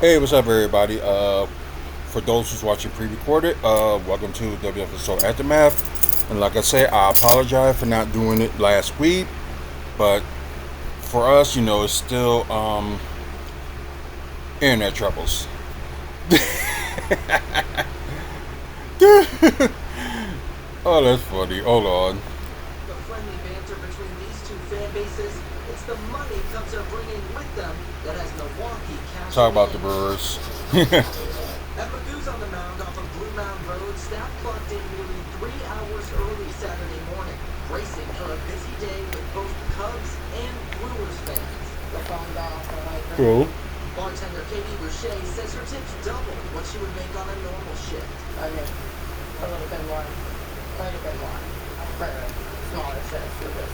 Hey, what's up, everybody? For those who's watching pre-recorded, welcome to WFSO Aftermath. And like I said, I apologize for not doing it last week, but for us, it's still internet troubles. Oh, that's funny. Hold on. The friendly banter between these two fan bases, it's the money Cubs are bringing with them that has Milwaukee Talk cashing about the in. Brewers. At Magoo's on the mound off of Blue Mound Road, staff clocked in nearly 3 hours early Saturday morning, bracing for a busy day with both Cubs and Brewers fans. The phone dial for Cool. bartender Katie Boucher says her tips doubled what she would make on a normal shift. Okay, a little bit more, quite a bit more for smaller shifts for this.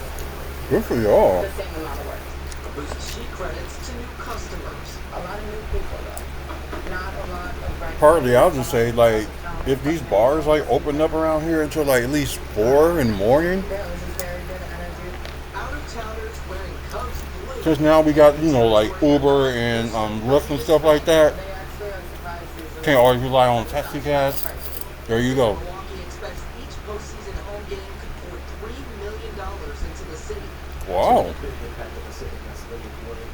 Good for y'all. The same amount of work. A boost she credits to new customers. A lot of new people though. Not a lot of regular. Partly, I'll just say, like, if these bars, like, open up around here until, like, at least 4 in the morning, There was just very good energy. Out-of-towners wearing Cubs blue. since now we got, like, Uber and Lyft and stuff like that, They actually are surprised usually. can't always rely on taxi cabs. There you go. Milwaukee expects each postseason home game could pour $3 million into the city. Wow. Big impact on the city. That's really great.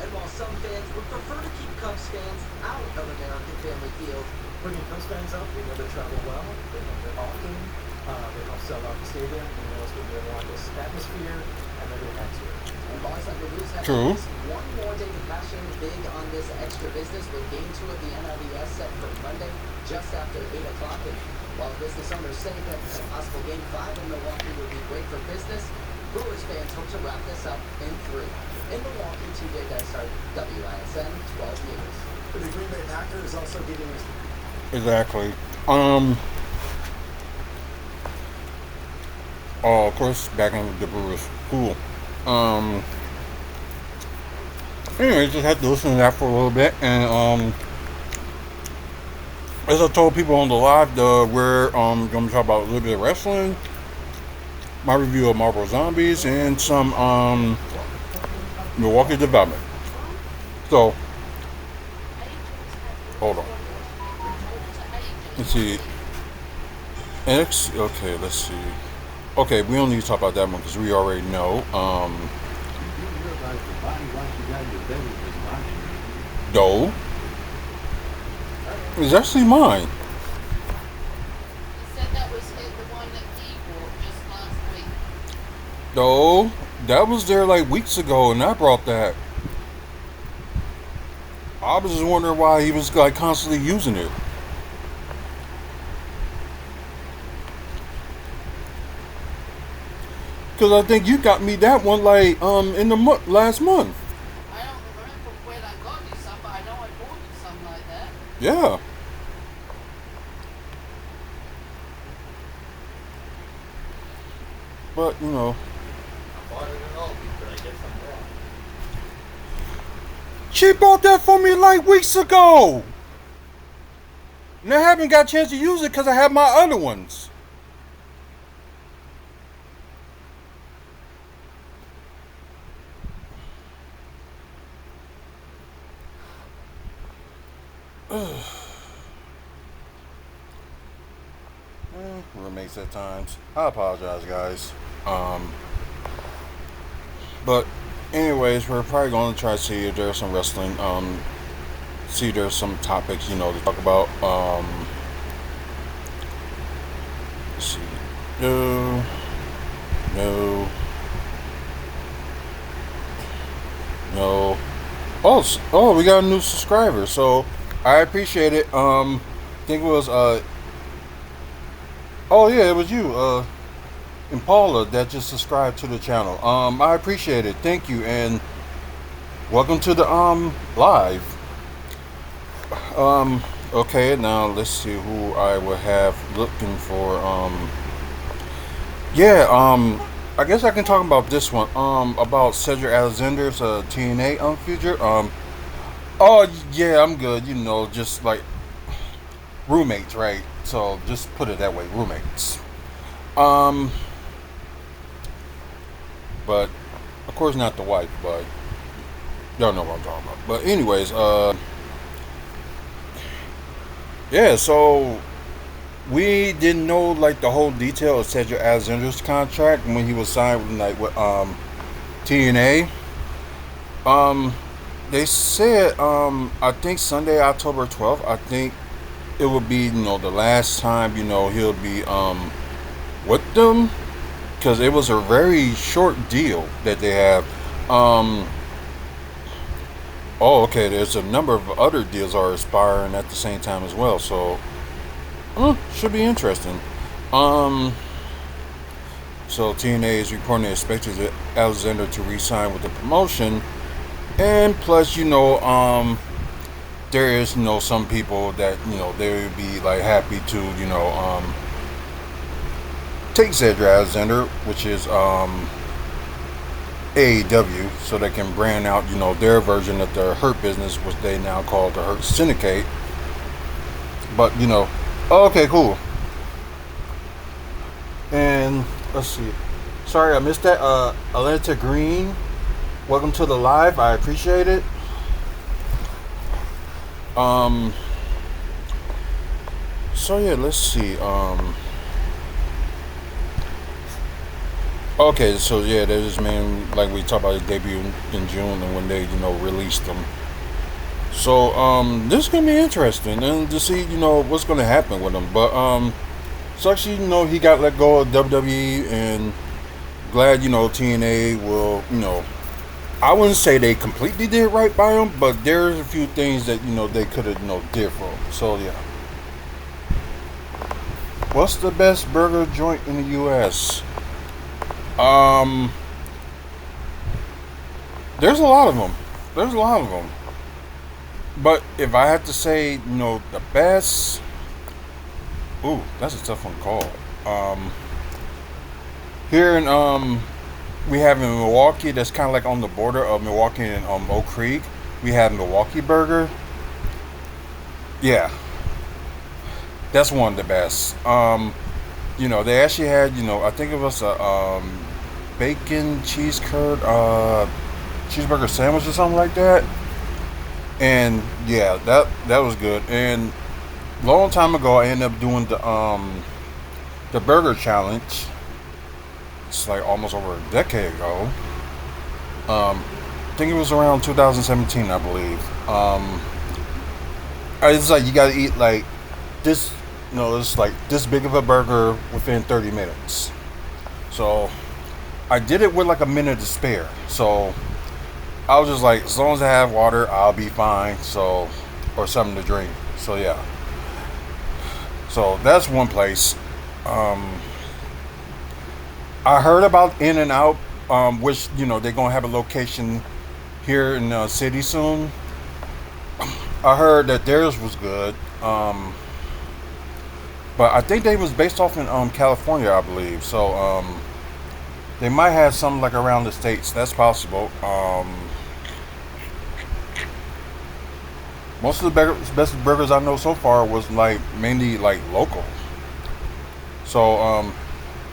And while some fans would prefer to keep Cubs fans out of American Family Field, Bringing Cubs fans up, we know they travel well. They know they're often. They don't sell out the stadium. We know it's going to be a this atmosphere, and they're going to add to it. and bars like the Blues have True. at least one more day to cash in big on this extra business with Game 2 of the NLDS set for Monday just after 8 o'clock. And while business owners say that a possible Game 5 in Milwaukee would be great for business, Brewers fans hope to wrap this up in 3. In Milwaukee, TJ Dysart, WISN 12 News. But the Green Bay Packers also getting us. Exactly. Oh, of course, back in the Brewers. Cool. Anyway, just had to listen to that for a little bit, and as I told people on the live, we're going to talk about a little bit of wrestling, my review of Marvel Zombies, and some Milwaukee Development. So, hold on. Let's see. Okay, let's see. Okay, we don't need to talk about that one because we already know. Doe is actually mine. He said that was the one that he wore just last week. Doe, that was there like weeks ago, and I brought that. I was just wondering why he was like constantly using it. Because I think you got me that one like in the last month. I don't remember when I got you some, but I know I bought you some like that. Yeah. But I bought it at all, but I get something wrong. she bought that for me like weeks ago. And I haven't got a chance to use it because I have my other ones. Roommates at times. I apologize, guys. But anyways, we're probably going to try to see if there's some wrestling. See if there's some topics to talk about. Let's see. No. No. No. Oh, we got a new subscriber, so I appreciate it. I think it was oh yeah, it was you, Impala, that just subscribed to the channel. I appreciate it. Thank you, and welcome to the live. Okay, now let's see who I would have looking for. Yeah, I guess I can talk about this one. About Cedric Alexander's TNA future. Oh yeah, I'm good. Just like roommates, right? So just put it that way, roommates. But of course not the wife, but Y'all know what I'm talking about. But anyways, yeah. So we didn't know like the whole detail of Cedric Alexander's contract when he was signed with like with TNA. Um, they said I think Sunday, October 12th. I think it would be the last time he'll be with them because it was a very short deal that they have. Um, oh, okay. There's a number of other deals are expiring at the same time as well, so should be interesting. Um, so TNA is reporting they expected Alexander to re-sign with the promotion, and plus, there is some people that they would be like happy to take Cedric Alexander, which is AEW, so they can brand out their version of the Hurt Business, which they now call the Hurt Syndicate. But okay, cool. And let's see. Sorry, I missed that. Atlanta Green, welcome to the live. I appreciate it. Um. So yeah, let's see. Okay, so yeah, there's this man like we talked about his debut in June and when they released him. So this is gonna be interesting and to see what's gonna happen with him. But so actually he got let go of WWE and glad TNA will I wouldn't say they completely did right by him, but there's a few things that they could have did for him. So yeah. What's the best burger joint in the U.S.? Um, there's a lot of them. There's a lot of them. But if I had to say, the best, ooh, that's a tough one to call. Here in we have in Milwaukee, that's kind of like on the border of Milwaukee and Oak Creek. We have Milwaukee Burger. Yeah, that's one of the best. They actually had, I think it was a bacon cheese curd cheeseburger sandwich or something like that. And yeah, that was good. And long time ago, I ended up doing the burger challenge. It's like almost over a decade ago. I think it was around 2017, I believe. It's like you gotta eat like this. It's like this big of a burger within 30 minutes. So I did it with like a minute to spare. So I was just like, as long as I have water, I'll be fine. So, or something to drink. So yeah. So that's one place. Um, I heard about In and Out, which they're gonna have a location here in the city soon. I heard that theirs was good. But I think they was based off in California, I believe. So they might have something like around the states. That's possible. Most of the best burgers I know so far was like mainly like local. So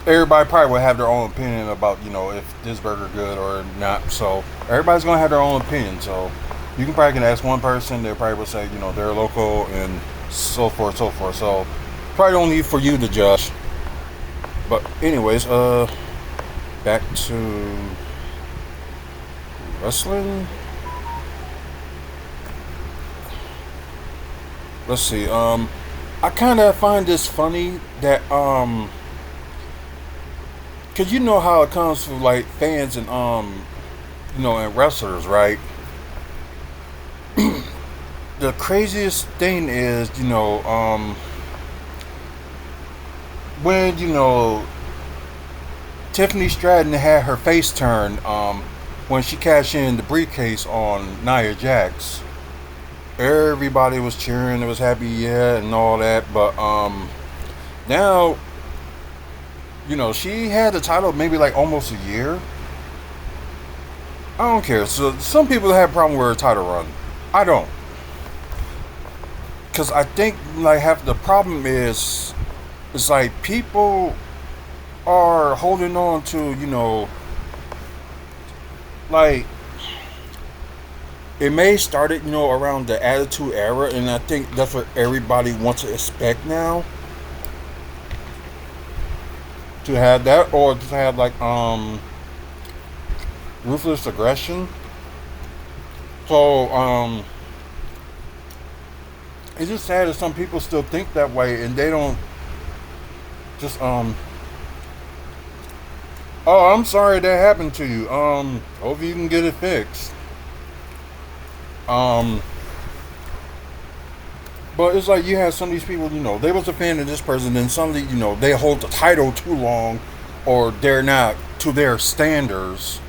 everybody probably will have their own opinion about if this burger good or not. So everybody's gonna have their own opinion. So you probably can ask one person, they probably will say they're local and so forth, so forth. So probably don't need for you to judge. But anyways, back to wrestling. Let's see. I kind of find this funny that cause you know how it comes from like fans and and wrestlers, right? The craziest thing is when Tiffany Stratton had her face turned when she cashed in the briefcase on Nia Jax. Everybody was cheering, it was happy, yeah, and all that. But now she had the title maybe like almost a year. I don't care. So some people have a problem with her title run. I don't, because I think like half the problem is it's like people are holding on to like it may started, around the Attitude Era, and I think that's what everybody wants to expect now, to have that, or to have like ruthless aggression. So it's just sad that some people still think that way, and they don't just oh, I'm sorry that happened to you. Hope you can get it fixed. Um, but it's like you have some of these people, they was a fan of this person, and suddenly, they hold the title too long, or they're not to their standards.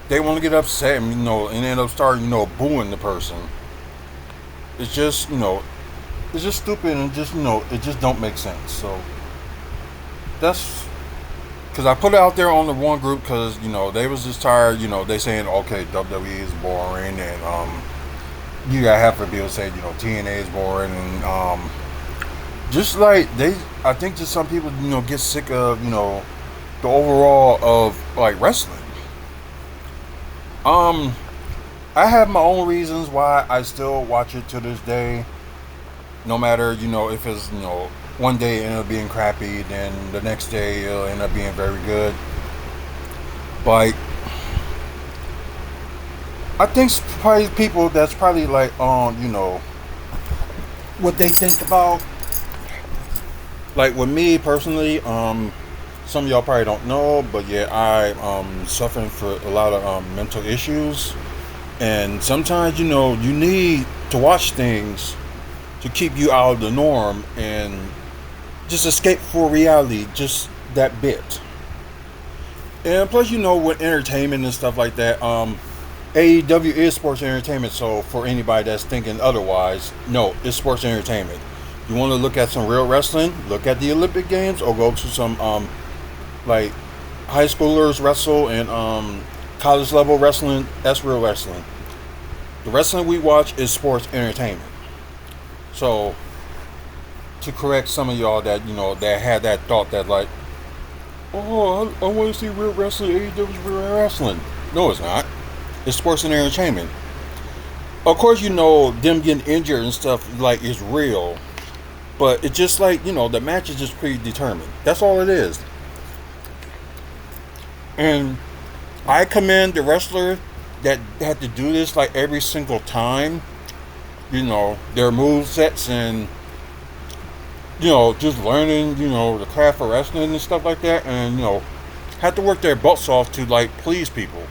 They want to get upset, and and end up starting, booing the person. It's just, it's just stupid, and just, it just don't make sense. So that's because I put it out there on the one group because they was just tired. They saying okay, WWE is boring, and you got half of people say TNA is boring, and just like I think just some people get sick of the overall of like wrestling. Um, I have my own reasons why I still watch it to this day. No matter if it's one day it ended up being crappy, then the next day it'll end up being very good. But I think probably people that's probably like on what they think about. Like with me personally, some of y'all probably don't know, but yeah, I suffering for a lot of mental issues, and sometimes you need to watch things to keep you out of the norm and just escape for reality, just that bit. And plus, with entertainment and stuff like that, AEW is sports entertainment. So for anybody that's thinking otherwise, no, it's sports entertainment. You want to look at some real wrestling? Look at the Olympic Games, or go to some like high schoolers wrestle and college level wrestling. That's real wrestling. The wrestling we watch is sports entertainment. So to correct some of y'all that that had that thought that like, oh, I want to see real wrestling. AEW is real wrestling. No, it's not. It's sports and entertainment. Of course, them getting injured and stuff like is real, but it's just like the match is just predetermined. That's all it is. And I commend the wrestler that had to do this like every single time. Their move sets and just learning the craft of wrestling and stuff like that, and had to work their butts off to like please people.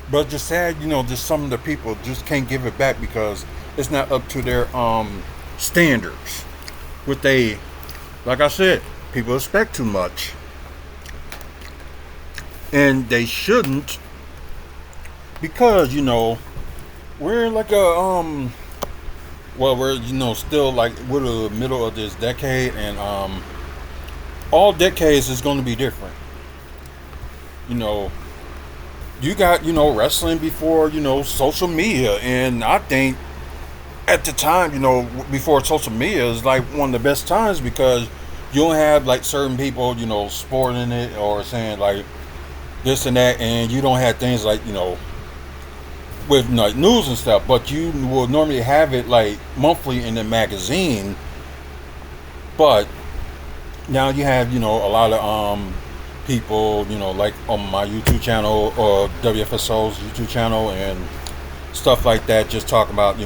But just sad, just some of the people just can't give it back because it's not up to their standards. What they, like I said, people expect too much, and they shouldn't, because we're like a well, we're still like we're the middle of this decade, and all decades is going to be different. You got wrestling before social media, and I think at the time before social media is like one of the best times, because you don't have like certain people sporting it or saying like this and that, and you don't have things like with like news and stuff, but you will normally have it like monthly in the magazine. But now you have a lot of people like on my YouTube channel or WFSO's YouTube channel and stuff like that, just talk about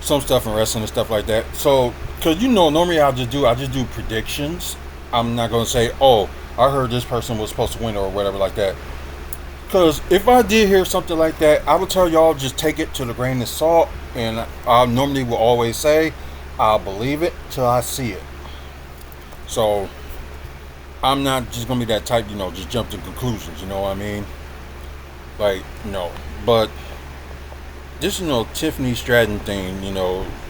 some stuff in wrestling and stuff like that. So because normally I just do predictions. I'm not gonna say, oh, I heard this person was supposed to win or whatever like that. Because if I did hear something like that, I would tell y'all just take it to the grain of salt. And I normally will always say, I'll believe it till I see it. So I'm not just going to be that type, just jump to conclusions, you know what I mean? Like, no. But this, Tiffany Stratton thing,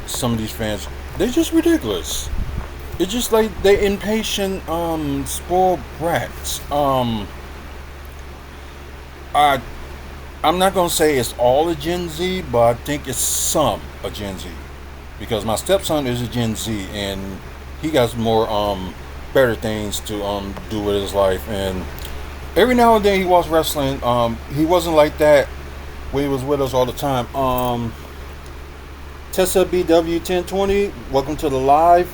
some of these fans, they're just ridiculous. It's just like they impatient, spoiled brats. I'm not gonna say it's all a Gen Z, but I think it's some a Gen Z, because my stepson is a Gen Z, and he got more better things to do with his life. And every now and then he watches wrestling. He wasn't like that when he was with us all the time. Tessa BW1020, welcome to the live.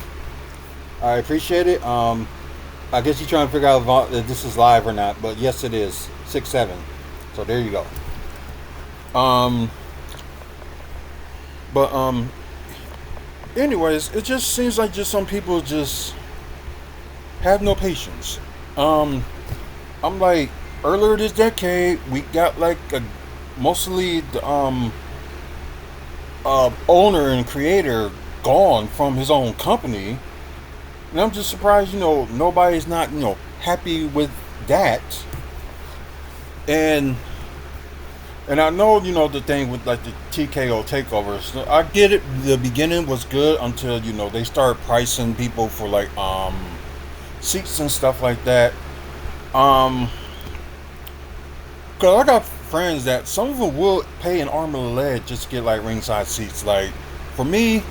I appreciate it. I guess you're trying to figure out if this is live or not, but yes, it is 6-7. So there you go. Um, but anyways, it just seems like just some people just have no patience. Um, I'm like earlier this decade, we got like a mostly the owner and creator gone from his own company, and I'm just surprised, nobody's not, happy with that. And I know, the thing with like the TKO takeovers. I get it. The beginning was good until they start pricing people for like seats and stuff like that. Um, Cause I got friends that some of them will pay an arm and a leg just to get like ringside seats. Like for me,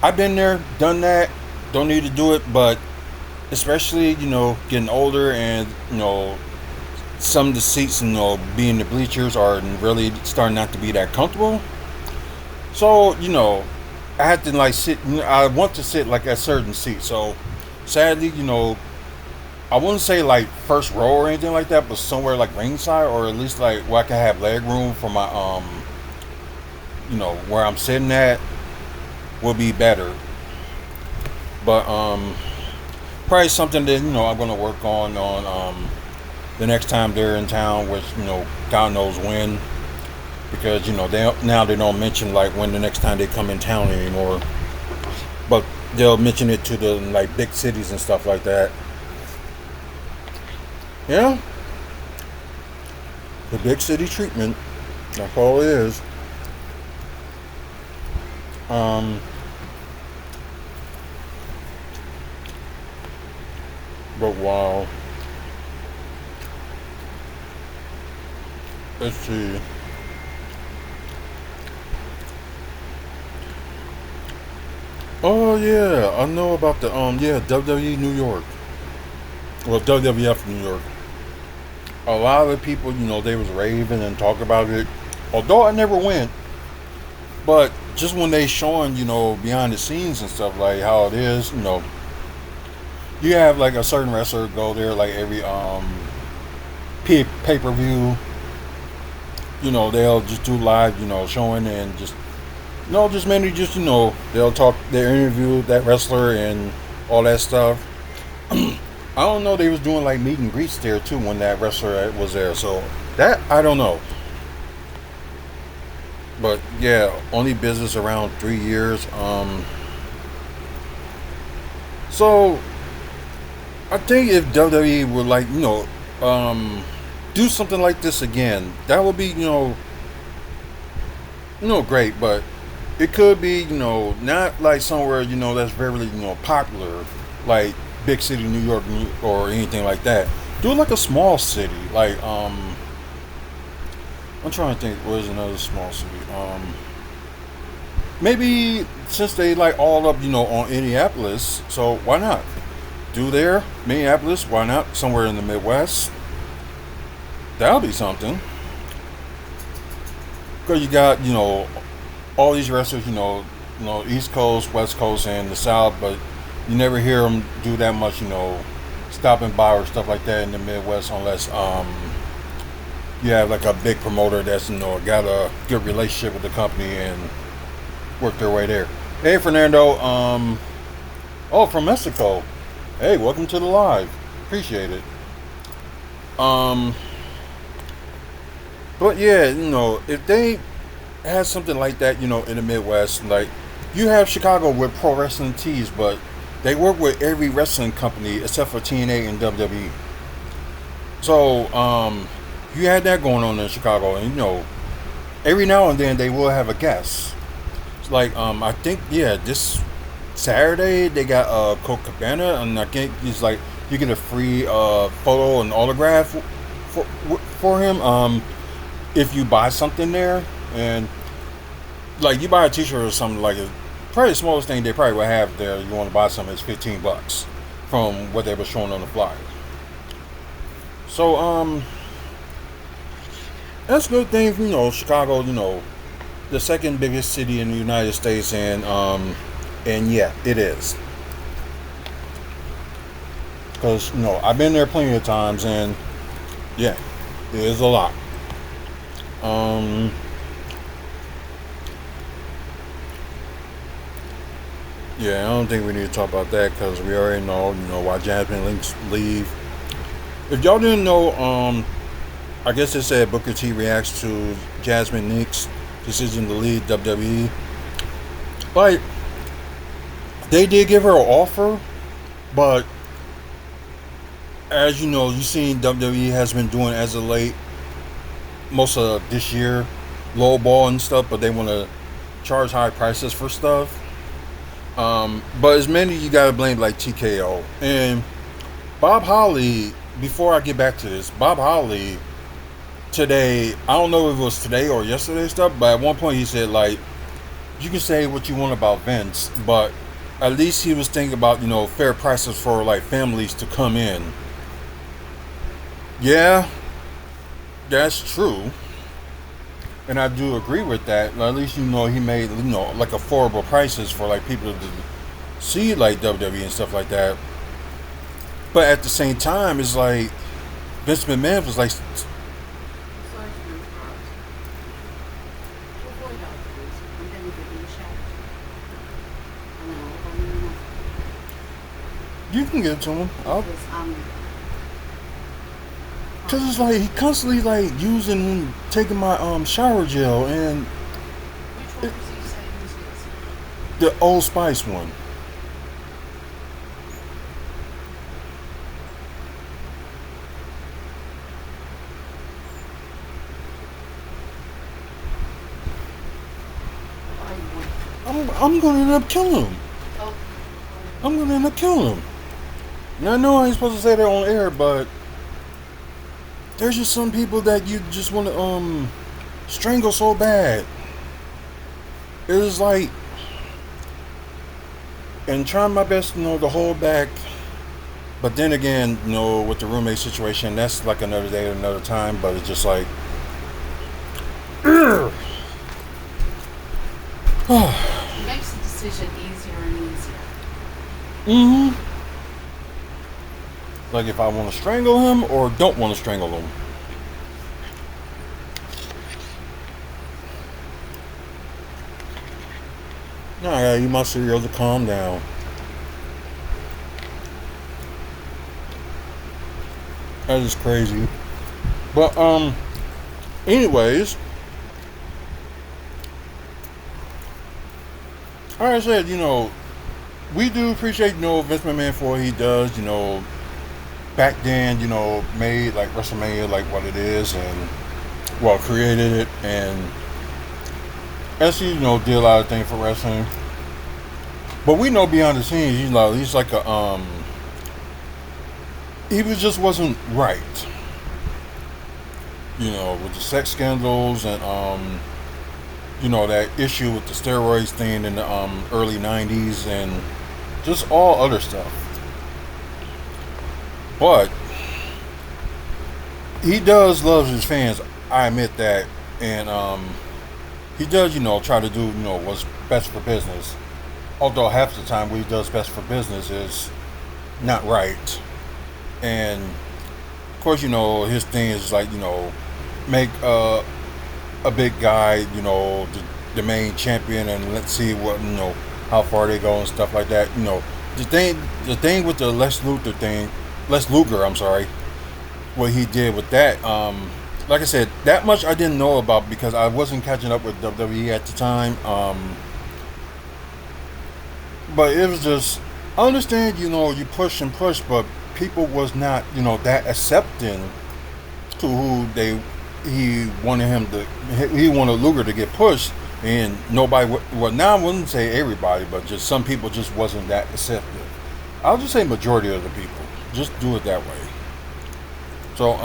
I've been there, done that. Don't need to do it, but especially getting older and some of the seats being the bleachers are really starting not to be that comfortable. So I had to like sit. I want to sit like at certain seats. So sadly, I wouldn't say like first row or anything like that, but somewhere like ringside or at least like where I can have leg room for my where I'm sitting at will be better. But probably something that I'm gonna work on the next time they're in town, which God knows when, because they don't mention like when the next time they come in town anymore, but they'll mention it to the like big cities and stuff like that. Yeah, the big city treatment. That's all it is. Um, but wow. Let's see. Oh yeah, I know about the WWE New York. Well, WWF New York. A lot of people, they was raving and talk about it. Although I never went, but just when they showing, behind the scenes and stuff like how it is, you have like a certain wrestler go there like every pay per view. They'll just do live, showing and just just mainly just they'll they'll interview that wrestler and all that stuff. I don't know, they was doing like meet and greets there too when that wrestler was there, so that I don't know. But yeah, only business around 3 years. So I think if WWE would like do something like this again, that would be great. But it could be not like somewhere that's very popular, like big city New York or anything like that. Do it like a small city, like I'm trying to think, where's another small city? Maybe since they like all up on Indianapolis, so why not do there Minneapolis? Why not somewhere in the Midwest? That'll be something. Because you got all these wrestlers, East Coast, West Coast, and the South, but you never hear them do that much, stopping by or stuff like that in the Midwest, unless you have like a big promoter that's got a good relationship with the company and work their way there. Hey Fernando, from Mexico. Hey, welcome to the live. Appreciate it. But yeah, if they had something like that, in the Midwest, like you have Chicago with Pro Wrestling Tees, but they work with every wrestling company except for TNA and WWE. So, you had that going on in Chicago, and every now and then they will have a guest. It's like, I think, this Saturday they got Colt Cabana, and I think he's like you get a free photo and autograph for him. If you buy something there, and like you buy a T-shirt or something, like probably the smallest thing they probably would have there, you want to buy something, is $15 from what they were showing on the flyer. So That's a good thing, Chicago, the second biggest city in the United States, and yeah, it is. Because, I've been there plenty of times, and yeah, it is a lot. Um, yeah, I don't think we need to talk about that because we already know, why Jasmine Links leave. If y'all didn't know, I guess it said Booker T reacts to Jasmine Nick's decision to leave WWE. Like, they did give her an offer, but as you know, you've seen WWE has been doing as of late, most of this year, low ball and stuff, but they want to charge high prices for stuff. But as many you gotta blame like TKO and Bob Holly. Before I get back to this, Bob Holly today, I don't know if it was today or yesterday stuff, but at one point he said like, you can say what you want about Vince, but at least he was thinking about fair prices for like families to come in. Yeah, that's true, and I do agree with that. At least he made like affordable prices for like people to see like WWE and stuff like that. But at the same time, it's like Vince McMahon was like, Sorry to interrupt. Before you go, please, I'm going to give you a shout. And then I'll call you you can get to him. because Cause it's like he constantly like using taking my shower gel and Which one was he saying was his? the Old Spice one. I'm gonna end up killing him. Oh, I'm gonna end up killing him. Now I know I ain't supposed to say that on air, but there's just some people that you just want to strangle so bad. It is like, and trying my best, to hold back. But then again, with the roommate situation, that's like another day, another time. But it's just like, it makes the decision easier and easier. mm-hmm. Like if I want to strangle him or don't want to strangle him. Nah, I gotta eat my cereal to calm down. That is crazy. But anyways, like I said, we do appreciate Vince McMahon for what he does. Back then, made like WrestleMania like what it is, and created it, and actually, did a lot of things for wrestling. But we know behind the scenes, he's like a he just wasn't right. With the sex scandals and that issue with the steroids thing in the early '90s and just all other stuff. But he does love his fans. I admit that, and he does, try to do, what's best for business. Although half the time what he does best for business is not right. And of course, his thing is like, make a big guy, the main champion, and let's see what, how far they go and stuff like that. The thing with the Les Luger, I'm sorry, what he did with that. Like I said, that much I didn't know about because I wasn't catching up with WWE at the time. But it was just, I understand, you push and push, but people was not, that accepting to who he wanted Luger to get pushed, and nobody, well, now I wouldn't say everybody, but just some people just wasn't that accepting. I'll just say majority of the people. Just do it that way. So,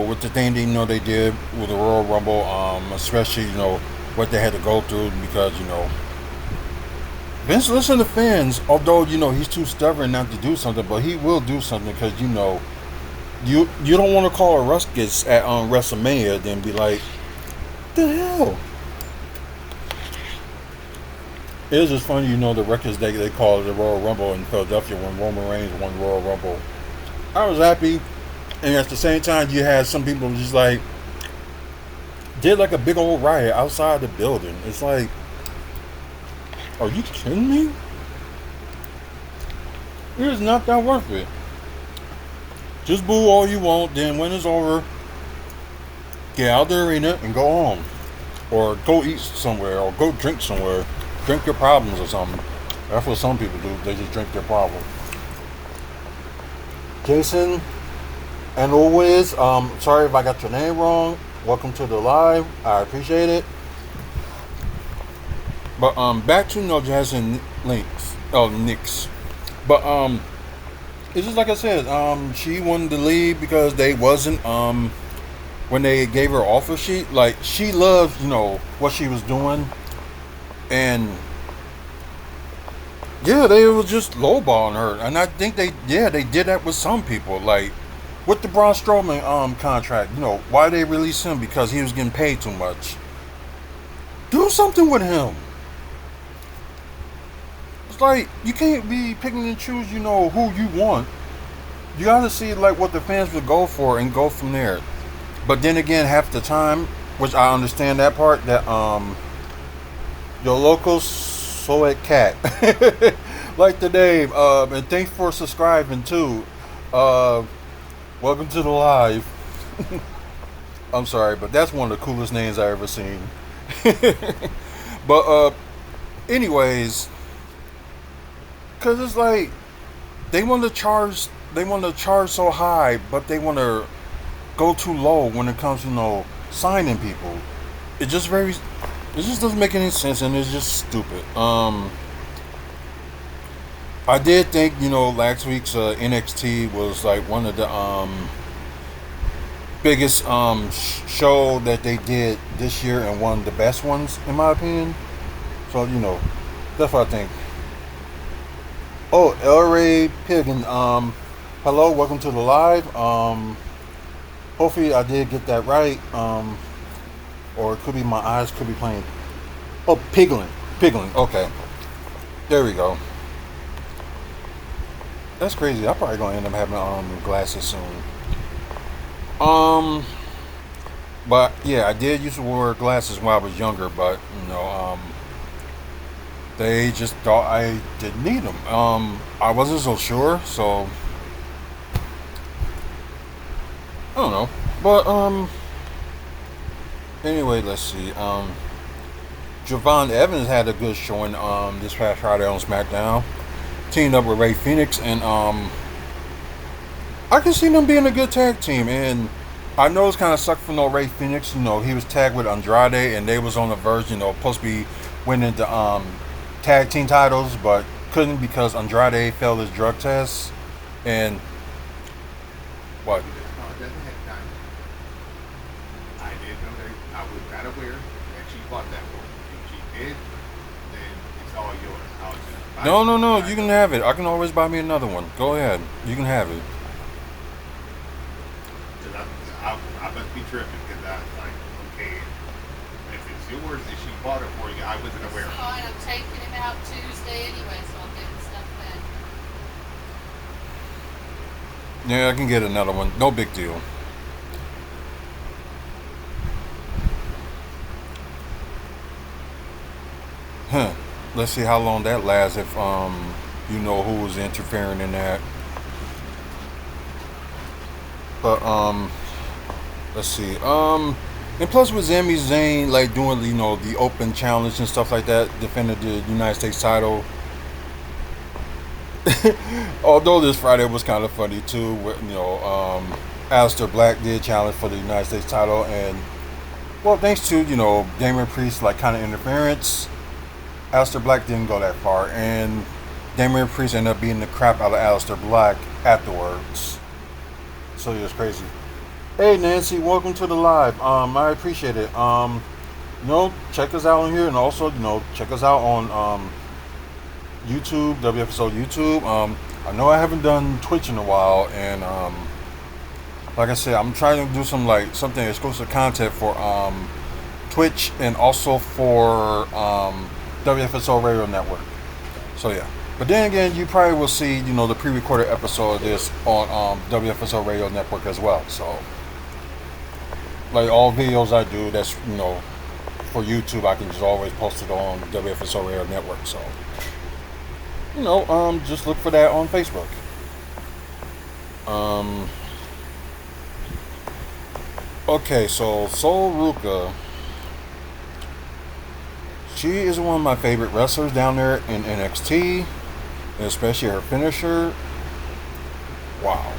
with the thing they did with the Royal Rumble, especially, what they had to go through because, Vince listen to fans, although, he's too stubborn not to do something, but he will do something because, You don't want to call a ruckus at WrestleMania, then be like, the hell. It was just funny, the records they called it the Royal Rumble in Philadelphia when Roman Reigns won Royal Rumble. I was happy, and at the same time, you had some people just like did like a big old riot outside the building. It's like, are you kidding me? It is not that worth it. Just boo all you want, then when it's over, get out of the arena and go home. Or go eat somewhere, or go drink somewhere. Drink your problems or something. That's what some people do. They just drink their problems. Jason, and always, sorry if I got your name wrong. Welcome to the live. I appreciate it. But back to No Jazz and Knicks. But it's just like I said, she wanted to leave because they wasn't when they gave her offer sheet, like she loved, what she was doing. And yeah, they was just lowballing her. And I think they did that with some people. Like with the Braun Strowman contract, why they release him? Because he was getting paid too much. Do something with him. It's like you can't be picking and choose, who you want. You gotta see like what the fans would go for and go from there. But then again, half the time, which I understand that part, that your local Soet Cat. Like the name. And thanks for subscribing too. Welcome to the live. I'm sorry, but that's one of the coolest names I ever seen. But anyways, cause it's like they want to charge so high, but they want to go too low when it comes to signing people. It just doesn't make any sense, and it's just stupid. I did think last week's NXT was like one of the biggest show that they did this year, and one of the best ones in my opinion. So that's what I think. Oh, El Ray Piggin, hello, welcome to the live. Hopefully I did get that right. Or it could be my eyes could be playing. Oh, Piglin. Okay, there we go. That's crazy. I'm probably gonna end up having glasses soon. But yeah, I did used to wear glasses when I was younger, but they just thought I didn't need them. I wasn't so sure, so I don't know. But anyway, let's see. Javon Evans had a good showing this past Friday on SmackDown. Teamed up with Ray Phoenix, and I can see them being a good tag team. And I know it's kind of sucked for Ray Phoenix. He was tagged with Andrade, and they was on the verge, supposed to be winning the tag team titles, but couldn't because Andrade failed his drug test. And what? No, it doesn't have time. I did know that. I was not aware that she bought that one. If she did, then it's all yours. I'll just buy No, it. no, no. You can have it. I can always buy me another one. Go ahead. You can have it. 'Cause I must be tripping because I was like, okay, if it's yours and she bought it for you, I wasn't aware. It's fine. I'm taking him out Tuesday anyway, so I'll get the stuff then. Yeah, I can get another one. No big deal. Huh. Let's see how long that lasts if you know who was interfering in that. But let's see. And plus with Sami Zayn like doing the open challenge and stuff like that, defending the United States title. Although this Friday was kind of funny too, with, Aleister Black did challenge for the United States title, and well, thanks to Damian Priest like kind of interference, Aleister Black didn't go that far, and Damian Priest ended up beating the crap out of Aleister Black afterwards. So it was crazy. Hey Nancy, welcome to the live. I appreciate it. Check us out on here, and also check us out on YouTube, WFSO YouTube. I know I haven't done Twitch in a while, and like I said, I'm trying to do some like something exclusive content for Twitch and also for WFSO Radio Network. So yeah. But then again, you probably will see, the pre-recorded episode of this on WFSO Radio Network as well. So, like all videos I do, that's for YouTube, I can just always post it on WFSO Radio Network. So, just look for that on Facebook. Okay, so Sol Ruka, she is one of my favorite wrestlers down there in NXT, and especially her finisher. Wow.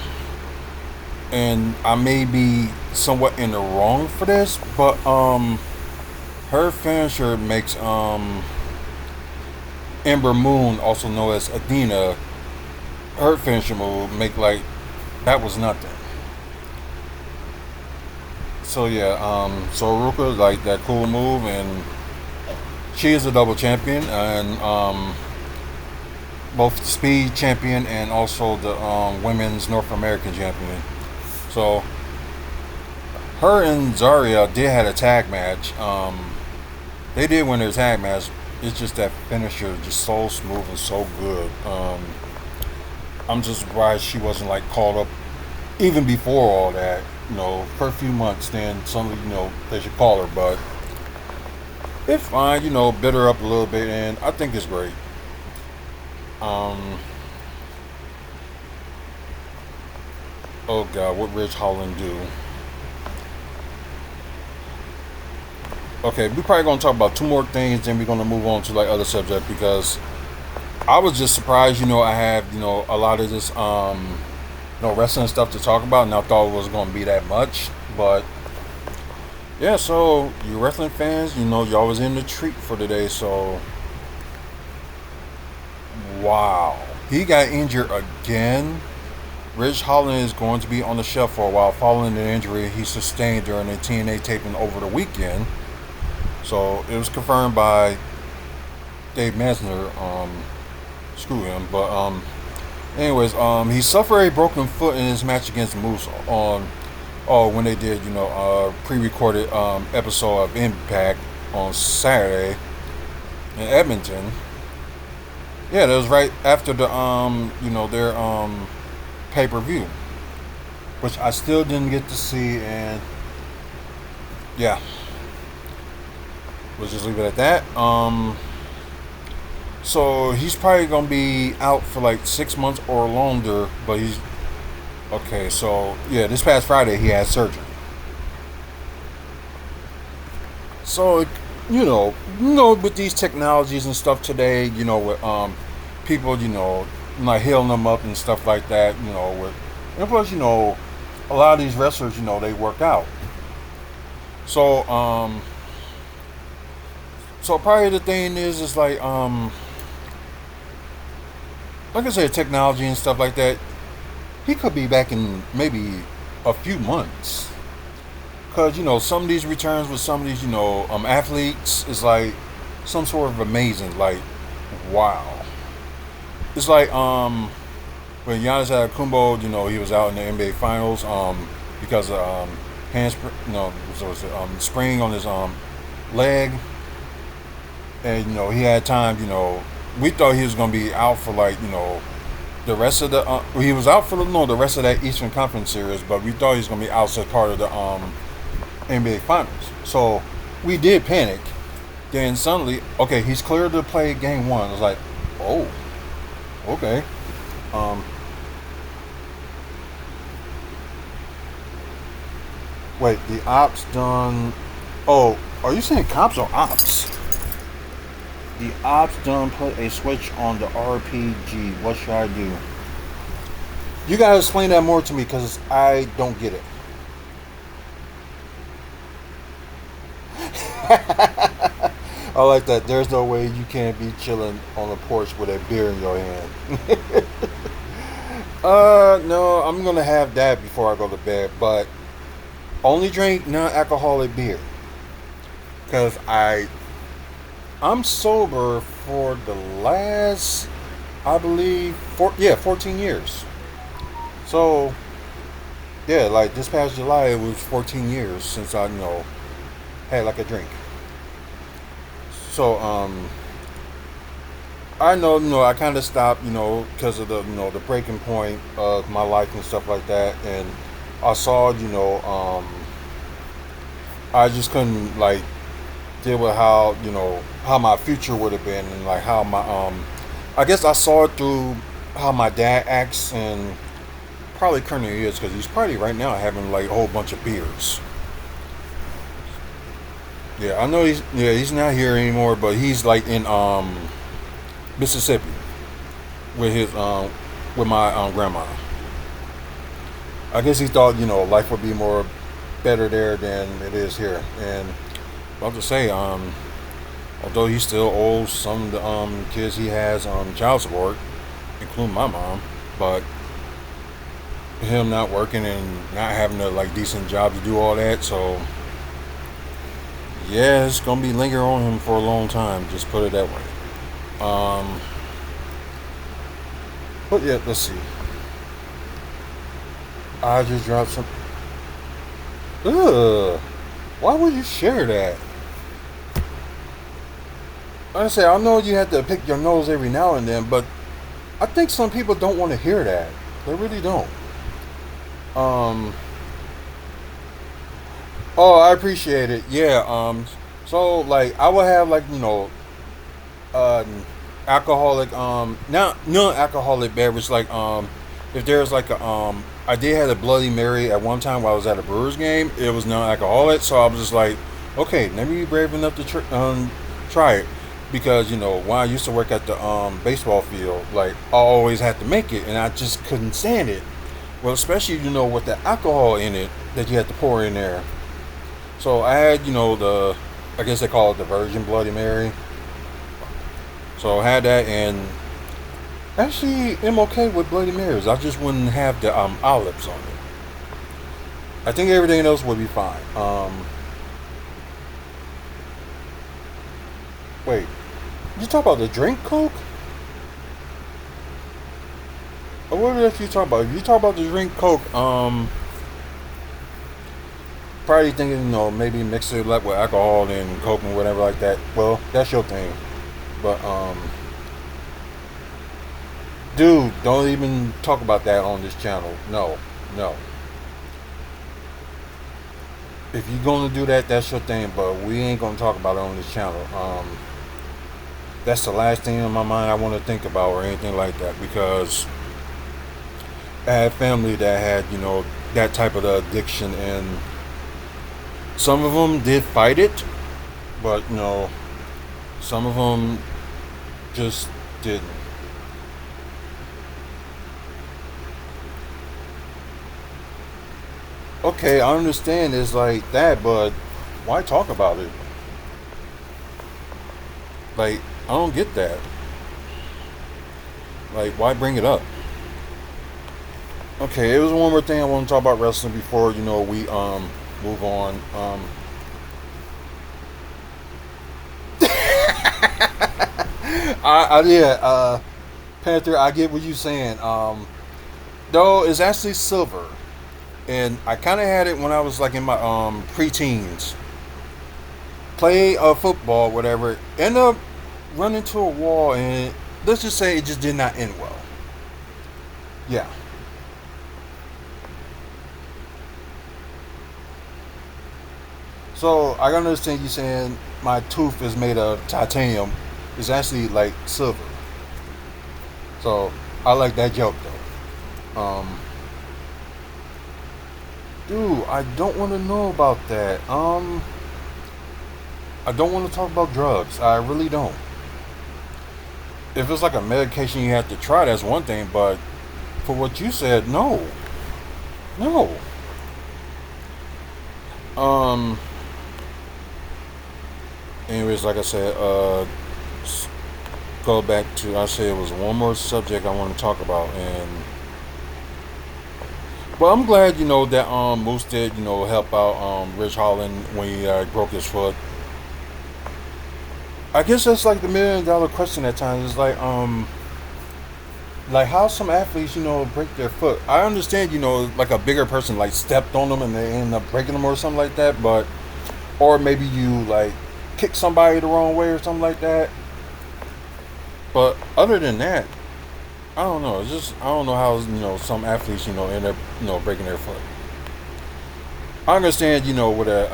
And I may be somewhat in the wrong for this, but her finisher makes Ember Moon, also known as Athena, her finisher move make like that was nothing. So yeah, Soruka like that cool move, and she is a double champion, and both speed champion and also the women's North American champion. So her and Zarya did had a tag match. They did win their tag match. It's just that finisher just so smooth and so good. I'm just surprised she wasn't like called up even before all that. For a few months. Then suddenly, they should call her. But it's fine. Bit her up a little bit, and I think it's great. Oh God, what Ridge Holland do? Okay, we're probably gonna talk about two more things, then we're gonna move on to like other subject, because I was just surprised. I have a lot of this wrestling stuff to talk about, and I thought it was gonna be that much, but yeah. So you wrestling fans, y'all was in the treat for today. So wow, he got injured again. Ridge Holland is going to be on the shelf for a while following the injury he sustained during the TNA taping over the weekend. So it was confirmed by Dave Masner. Screw him. But anyways, he suffered a broken foot in his match against Moose when they did a pre-recorded episode of Impact on Saturday in Edmonton. Yeah, that was right after the their pay-per-view, which I still didn't get to see, and yeah. We'll just leave it at that. So he's probably gonna be out for like 6 months or longer. But he's okay. So yeah, this past Friday he had surgery. So with these technologies and stuff today, with people, like healing them up and stuff like that. And plus, a lot of these wrestlers, they work out. So So probably the thing is like I said, technology and stuff like that. He could be back in maybe a few months, because some of these returns with some of these athletes is like some sort of amazing. Like wow, it's like when Giannis Antetokounmpo, he was out in the NBA Finals because of sprain on his leg. And he had time. We thought he was gonna be out for like the rest of the. He was out for the rest of that Eastern Conference series, but we thought he was gonna be out as part of the NBA Finals. So we did panic. Then suddenly, okay, he's cleared to play Game 1. I was like, oh, okay. Wait, the ops done. Oh, are you saying cops or ops? The ops done put a switch on the RPG. What should I do? You gotta explain that more to me, because I don't get it. I like that. There's no way you can't be chilling on the porch with a beer in your hand. No, I'm gonna have that before I go to bed, but only drink non-alcoholic beer, because I'm sober for the last, I believe, 14 years. So, Yeah, like this past July, it was 14 years since I, had like a drink. So, I know, I kind of stopped, because of the, the breaking point of my life and stuff like that. And I saw, I just couldn't like deal with how, how my future would have been and like how I guess I saw it through how my dad acts and probably currently is because he's probably right now having like a whole bunch of beers. Yeah, I know he's not here anymore, but he's like in Mississippi with his with my grandma. I guess he thought life would be more better there than it is here. And I'll just say although he still owes some of the kids he has child support, including my mom, but him not working and not having a like decent job to do all that, so yeah, it's gonna be linger on him for a long time. Just put it that way. But yeah, let's see. I just dropped some. Ugh. Why would you share that? Like I say, I know you have to pick your nose every now and then, but I think some people don't want to hear that. They really don't. Um. Oh, I appreciate it. Yeah. So like, I would have like uh, alcoholic not non-alcoholic beverage like if there's like a I did have a Bloody Mary at one time while I was at a Brewers game. It was non-alcoholic, so I was just like, okay, let me be brave enough to try it because when I used to work at the baseball field, like I always had to make it, and I just couldn't stand it. Well, especially with the alcohol in it that you had to pour in there. So I had the I guess they call it the Virgin Bloody Mary. So I had that, and actually am okay with Bloody Marys. I just wouldn't have the olives on it. I think everything else would be fine. Wait, you talk about the drink Coke? Or what else you talk about? If you talk about the drink Coke, probably thinking maybe mix it up with alcohol and Coke and whatever like that. Well, that's your thing, but dude, don't even talk about that on this channel. No, no. If you're gonna do that, that's your thing. But we ain't gonna talk about it on this channel. That's the last thing in my mind I want to think about or anything like that because I had family that had that type of addiction, and some of them did fight it, but some of them just didn't. Okay, I understand it's like that, but why talk about it? Like, I don't get that. Like, why bring it up? Okay, it was one more thing I want to talk about wrestling before we move on. Yeah, Panther, I get what you're saying. Though it's actually silver, and I kind of had it when I was like in my pre-teens. Play football, whatever. End up running into a wall, and let's just say it just did not end well. Yeah. So I understand you saying my tooth is made of titanium. It's actually like silver. So I like that joke though. Dude, I don't want to know about that. I don't want to talk about drugs. I really don't. If it's like a medication you have to try, that's one thing. But for what you said, no, no. Um. Anyways, like I said, go back to I said it was one more subject I want to talk about, and well, I'm glad that Moose did help out Rich Holland when he broke his foot. I guess that's like the $1 million question at times. It's like Like how some athletes, break their foot. I understand, like a bigger person like stepped on them and they end up breaking them or something like that. But or maybe you like kick somebody the wrong way or something like that. But other than that, I don't know. It's just I don't know how some athletes end up breaking their foot. I understand with a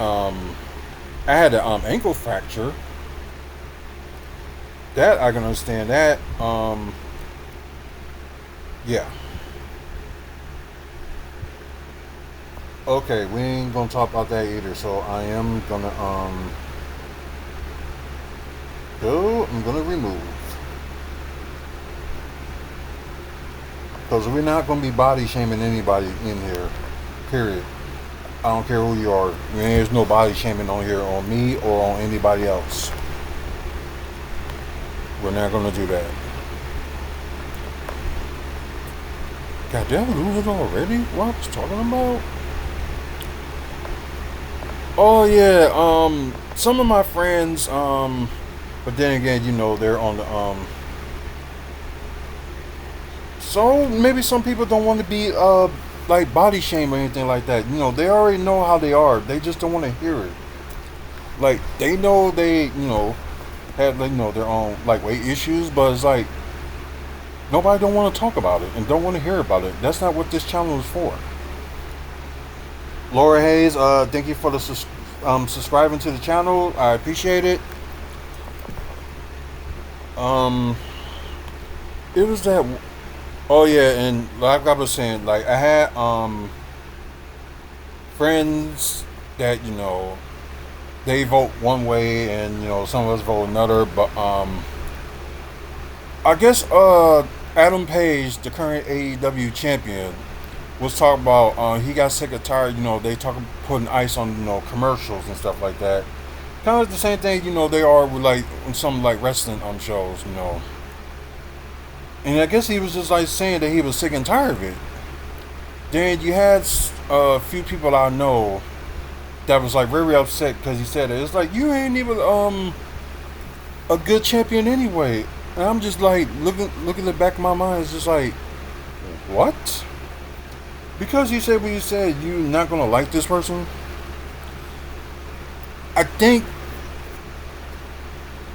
I had an ankle fracture. That I can understand that. Yeah. Okay, we ain't gonna talk about that either. So I am gonna go. I'm gonna remove because we're not gonna be body shaming anybody in here. Period. I don't care who you are. There's no body shaming on here on me or on anybody else. We're not gonna do that. God damn, lose it already? What I was talking about? Oh yeah, some of my friends, but then again, they're on the so maybe some people don't want to be like body shame or anything like that. They already know how they are. They just don't want to hear it. Like they know they, have their own like weight issues, but it's like nobody don't want to talk about it and don't want to hear about it. That's not what this channel is for. Laura Hayes, thank you for the subscribing to the channel. I appreciate it. It was that. Oh yeah, and like I was saying, like I had friends that they vote one way and some of us vote another, but I guess Adam Page, the current AEW champion, was talking about he got sick and tired. They talk putting ice on commercials and stuff like that. Kind of the same thing they are with like on some like wrestling shows. And I guess he was just like saying that he was sick and tired of it. Then you had a few people I know that was like very upset because he said it. It's like you ain't even a good champion anyway. And I'm just like looking at the back of my mind. It's just like what? Because you said what you said, you're not gonna like this person. I think,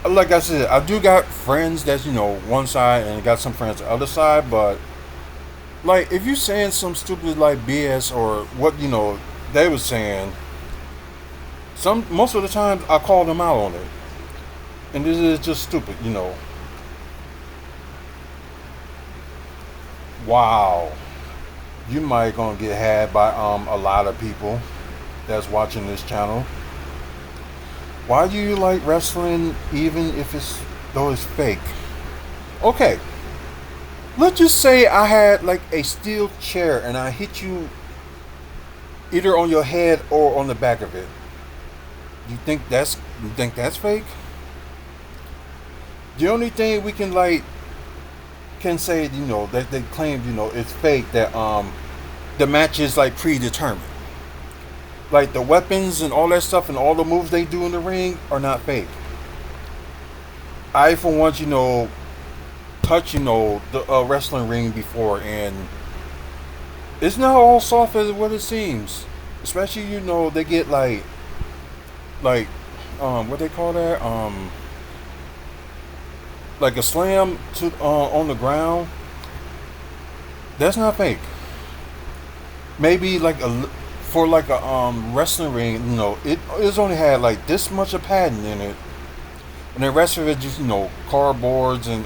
like I said, I do got friends that's one side and got some friends the other side, but like if you saying some stupid like BS or what they was saying, most of the time I call them out on it, and this is just stupid. Wow, you might gonna get had by a lot of people that's watching this channel. Why do you like wrestling even if it's fake? Okay, let's just say I had like a steel chair and I hit you either on your head or on the back of it. You think that's fake? The only thing we can say that they claimed it's fake, that the match is like predetermined. Like the weapons and all that stuff and all the moves they do in the ring are not fake. I for once touch the wrestling ring before, and it's not all soft as what it seems. Especially they get like what they call that, like a slam to on the ground. That's not fake. Maybe like for like a wrestling ring, it's only had like this much of padding in it, and the rest of it just cardboards and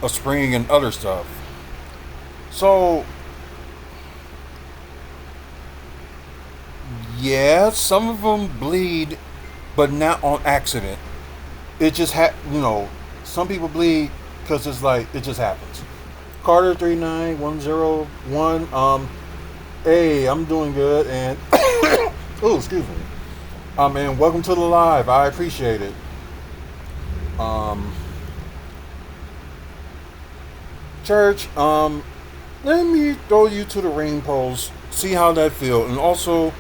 a spring and other stuff. So yeah, some of them bleed, but not on accident. It just some people bleed because it's like it just happens. Carter 39101. Hey, I'm doing good, and oh, excuse me. And welcome to the live. I appreciate it. Church. Let me throw you to the ring post. See how that feel, and also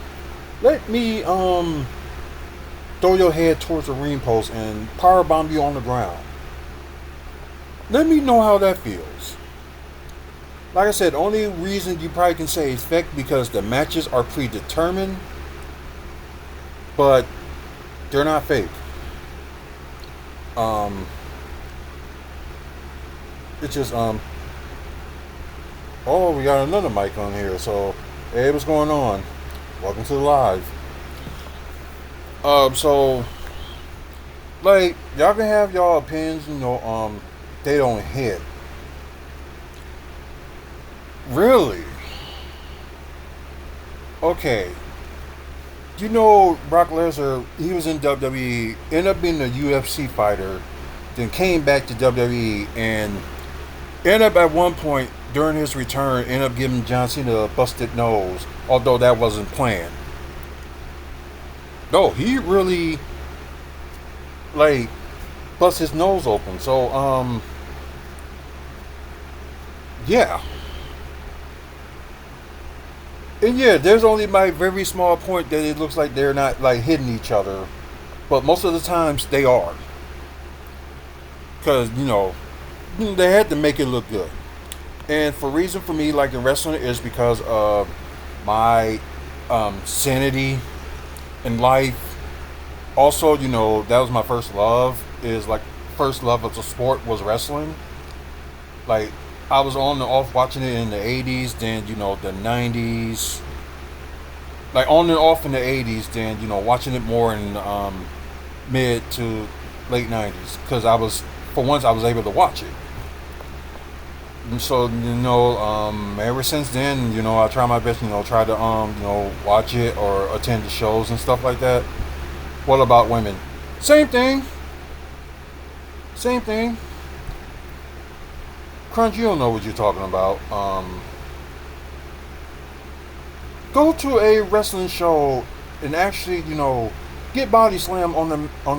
let me throw your head towards the ring post and power bomb you on the ground. Let me know how that feels. Like I said, only reason you probably can say it's fake because the matches are predetermined, but they're not fake. Um, it's just Oh, we got another mic on here. So, hey, what's going on? Welcome to the live. So like y'all can have y'all opinions, they don't hit. Really? Okay. You know Brock Lesnar, he was in WWE, ended up being a UFC fighter, then came back to WWE and ended up at one point during his return ended up giving John Cena a busted nose, although that wasn't planned. No, he really like bust his nose open. So yeah. And yeah, there's only my very small point that it looks like they're not like hitting each other, but most of the times they are, because they had to make it look good. And for reason for me like in wrestling is because of my sanity in life. Also, that was my first love. Is like first love of the sport was wrestling. Like I was on and off watching it in the '80s, then the '90s, like on and off in the '80s, then watching it more in mid to late '90s because I was for once I was able to watch it. And so ever since then, I try my best, try to watch it or attend the shows and stuff like that. What about women? Same thing. Same thing. Crunch, you don't know what you're talking about. Go to a wrestling show and actually, get body slam on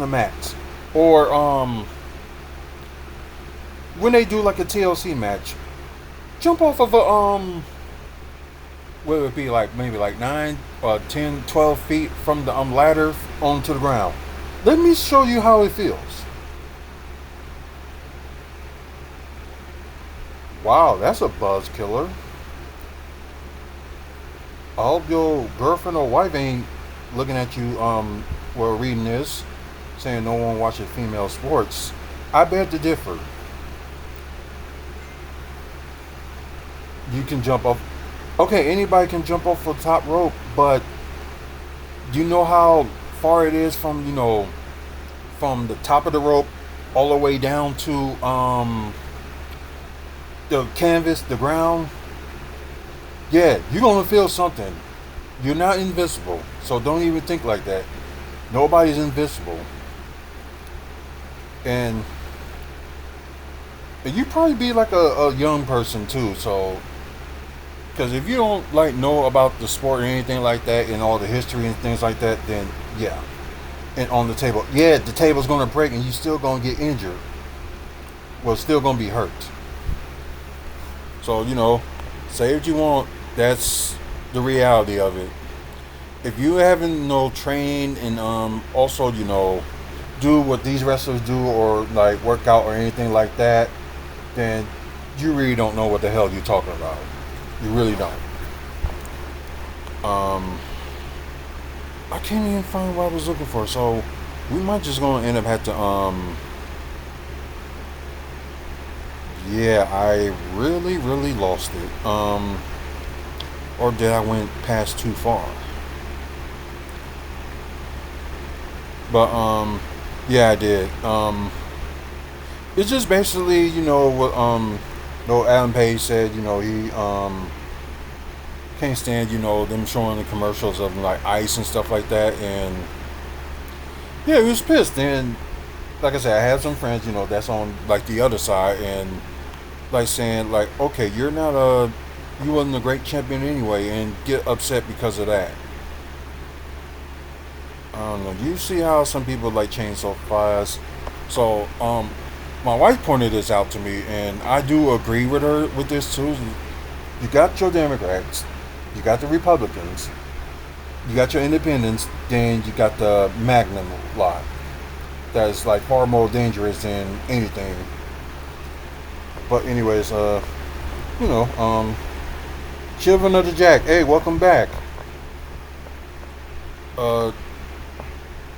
the mats, or when they do like a TLC match, jump off of a what would it be like maybe like 9 or 10, 12 feet from the ladder onto the ground. Let me show you how it feels. Wow, that's a buzz killer. I hope your girlfriend or wife ain't looking at you while reading this, saying no one watches female sports. I beg to differ. You can jump off. Okay, anybody can jump off the top rope, but you know how far it is from from the top of the rope all the way down to the canvas, the ground. Yeah, you're gonna feel something. You're not invisible, so don't even think like that. Nobody's invisible, and you probably be like a young person too. So, because if you don't like know about the sport or anything like that and all the history and things like that, then yeah. And on the table, yeah, the table's gonna break and you still gonna get injured. Well, still gonna be hurt. So say what you want. That's the reality of it. If you haven't trained and also do what these wrestlers do or like work out or anything like that, then you really don't know what the hell you're talking about. You really don't. I can't even find what I was looking for, so we might just gonna end up have to yeah, I really, really lost it. Or did I went past too far? But yeah, I did. It's just basically, what Adam Page said. He can't stand, them showing the commercials of like ice and stuff like that, and yeah, he was pissed. And like I said, I had some friends, that's on like the other side, and like saying like, okay, you wasn't a great champion anyway, and get upset because of that. I don't know. You see how some people like change so fast. So my wife pointed this out to me, and I do agree with her with this too. You got your Democrats, you got the Republicans, you got your independents, then you got the Magnum lot. That's like far more dangerous than anything. But anyways, you know, Children of the Jack. Hey, welcome back. Uh,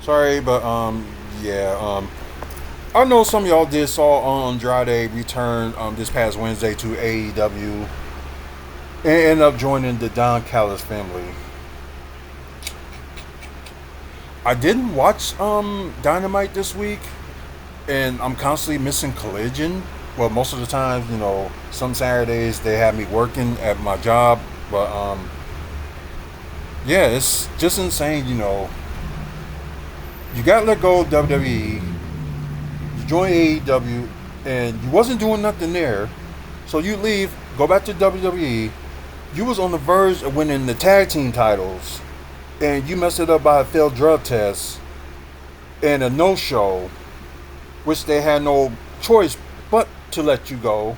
sorry, but yeah, I know some of y'all did saw Andrade return this past Wednesday to AEW and end up joining the Don Callis family. I didn't watch Dynamite this week, and I'm constantly missing Collision. Well, most of the time, you know, some Saturdays they have me working at my job, but yeah, it's just insane. You know, you got let go of WWE, you join AEW, and you wasn't doing nothing there, so you leave, go back to WWE. You was on the verge of winning the tag team titles, and you messed it up by a failed drug test and a no-show, which they had no choice but to let you go.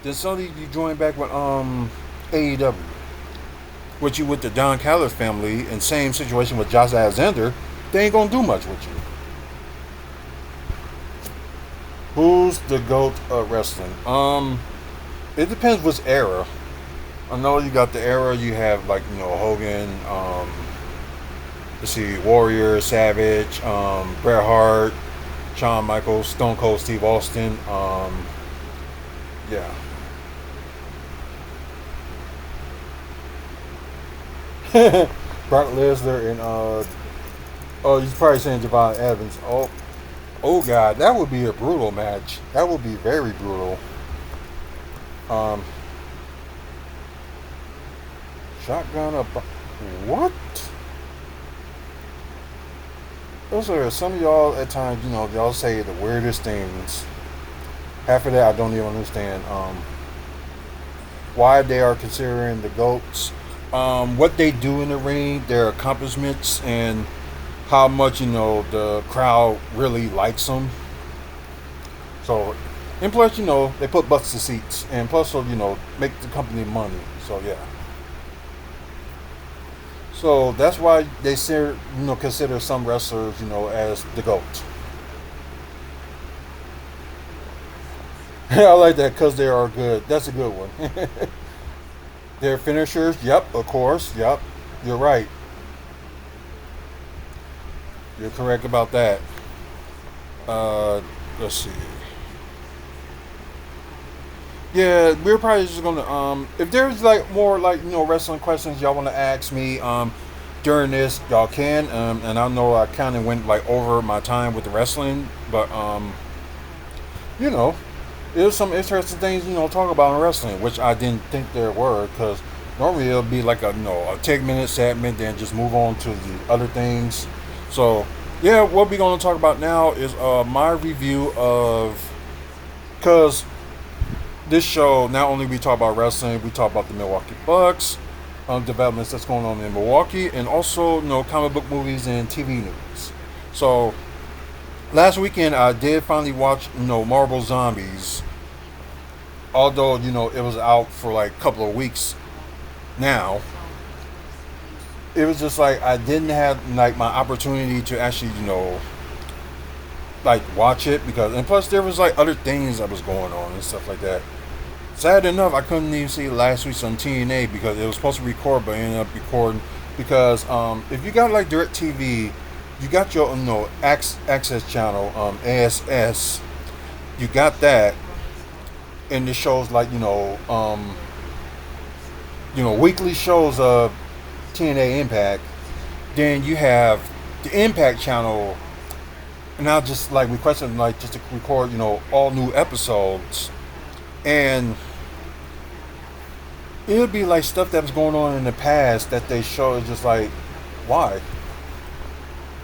Then suddenly you join back with AEW, which you with the Don Callis family, and same situation with Josh Alexander. They ain't gonna do much with you. Who's the GOAT of wrestling? It depends which era. I know you got the era you have, like, you know, Hogan, let's see, Warrior, Savage, Bret Hart, Shawn Michaels, Stone Cold Steve Austin, yeah. Brock Lesnar and oh, you're probably saying Javon Evans. Oh God, that would be a brutal match. That would be very brutal. Um, Shotgun up. What? Those are some of y'all at times. You know, y'all say the weirdest things. Half of that I don't even understand. Why they are considering the GOATs. What they do in the ring, their accomplishments, and how much, you know, the crowd really likes them. So, and plus, you know, they put butts to seats, and plus, so, you know, make the company money. So yeah. So that's why they you know, consider some wrestlers, you know, as the GOAT. I like that because they are good. That's a good one. Their finishers, yep, of course, yep. You're right. You're correct about that. Let's see. Yeah, we're probably just gonna if there's like more, like, you know, wrestling questions y'all want to ask me during this, y'all can, and I know I kind of went like over my time with the wrestling, but you know, there's some interesting things, you know, talk about in wrestling, which I didn't think there were, because normally it'll be like a, you know, a 10-minute segment, then just move on to the other things. So yeah, what we're gonna talk about now is my review of, because this show, not only we talk about wrestling, we talk about the Milwaukee Bucks, developments that's going on in Milwaukee, and also, you know, comic book movies and TV news. So last weekend I did finally watch, you know, Marvel Zombies, although, you know, it was out for like a couple of weeks now. It was just like I didn't have like my opportunity to actually, you know, like watch it, because, and plus there was like other things that was going on and stuff like that. Sad enough, I couldn't even see last week's on TNA because it was supposed to record, but ended up recording because if you got like DirecTV, you got your, you know, access channel, ASS, you got that, and the shows like, you know, weekly shows of TNA Impact. Then you have the Impact channel, and I just like requested like just to record, you know, all new episodes, and it would be like stuff that was going on in the past that they show. It's just like, why?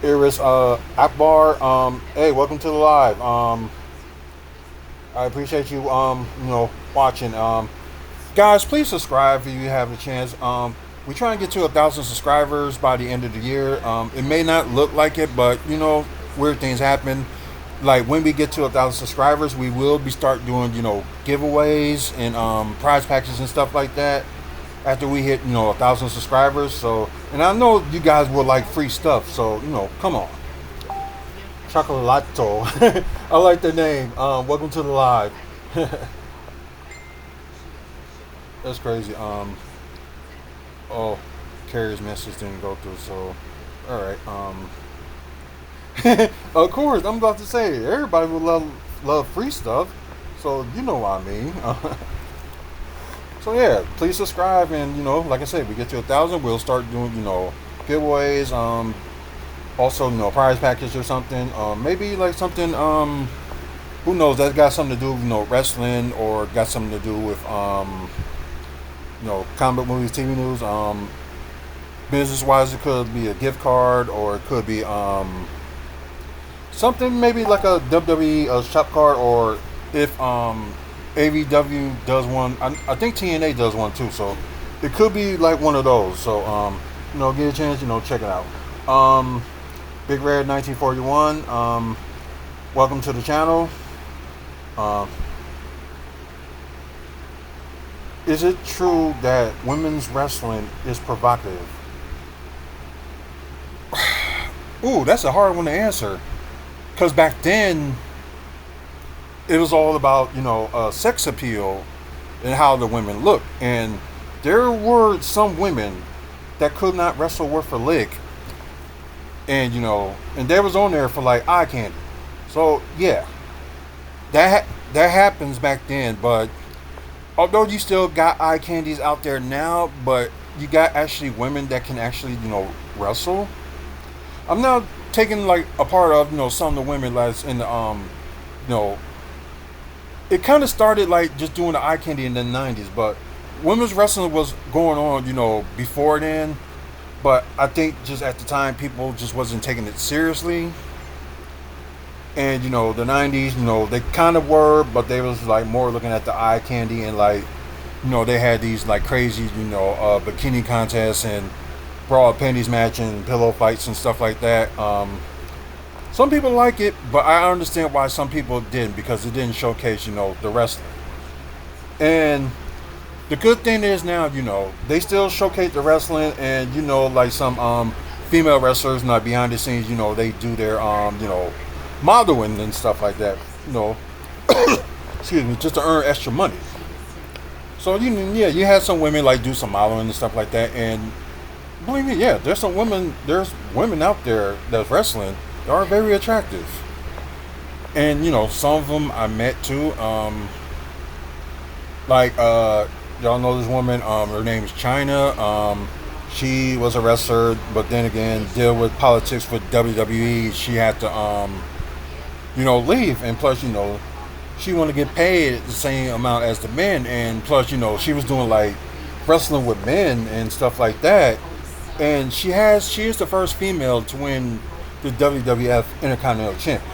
It was Akbar. Hey, welcome to the live. I appreciate you, you know, watching. Guys, please subscribe if you have a chance. We try and get to 1,000 subscribers by the end of the year. It may not look like it, but, you know, weird things happen. Like when we get to 1,000 subscribers, we will be start doing, you know, giveaways and prize packages and stuff like that after we hit, you know, 1,000 subscribers. So, and I know you guys will like free stuff, so, you know, come on. Chocolato. I like the name. Welcome to the live. That's crazy. Oh, Carrie's message didn't go through. So, all right. Of course, I'm about to say everybody would love free stuff. So you know what I mean. So yeah, please subscribe, and like I said, we get to 1,000, we'll start doing giveaways. Also prize package or something. Maybe like something. Who knows? That got something to do with wrestling, or got something to do with comic movies, TV news. Business wise, it could be a gift card, or it could be something maybe like a WWE shop card, or if AVW does one. I think TNA does one too, so it could be like one of those. So get a chance, check it out. Big Red 1941. Welcome to the channel. Is it true that women's wrestling is provocative? Ooh, that's a hard one to answer. Because back then, it was all about, sex appeal and how the women looked. And there were some women that could not wrestle worth a lick. And, and they was on there for like eye candy. So, yeah. That happens back then. But although you still got eye candies out there now, but you got actually women that can actually, wrestle. I'm not taking like a part of, some of the women that's in the, it kind of started like just doing the eye candy in the 90s, but women's wrestling was going on, before then. But I think just at the time, people just wasn't taking it seriously. And, the 90s, they kind of were, but they was like more looking at the eye candy, and like, they had these like crazy, bikini contests and bra panties matching and pillow fights and stuff like that. Some people like it, but I understand why some people didn't, because it didn't showcase, the wrestling. And the good thing is now, they still showcase the wrestling, and, like some female wrestlers, not behind the scenes, they do their, modeling and stuff like that, excuse me, just to earn extra money. So, you had some women like do some modeling and stuff like that, and believe me, yeah, there's women out there that's wrestling that are very attractive. And, some of them I met too. Y'all know this woman, her name's China. She was a wrestler, but then again, deal with politics with WWE. She had to, leave. And plus, she wanted to get paid the same amount as the men. And plus, she was doing like wrestling with men and stuff like that. And she is the first female to win the WWF Intercontinental Champion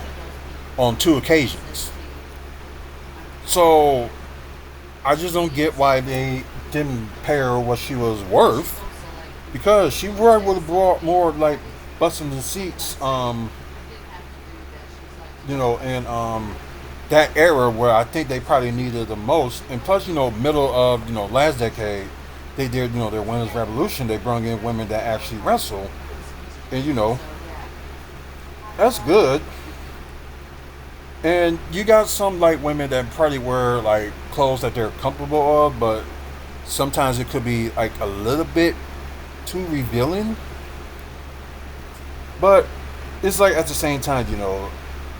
on 2 occasions. So I just don't get why they didn't pay her what she was worth, because she would have brought more like butts in the seats, in that era where I think they probably needed the most. And plus, middle of last decade, they did their women's revolution. They brought in women that actually wrestle, and that's good. And you got some like women that probably wear like clothes that they're comfortable of, but sometimes it could be like a little bit too revealing. But it's like at the same time,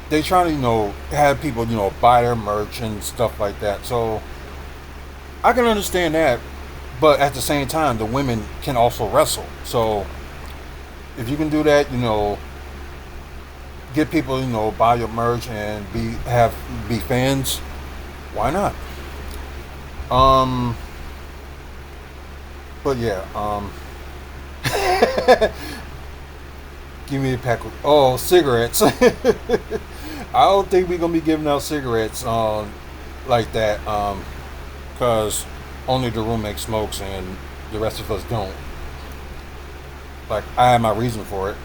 they try to have people buy their merch and stuff like that. So I can understand that, but at the same time, the women can also wrestle. So if you can do that, get people buy your merch and be fans, why not? But yeah, give me a pack of cigarettes. I don't think we're gonna be giving out cigarettes like that, because only the roommate smokes and the rest of us don't. Like, I have my reason for it.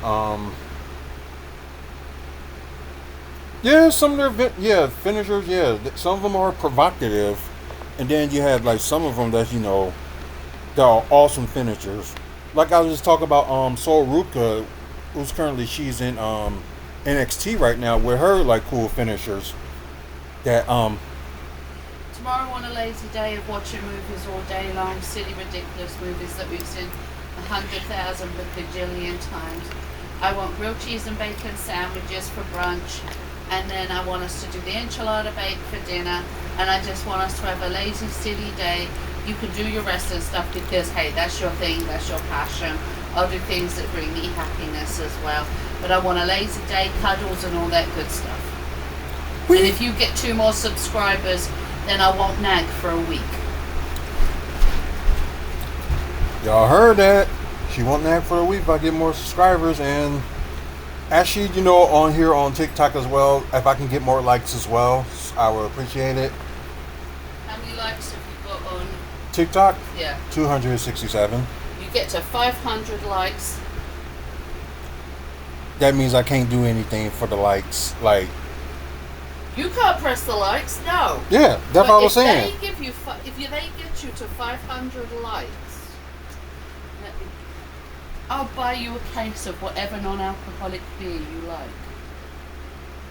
Yeah, some of their finishers. Yeah, some of them are provocative, and then you have like some of them that that are awesome finishers. Like I was just talking about Sol Ruka, she's in NXT right now with her like cool finishers that Tomorrow I want a lazy day of watching movies all day long, silly, ridiculous movies that we've seen 100,000 bajillion times. I want grilled cheese and bacon sandwiches for brunch, and then I want us to do the enchilada bake for dinner, and I just want us to have a lazy, silly day. You can do your rest and stuff because, hey, that's your thing, that's your passion. I'll do things that bring me happiness as well. But I want a lazy day, cuddles, and all that good stuff. And if you get 2 more subscribers, then I won't nag for a week. Y'all heard that. She won't nag for a week if I get more subscribers. And actually, on here on TikTok as well, if I can get more likes as well, I would appreciate it. How many likes have you got on? TikTok? Yeah. 267. You get to 500 likes. That means I can't do anything for the likes. Like, You can't press the likes, no. yeah, that's what I was saying. If they get you to 500 likes, I'll buy you a case of whatever non-alcoholic beer you like.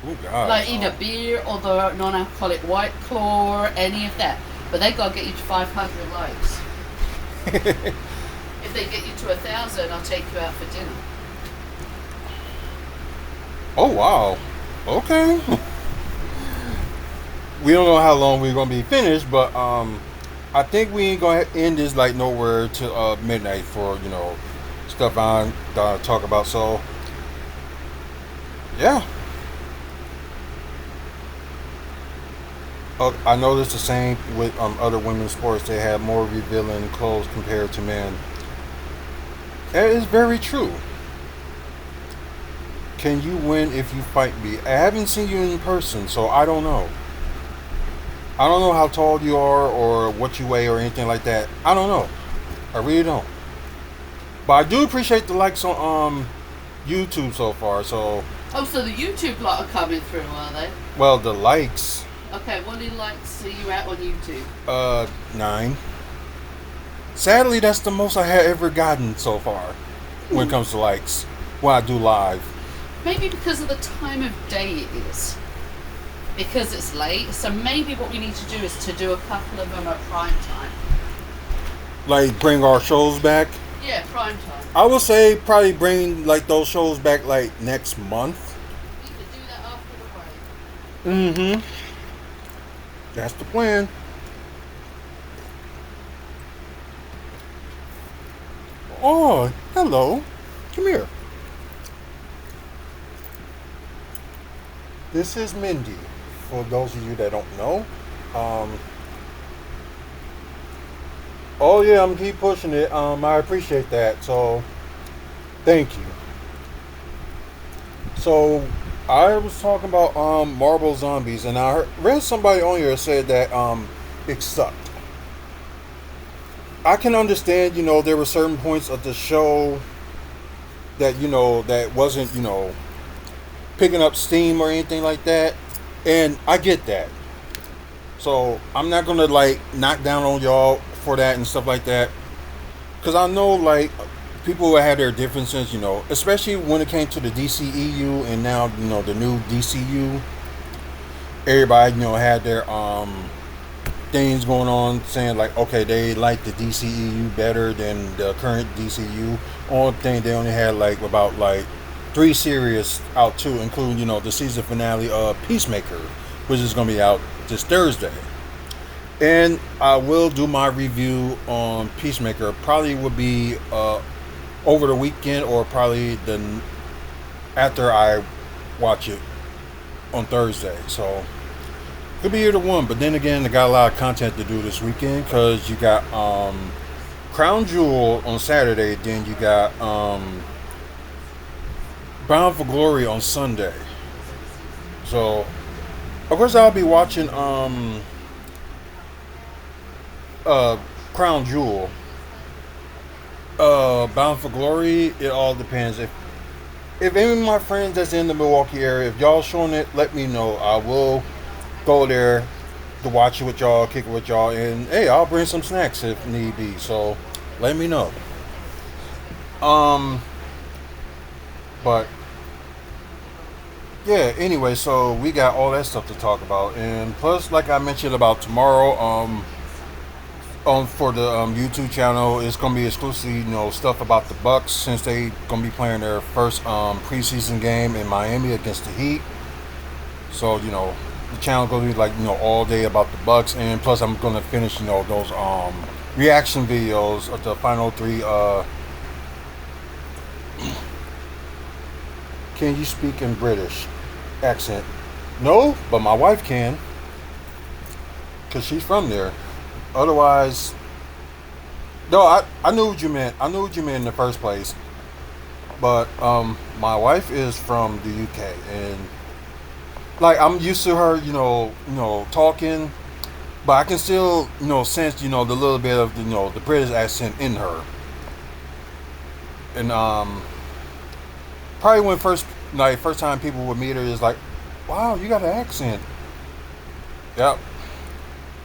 Oh God. Like either beer or the non-alcoholic White Claw or any of that. But they gotta get you to 500 likes. If they get you to 1,000, I'll take you out for dinner. Oh wow. Okay. We don't know how long we're gonna be finished, but I think we ain't gonna end this like nowhere to midnight for stuff I'm gonna talk about. So yeah. I noticed the same with other women's sports. They have more revealing clothes compared to men. That is very true. Can you win if you fight me? I haven't seen you in person, so I don't know. I don't know how tall you are or what you weigh or anything like that. I don't know. I really don't. But I do appreciate the likes on YouTube so far. So. Oh, so the YouTube lot are coming through, are they? Well, the likes. Okay, what many likes are you at on YouTube? 9. Sadly, that's the most I have ever gotten so far when it comes to likes when I do live. Maybe because of the time of day it is. Because it's late. So maybe what we need to do is to do a couple of them at prime time. Like bring our shows back? Yeah, prime time. I would say probably bring like those shows back like next month. We could do that after the break. Mm-hmm. That's the plan. Oh, hello. Come here. This is Mindy. For those of you that don't know. Oh yeah, I'm keep pushing it. I appreciate that. So thank you. So I was talking about Marvel Zombies, and I read somebody on here said that it sucked. I can understand, there were certain points of the show that that wasn't picking up steam or anything like that, and I get that. So I'm not gonna like knock down on y'all for that and stuff like that, because I know like people had their differences, especially when it came to the DCEU and now the new DCU. Everybody had their things going on saying like, okay, they like the DCEU better than the current DCU. Only thing, they only had like about like 3 series out too, including the season finale of Peacemaker, which is going to be out this Thursday. And I will do my review on Peacemaker. Probably would be over the weekend, or probably after I watch it on Thursday. So could be either one. But then again, I got a lot of content to do this weekend, because you got Crown Jewel on Saturday, then you got Bound for Glory on Sunday. So of course I'll be watching Crown Jewel. Bound for Glory, it all depends. If any of my friends that's in the Milwaukee area, if y'all showing it, let me know. I will go there to watch it with y'all, kick it with y'all, and hey, I'll bring some snacks if need be. So let me know. But Yeah. Anyway, so we got all that stuff to talk about, and plus, like I mentioned about tomorrow, for the YouTube channel, it's gonna be exclusively, stuff about the Bucks since they gonna be playing their first preseason game in Miami against the Heat. So the channel gonna be like all day about the Bucks, and plus I'm gonna finish those reaction videos of the final three. Can you speak in British accent? No, but my wife can, cause she's from there. Otherwise, no, I knew what you meant. I knew what you meant in the first place. But my wife is from the UK, and like I'm used to her, talking, but I can still, sense, the little bit of the British accent in her. And probably when first time people would meet her is like, wow, you got an accent. Yep.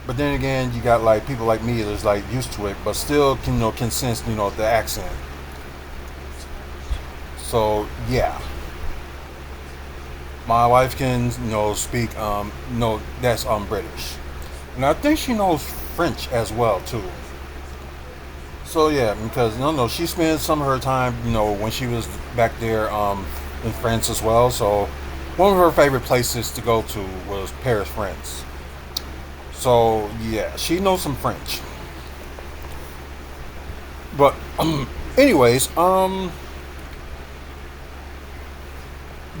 But then again, you got like people like me that's like used to it, but still can sense the accent. So yeah, my wife can speak that's British, and I think she knows French as well too. So yeah, because no, she spent some of her time when she was back there in France as well. So one of her favorite places to go to was Paris, France. So yeah, she knows some French. But anyways,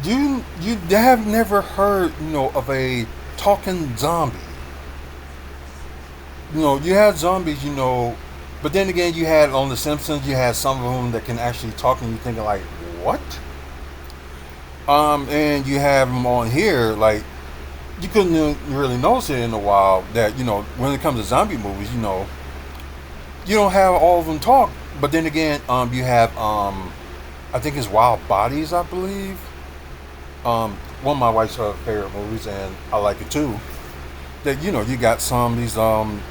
you have never heard of a talking zombie. You had zombies, but then again, you had on The Simpsons, you had some of them that can actually talk, and you thinking like, what? And you have them on here, like you couldn't really notice it in a while that when it comes to zombie movies, you don't have all of them talk. But then again, you have I think it's Wild Bodies, I believe. One of my wife's favorite movies, and I like it too. That you got some of these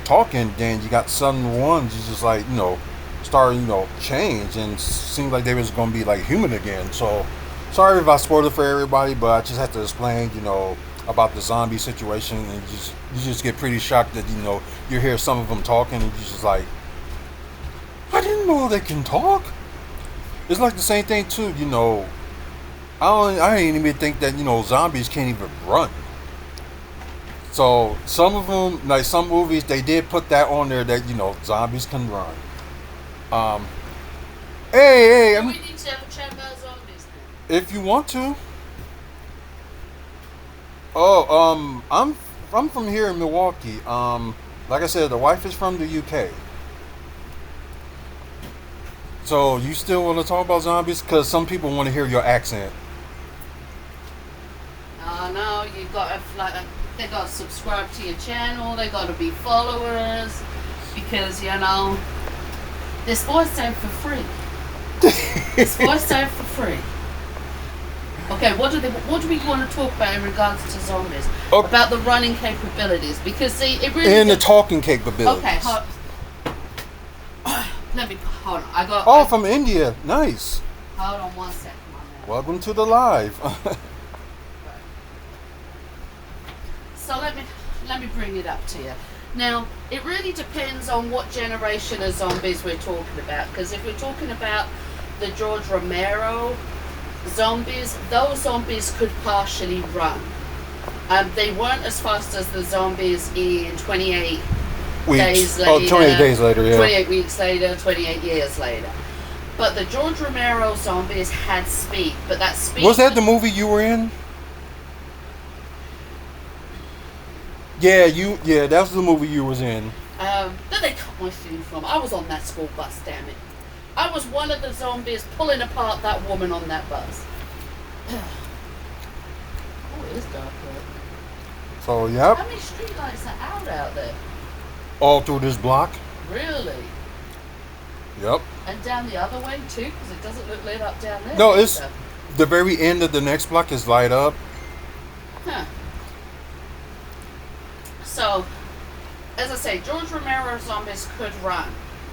talking, then you got some ones you just like start change and seemed like they was gonna be like human again. So sorry if I spoiled it for everybody, but I just have to explain about the zombie situation, and you just get pretty shocked that you hear some of them talking, and you just like, I didn't know they can talk. It's like the same thing too. I didn't even think that zombies can't even run. So some of them, like some movies, they did put that on there that zombies can run. Um, hey, We need to have a chat about zombies. if you want to. Oh, I'm from here in Milwaukee. Like I said, the wife is from the UK. So you still want to talk about zombies? Because some people want to hear your accent. No, you got to they got to subscribe to your channel. They got to be followers because this voice out for free. This voice out for free. Okay, what do we want to talk about in regards to zombies? Okay. About the running capabilities, because see, it really And the talking capabilities. Okay, let me hold on. Oh, from India. Nice. Hold on one second, my man. Welcome to the live. So let me bring it up to you. Now, it really depends on what generation of zombies we're talking about. Because if we're talking about the George Romero zombies, those zombies could partially run. They weren't as fast as the zombies in 28 days later. 28 days later, yeah. 28 weeks later, 28 years later. But the George Romero zombies had speed, but that speed... Was that the movie you were in? Yeah, that was the movie you was in. Then they cut my thing from. I was on that school bus, damn it. I was one of the zombies pulling apart that woman on that bus. Oh, it is dark there. So, yep. How many streetlights are out there? All through this block. Really? Yep. And down the other way too, because it doesn't look lit up down there. No, it's either. the very end of the next block is light up. Huh. So, as I say, George Romero zombies could run,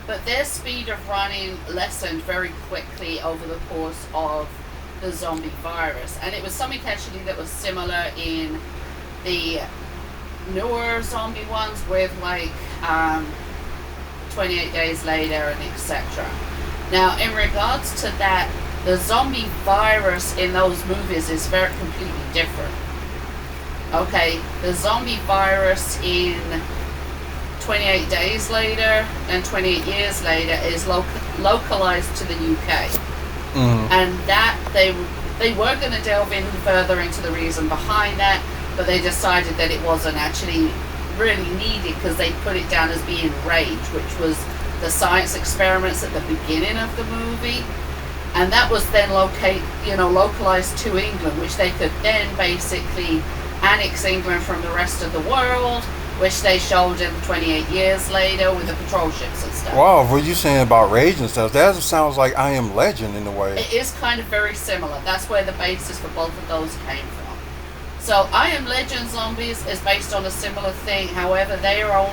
but their speed of running lessened very quickly over the course of the zombie virus, and it was something actually that was similar in the newer zombie ones with like 28 days later and etc. Now, in regards to that, the zombie virus in those movies is very completely different. Okay, the zombie virus in 28 Days Later and 28 Years Later is localized to the UK. And that they were going to delve in further into the reason behind that, but they decided that it wasn't actually really needed because they put it down as being rage, which was the science experiments at the beginning of the movie. And that was then localized to England, which they could then basically annex England from the rest of the world, which they showed in 28 Years Later with the patrol ships and stuff. Wow, what you saying about rage and stuff? That sounds like I Am Legend in a way. It is kind of very similar. That's where the basis for both of those came from. So I Am Legend Zombies is based on a similar thing. However, they are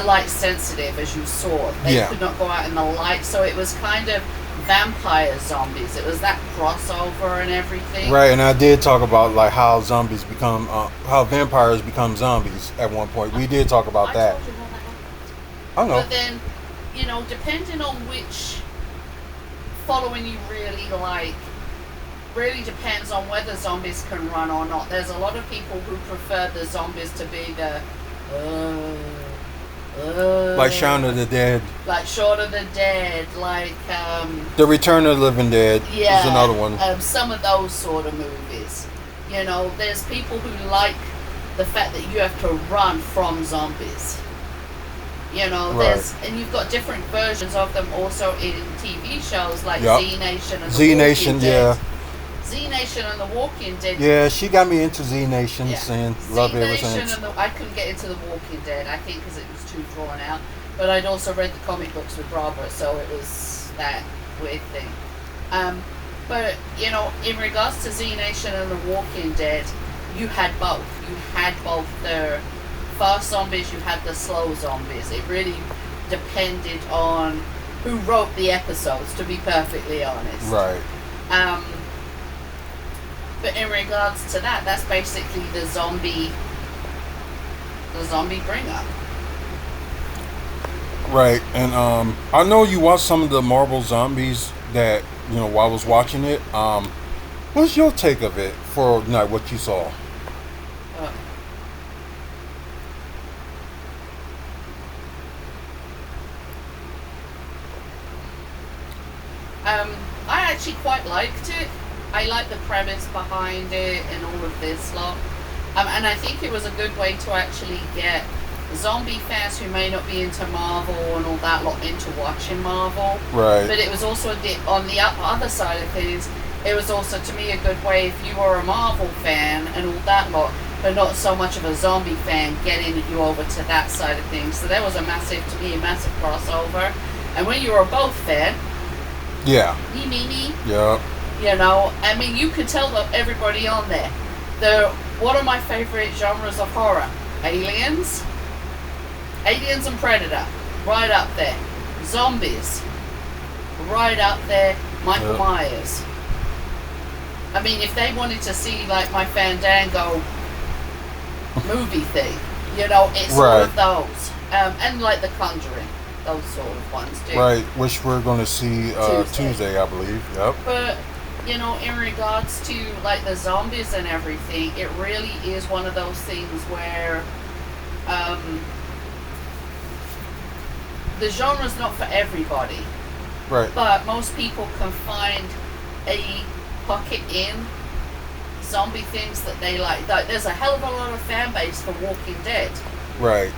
light sensitive, as you saw. They could not go out in the light, so it was kind of vampire zombies. It was that crossover and everything. Right, and I did talk about like how zombies become, how vampires become zombies at one point. We did talk about that. Told you how that happened. I know. But then, depending on which following you really like, really depends on whether zombies can run or not. There's a lot of people who prefer the zombies to be the like Shaun of the Dead. Like Shaun of the Dead, like The Return of the Living Dead is another one. Some of those sort of movies. There's people who like the fact that you have to run from zombies. And you've got different versions of them also in TV shows like Z Nation and The Walking Dead. Z Nation and The Walking Dead. Yeah, she got me into Z Nation and love it ever since. I couldn't get into The Walking Dead, I think, because it was too drawn out. But I'd also read the comic books with Robert, so it was that weird thing. But, in regards to Z Nation and The Walking Dead, you had both. You had both the fast zombies, you had the slow zombies. It really depended on who wrote the episodes, to be perfectly honest. Right. But in regards to that, that's basically the zombie bring up. Right, and I know you watched some of the Marvel Zombies that, while I was watching it. What's your take of it for what you saw? I actually quite liked it. I like the premise behind it and all of this lot. And I think it was a good way to actually get zombie fans who may not be into Marvel and all that lot into watching Marvel. Right. But it was also on the other side of things, it was also to me a good way if you were a Marvel fan and all that lot, but not so much of a zombie fan, getting you over to that side of things. So there was a massive crossover. And when you were a both fan, me. Yeah. You could tell that everybody on there. One of my favorite genres of horror, Aliens and Predator, right up there. Zombies, right up there. Michael Myers. If they wanted to see like my Fandango movie thing, it's one of those. And like The Conjuring, those sort of ones too. Right, which we're going to see Tuesday, I believe. Yep. But in regards to like the zombies and everything, it really is one of those things where the genre's not for everybody. Right. But most people can find a pocket in zombie things that they like. There's a hell of a lot of fan base for Walking Dead. Right.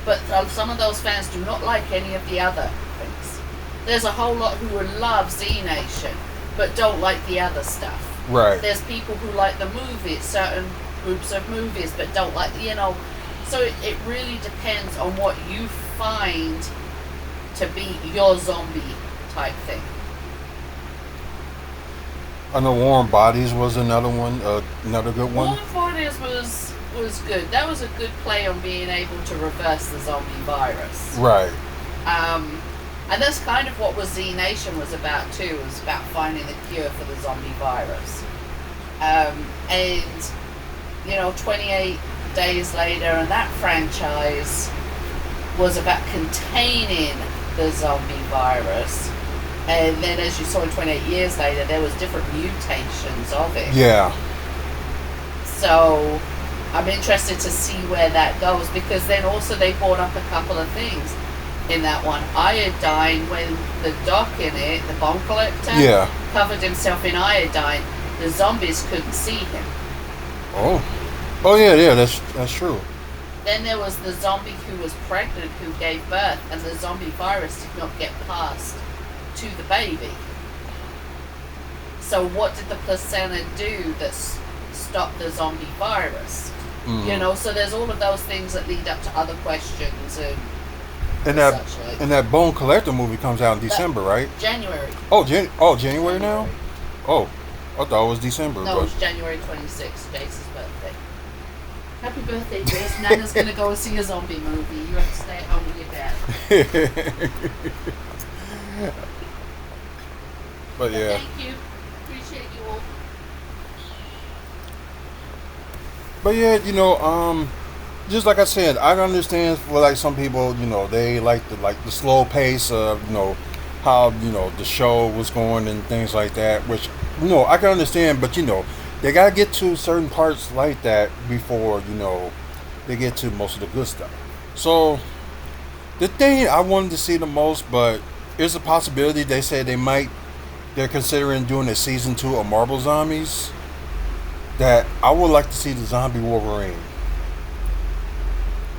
But some of those fans do not like any of the other things. There's a whole lot who would love Z Nation, but don't like the other stuff. Right. There's people who like the movies, certain groups of movies, but don't like, So it really depends on what you find to be your zombie type thing. I know Warm Bodies was another one, another good one. Warm Bodies was good. That was a good play on being able to reverse the zombie virus. Right. And that's kind of what was Z Nation was about too. It was about finding the cure for the zombie virus. And 28 days later, and that franchise was about containing the zombie virus. And then, as you saw, 28 years later, there was different mutations of it. Yeah. So I'm interested to see where that goes, because then also they brought up a couple of things in that one. Iodine, when the doc in it, the bomb collector, Yeah. covered himself in iodine, the zombies couldn't see him. Oh yeah, that's true. Then there was the zombie who was pregnant, who gave birth, and the zombie virus did not get passed to the baby. So what did the placenta do that stopped the zombie virus? So there's all of those things that lead up to other questions And that Bone Collector movie comes out in December, right? January. January now? Oh, I thought it was December. No, but it's January 26th, Jace's birthday. Happy birthday, Jace. Nana's going to go and see a zombie movie. You have to stay at home with your dad. But yeah. Thank you. Appreciate you all. But yeah, just like I said, I understand for like some people, they like the slow pace of, how, the show was going and things like that, which, I can understand, but they gotta get to certain parts like that before, they get to most of the good stuff. So the thing I wanted to see the most, but there's a possibility they say they're considering doing a season 2 of Marvel Zombies, that I would like to see the zombie Wolverine.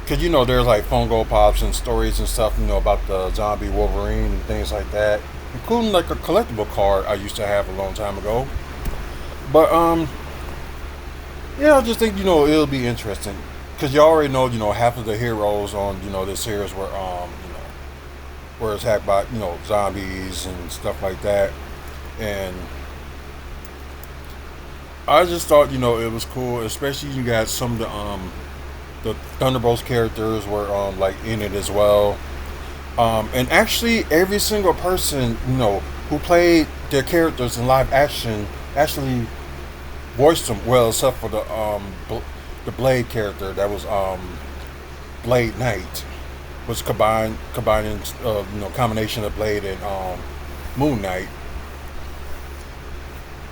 Because, there's like fungo pops and stories and stuff, about the zombie Wolverine and things like that. Including like a collectible card I used to have a long time ago. But, yeah, I just think, it'll be interesting. Because you already know, half of the heroes on, this series were attacked by, zombies and stuff like that. And I just thought, it was cool, especially you got some of the Thunderbolts characters were like in it as well. And actually every single person, who played their characters in live action actually voiced them well, except for the Blade character that was Blade Knight, was combining combination of Blade and Moon Knight.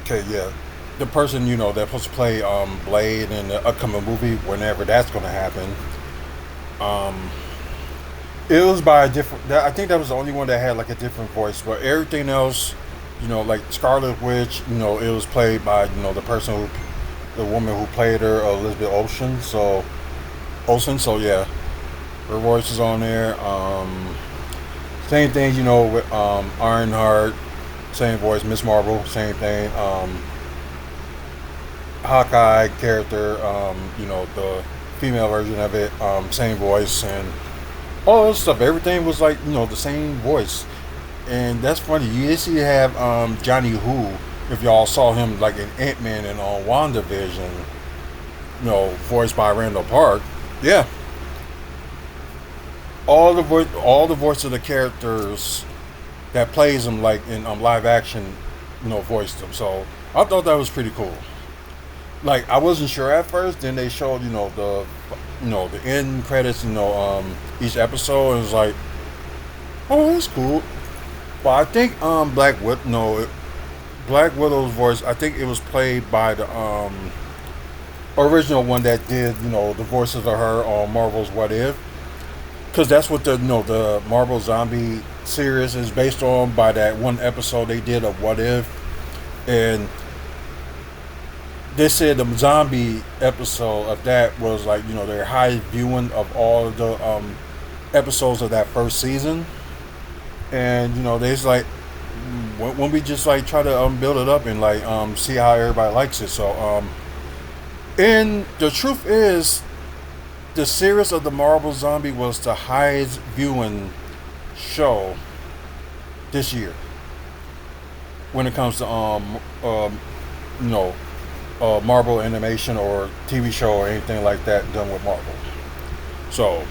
Okay, yeah. The person, that's supposed to play Blade in the upcoming movie, whenever that's going to happen, it was by a different, I think that was the only one that had like a different voice, but everything else, like Scarlet Witch, it was played by, the woman who played her, Elizabeth Olsen, so yeah, her voice is on there. Same thing, with Ironheart, same voice. Miss Marvel, same thing. Hawkeye character, the female version of it, same voice, and all this stuff. Everything was like, the same voice. And that's funny. You used to have Johnny Who, if y'all saw him like in Ant-Man and on WandaVision, voiced by Randall Park. Yeah. All the voice of the characters that plays them like in live action, voiced them. So I thought that was pretty cool. Like, I wasn't sure at first. Then they showed, the end credits, each episode. And it was like, oh, that's cool. But I think Black Widow's voice, I think it was played by the original one that did, the voices of her on Marvel's What If. Because that's what the Marvel Zombie series is based on, by that one episode they did of What If. And they said the zombie episode of that was like, their highest viewing of all of the episodes of that first season. And, they just like, when we just like try to build it up and like see how everybody likes it. So, and the truth is, the series of the Marvel Zombie was the highest viewing show this year when it comes to Marvel animation or TV show or anything like that done with Marvel. So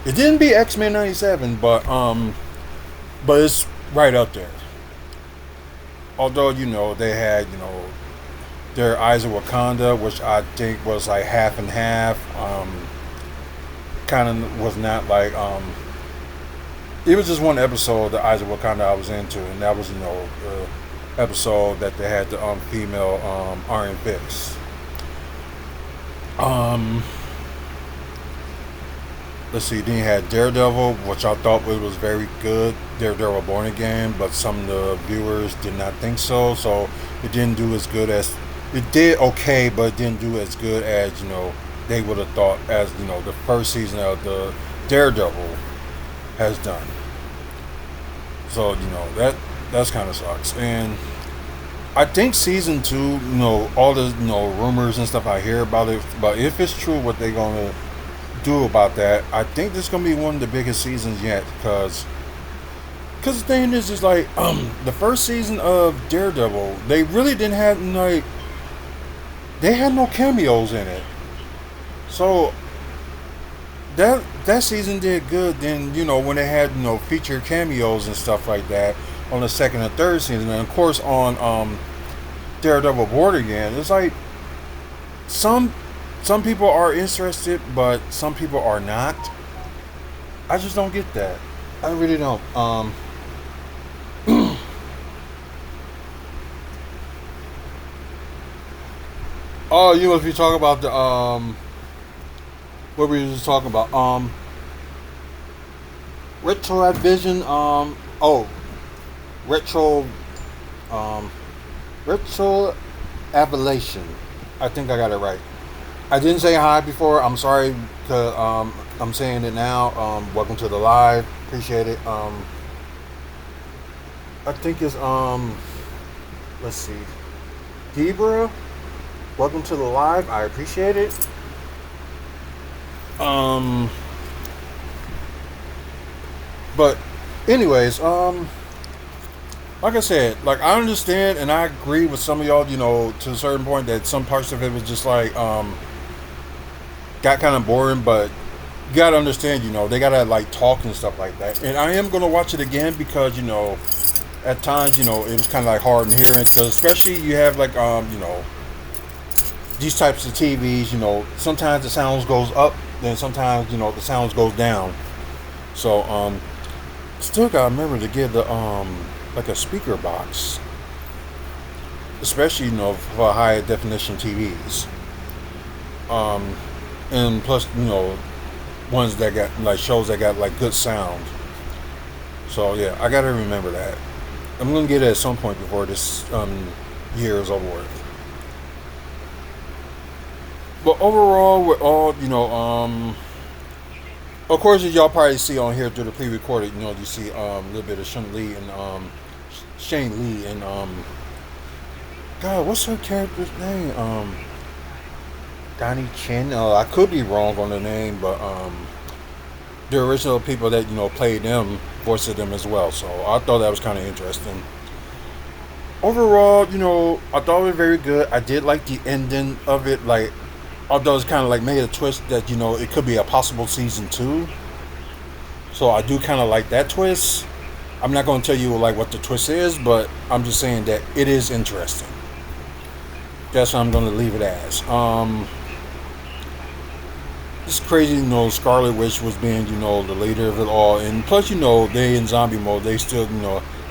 it didn't be X-Men 97, but but it's right up there. Although they had their Eyes of Wakanda, which I think was like half and half. Kind of was not like it was just one episode, the Eyes of Wakanda, I was into, and that was the episode that they had the female Iron Fist. Um, let's see. Then you had Daredevil, which I thought was very good. Daredevil Born Again, but some of the viewers did not think so. So it didn't do as good as it did. Okay, but it didn't do as good as they would have thought as the first season of the Daredevil has done. So that's kind of sucks. And I think season two, all the rumors and stuff I hear about it, but if it's true what they're gonna do about that, I think this is gonna be one of the biggest seasons yet. Because the thing is like the first season of Daredevil, they really didn't have they had no cameos in it. So that season did good. Then when they had featured cameos and stuff like that on the second and third season, and of course on Daredevil Born Again, it's like some people are interested, but some people are not. I just don't get that. I really don't. Oh, if you talk about the what were you just talking about? Retrovision. Retro. Retro Avalation. I think I got it right. I didn't say hi before. I'm sorry. I'm saying it now. Welcome to the live. Appreciate it. I think it's let's see. Debra. Welcome to the live. I appreciate it. But anyways, like I said, like I understand and I agree with some of y'all, to a certain point that some parts of it was just like got kind of boring, but you gotta understand, they gotta like talk and stuff like that. And I am gonna watch it again because at times it was kind of like hard in hearing, because especially you have like these types of TVs, sometimes the sounds goes up, then sometimes the sounds goes down. So still gotta remember to get the like a speaker box, especially for high definition TVs. And plus ones that got like shows that got like good sound. So yeah, I gotta remember that. I'm gonna get it at some point before this year is over with. But overall, we're all of course, as y'all probably see on here through the pre-recorded, you see a little bit of Shane Lee and God, what's her character's name? Donnie Chin. I could be wrong on the name, but the original people that played them voiced them as well. So I thought that was kind of interesting. Overall, I thought it was very good. I did like the ending of it, like. Although it's kind of like made a twist that it could be a possible season 2, so I do kind of like that twist. I'm not going to tell you like what the twist is, but I'm just saying that it is interesting. That's what I'm going to leave it as. It's crazy, Scarlet Witch was being the leader of it all, and plus they in zombie mode, they still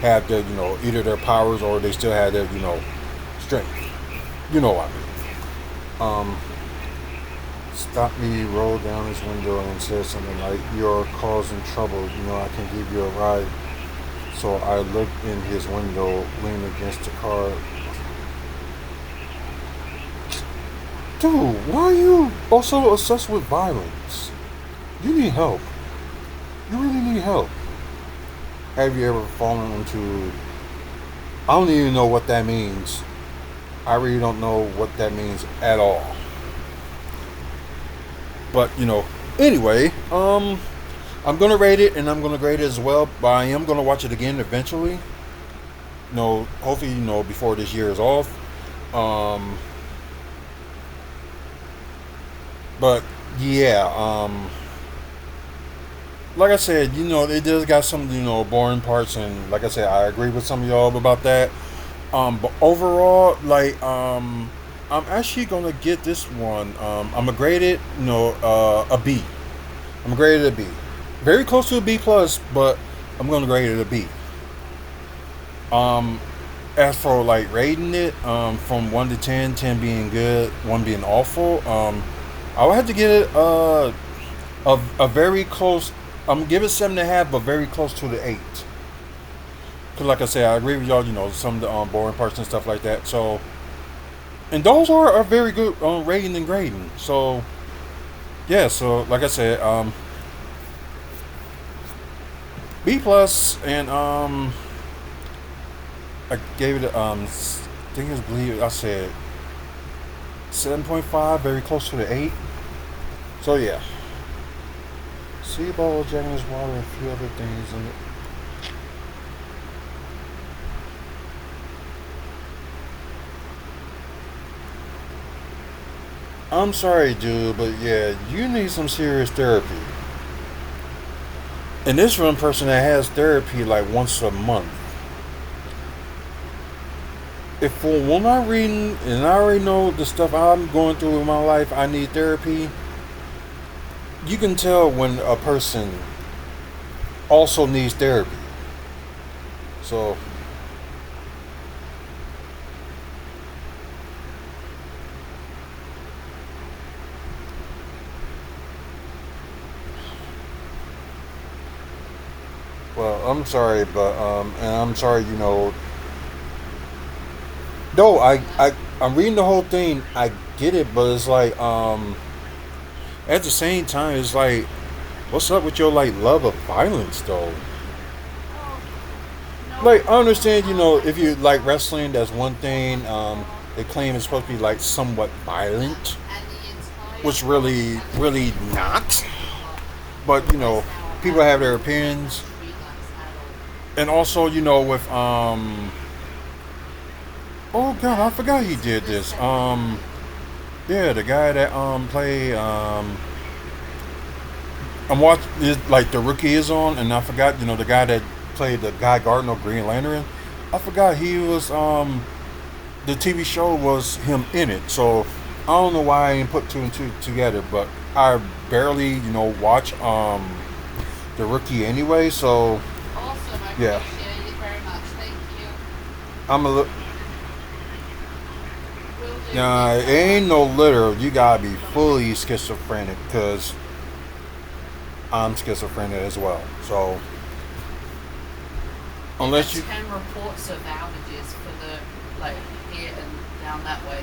have their either their powers or they still have their strength. What I mean. Stopped me, rolled down his window and said something like, "You're causing trouble, I can give you a ride." So I looked in his window, leaned against the car. Dude, why are you also obsessed with violence? You need help. You really need help. Have you ever fallen into... I don't even know what that means. I really don't know what that means at all. But anyway, I'm gonna rate it and I'm gonna grade it as well. But I am gonna watch it again eventually. Hopefully before this year is off. But yeah, like I said, it does got some, boring parts, and like I said, I agree with some of y'all about that. But overall, like, I'm actually gonna get this one. I'm gonna grade it, a B. I'm gonna grade it a B. Very close to a B plus, but I'm gonna grade it a B. Um, as for like rating it, from 1 to 10, 10 being good, one being awful, I would have to give it a very close. I'm gonna give it 7.5, but very close to the 8. Cause like I said, I agree with y'all. Some of the boring parts and stuff like that. So, and those are very good rating and grading. So yeah. So like I said, B plus, and I gave it I think it was believe I said 7.5, very close to the 8. So yeah. Sea ball, Japanese water, and a few other things in it. I'm sorry, dude, but yeah, you need some serious therapy. And this one person that has therapy like once a month. If for when I'm reading and I already know the stuff I'm going through in my life, I need therapy. You can tell when a person also needs therapy. So well, I'm sorry, but and I'm sorry, no, I'm reading the whole thing. I get it, but it's like at the same time, it's like, what's up with your like love of violence though? Like I understand, if you like wrestling, that's one thing. They claim it's supposed to be like somewhat violent, which really not. But people have their opinions, and also with oh god, I forgot he did this. Yeah, the guy that play I'm watching like the rookie is on, and I forgot the guy that played the Guy Gardner Green Lantern. I forgot he was the TV show was him in it. So I don't know why I didn't put two and two together, but I barely watch the rookie anyway. So Awesome, I yeah, appreciate it very much. Thank you. I'm a little. Will do. Nah, it ain't no literal. You gotta be fully schizophrenic, because I'm schizophrenic as well. So They've unless had you, 10 reports of outages for the, like, here and down that way.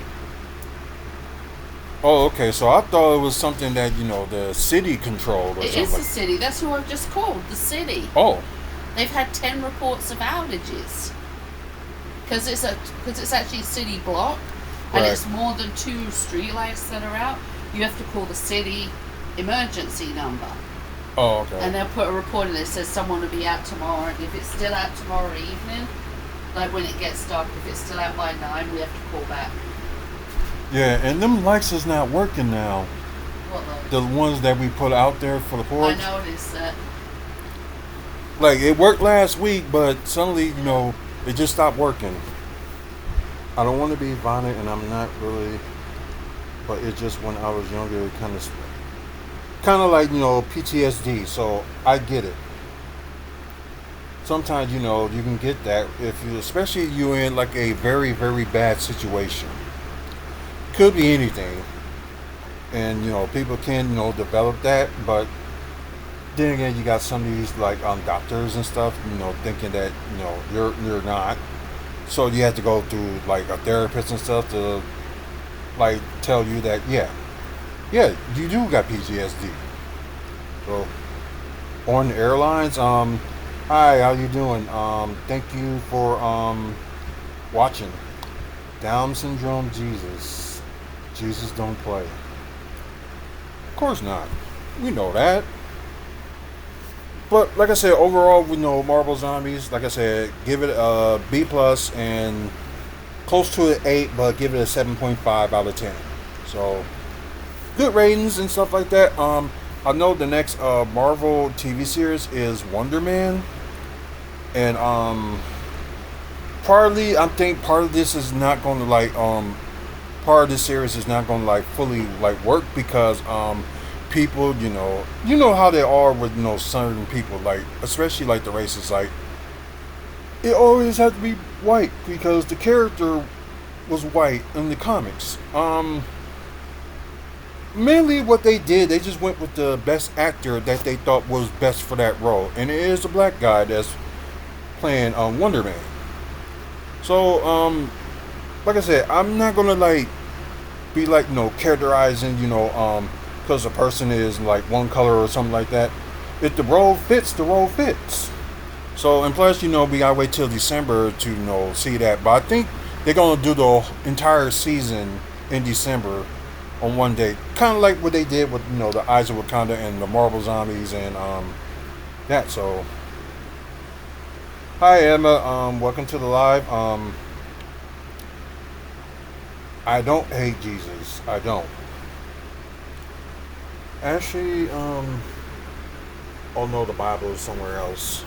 oh, okay. So I thought it was something that the city controlled or It something. is the city. That's who I've just called, the city. Oh, They've had 10 reports of outages. Because it's actually a city block, and right. it's more than 2 streetlights that are out. You have to call the city emergency number. Oh, okay. And they'll put a report in that says someone will be out tomorrow. And if it's still out tomorrow evening, like when it gets dark, if it's still out by 9, we have to call back. Yeah, and them lights is not working now. What The ones that we put out there for the I porch. noticed that. Like it worked last week, but suddenly, it just stopped working. I don't want to be violent, and I'm not really. But it just when I was younger, it kind of like PTSD. So I get it. Sometimes you can get that if you, especially you in like a very very bad situation. Could be anything, and people can develop that, but then again, you got some of these like doctors and stuff, thinking that you're not. So you have to go through like a therapist and stuff to like tell you that yeah, you do got PTSD. So on the airlines, hi, how you doing? Thank you for watching. Down syndrome, Jesus don't play. Of course not. We know that. But like I said, overall, we know Marvel Zombies. Like I said, give it a B plus and close to an 8, but give it a 7.5 out of 10. So good ratings and stuff like that. I know the next Marvel TV series is Wonder Man, and partly I think part of this is not going to like part of this series is not going to like fully like work because people you know how they are with certain people like especially like the races like it always had to be white because the character was white in the comics. Mainly what they did, they just went with the best actor that they thought was best for that role, and it is a black guy that's playing Wonder Man. So, like I said, I'm not gonna like be like characterizing because a person is like one color or something like that. If the role fits, the role fits. So, and plus, we gotta wait till December to see that. But I think they're gonna do the entire season in December on one day, kind of like what they did with the Eyes of Wakanda and the Marvel Zombies and that. So, hi Emma, welcome to the live. I don't hate Jesus. I don't. Actually, oh no, the Bible is somewhere else.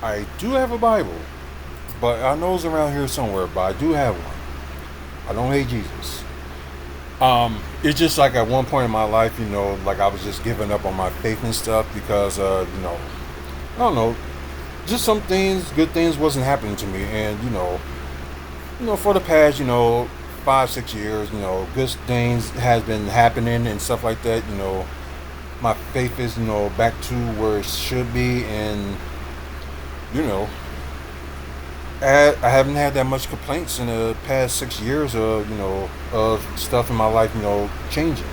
I do have a Bible, but I know it's around here somewhere. But I do have one. I don't hate Jesus. It's just like at one point in my life, like I was just giving up on my faith and stuff because, I don't know, just some things, good things wasn't happening to me, and for the past, 5, 6 years, good things has been happening and stuff like that. My faith is, back to where it should be, and you know, I haven't had that much complaints in the past 6 years of of stuff in my life changing.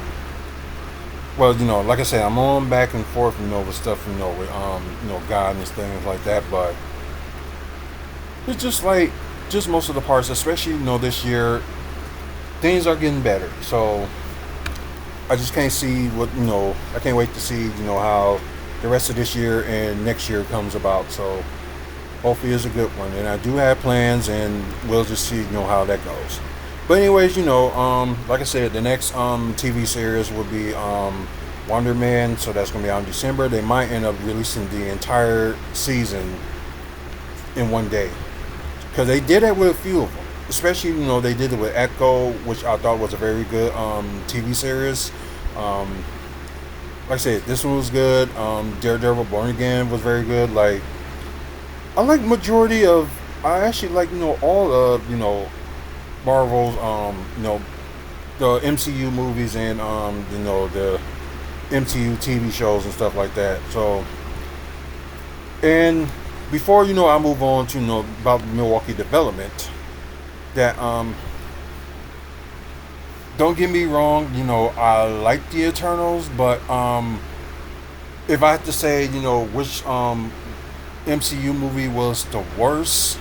Well, like I said, I'm on back and forth with stuff with God and things like that, but it's just like just most of the parts, especially this year, things are getting better. So I just can't see what I can't wait to see how the rest of this year and next year comes about. So hopefully it's a good one, and I do have plans, and we'll just see how that goes. But anyways, like I said, the next TV series will be Wonder Man, so that's gonna be out in December. They might end up releasing the entire season in one day because they did that with a few of them. Especially they did it with Echo, which I thought was a very good TV series. Like I said, this one was good. Daredevil Born Again was very good. Like I like majority of I actually like all of Marvel's the MCU movies and the MCU TV shows and stuff like that. So and before I move on to about Milwaukee Development, that don't get me wrong, I like the Eternals, but if I had to say which MCU movie was the worst,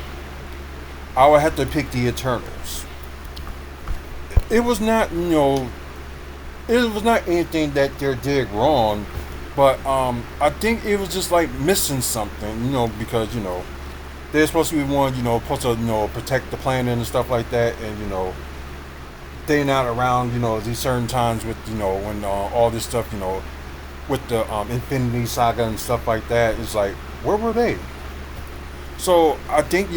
I would have to pick the Eternals. It was not it was not anything that they did wrong, but I think it was just like missing something, because they're supposed to be one, supposed to protect the planet and stuff like that, and they're not around these certain times with when all this stuff with the Infinity Saga and stuff like that. It's like, where were they? So I think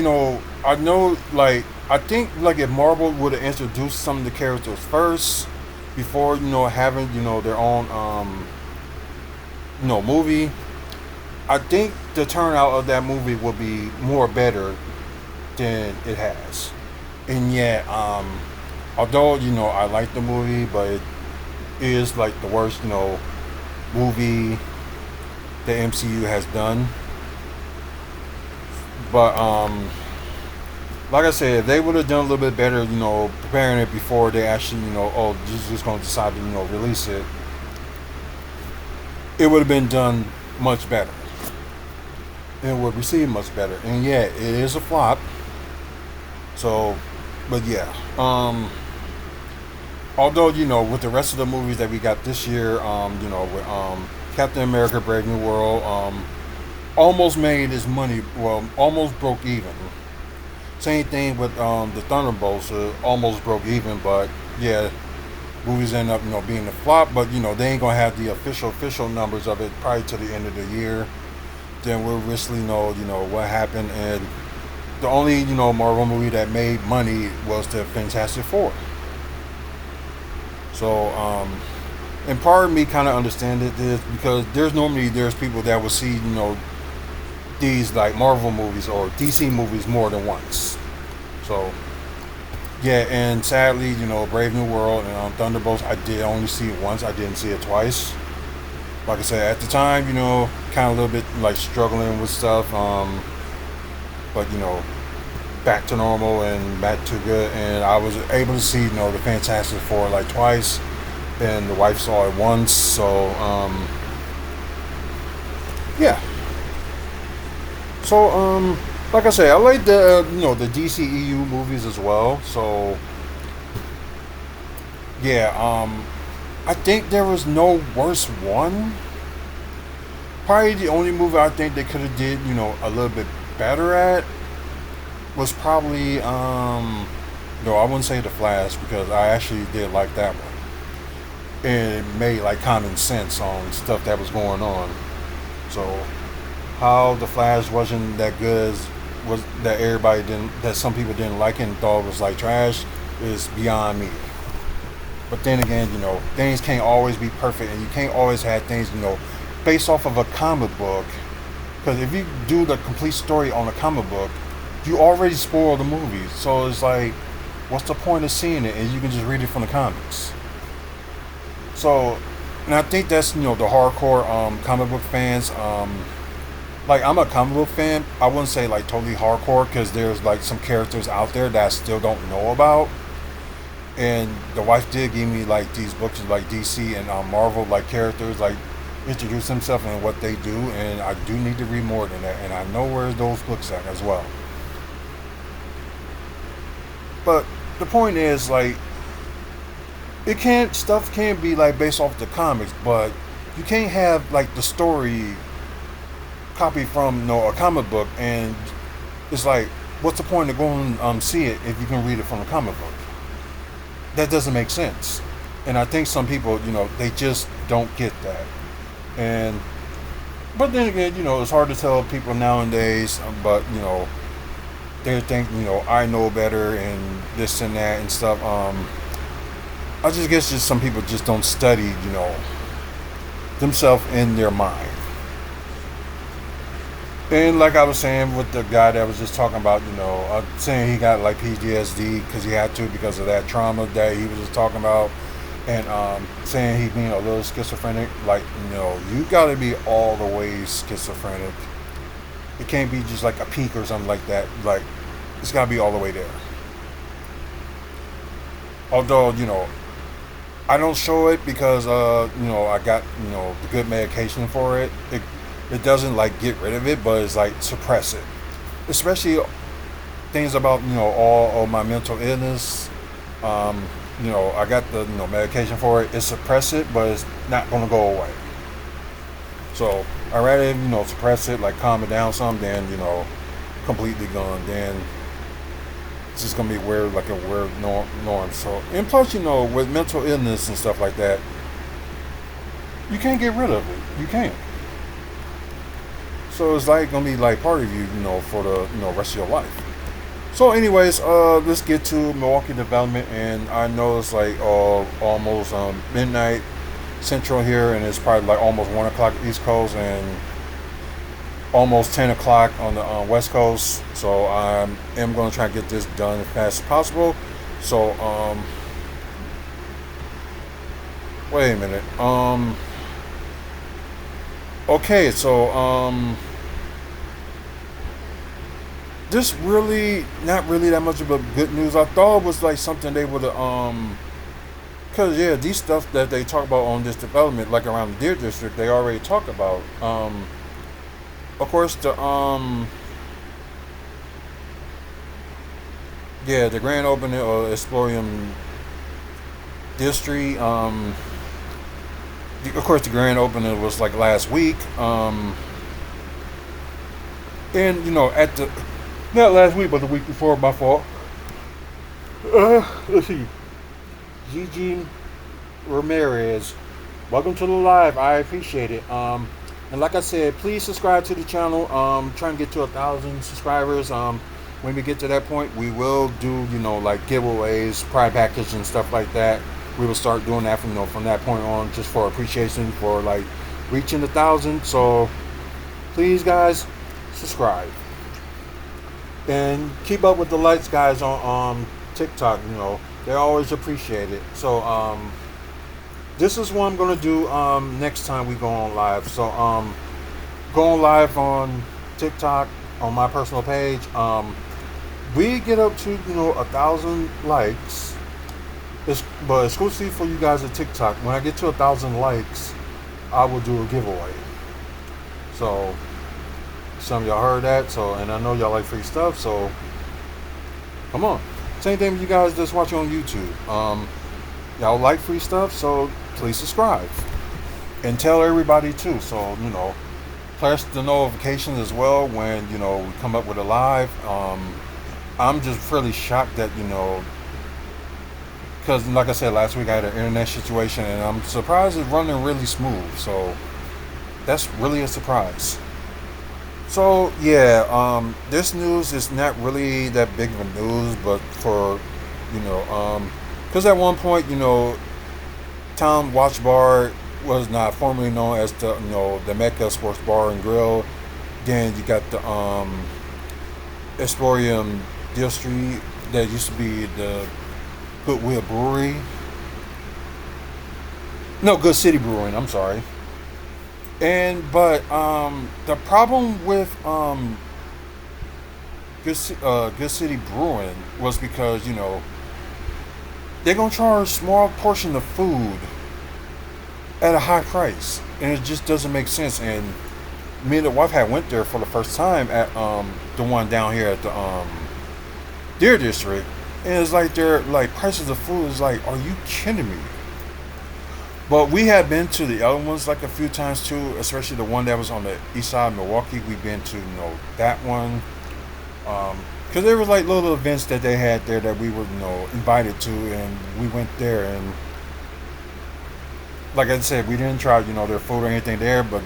I think like if Marvel would have introduced some of the characters first before having their own movie, I think the turnout of that movie will be more better than it has. And yet, although I like the movie, but it is like the worst movie the MCU has done. But like I said, if they would have done a little bit better, preparing it before they actually, just going to decide to, release it, it would have been done much better. And would receive much better. And yeah, it is a flop. So, but yeah. Although, with the rest of the movies that we got this year, with Captain America Brave New World, almost made his money, well, almost broke even. Same thing with the Thunderbolts, almost broke even, but yeah, movies end up being a flop, but they ain't gonna have the official numbers of it probably to the end of the year. Then we'll really know what happened, and the only Marvel movie that made money was the Fantastic Four. So and part of me kind of understand it is because there's people that will see these like Marvel movies or DC movies more than once. So yeah, and sadly, Brave New World and Thunderbolts, I did only see it once. I didn't see it twice. Like I said, at the time, kind of a little bit like struggling with stuff. But back to normal and back to good, and I was able to see the Fantastic Four like twice, and the wife saw it once. So yeah. So like I say, I like the the DCEU movies as well. So yeah, I think there was no worse one. Probably the only movie I think they could have did a little bit better at was probably no, I wouldn't say The Flash because I actually did like that one, and it made like common sense on stuff that was going on. So how The Flash wasn't that good was that everybody didn't that some people didn't like it and thought it was like trash is beyond me. But then again, things can't always be perfect, and you can't always have things based off of a comic book. Because if you do the complete story on a comic book, you already spoil the movie. So it's like, what's the point of seeing it? And you can just read it from the comics. So, and I think that's the hardcore comic book fans. Like I'm a comic book fan. I wouldn't say like totally hardcore because there's like some characters out there that I still don't know about. And the wife did give me like these books like DC and Marvel like characters like introduce themselves and what they do, and I do need to read more than that, and I know where those books at as well. But the point is like stuff can't be like based off the comics, but you can't have like the story copied from a comic book, and it's like what's the point of going see it if you can read it from the comic book? That doesn't make sense. And I think some people, they just don't get that. And but then again, it's hard to tell people nowadays, but they think, I know better and this and that and stuff. I just guess just some people just don't study, themselves in their mind. And like I was saying with the guy that was just talking about, saying he got like PTSD because he had to because of that trauma that he was just talking about, and saying he being a little schizophrenic. Like, you gotta be all the way schizophrenic. It can't be just like a peak or something like that. Like, it's gotta be all the way there. Although, I don't show it because I got the good medication for it. It doesn't like get rid of it, but it's like suppress it. Especially things about all of my mental illness. I got the medication for it. It suppress it, but it's not gonna go away. So I rather suppress it, like calm it down some, than completely gone. Then it's just gonna be weird, like a weird norm. So and plus with mental illness and stuff like that, you can't get rid of it. You can't. So it's like gonna be like part of you, for the rest of your life. So, anyways, let's get to Milwaukee Development, and I know it's like almost midnight Central here, and it's probably like almost 1 o'clock East Coast, and almost 10 o'clock on the West Coast. So I am gonna try to get this done as fast as possible. So wait a minute. Okay, so this really not really that much of a good news. I thought it was like something they would have because yeah, these stuff that they talk about on this development, like around the Deer District, they already talk about. Of course, the the grand opening of Explorium District. Of course, the grand opening was like last week. And at the not last week, but the week before, my fault. Let's see. Gigi Ramirez. Welcome to the live. I appreciate it. And like I said, please subscribe to the channel. Trying to get to 1,000 subscribers. When we get to that point, we will do, like giveaways, pride package and stuff like that. We will start doing that from that point on, just for appreciation for like reaching 1,000. So please, guys, subscribe and keep up with the lights, guys, on TikTok. They're always appreciated. So this is what I'm gonna do next time we go on live. So going live on TikTok on my personal page. We get up to 1,000 likes. But exclusively for you guys at TikTok. When I get to 1,000 likes, I will do a giveaway. So some of y'all heard that. So, and I know y'all like free stuff. So come on. Same thing with you guys that's watching on YouTube. Y'all like free stuff, so please subscribe and tell everybody too. So press the notifications as well when we come up with a live. I'm just really shocked that because like I said last week, I had an internet situation, and I'm surprised it's running really smooth. So that's really a surprise. So yeah, this news is not really that big of a news, but for because at one point Town Watch Bar was not formerly known as the Mecca Sports Bar and Grill. Then you got the Esporium District that used to be the Goodwill Brewery. No, Good City Brewing, I'm sorry. But the problem with Good City Brewing was because they're gonna charge a small portion of food at a high price, and it just doesn't make sense. And me and the wife had went there for the first time at the one down here at the Deer District, and it's like their prices of food is like, are you kidding me? But we had been to the other ones like a few times too, especially the one that was on the east side of Milwaukee. We've been to that one. Because there was like little events that they had there that we were invited to, and we went there, and like I said, we didn't try their food or anything there, but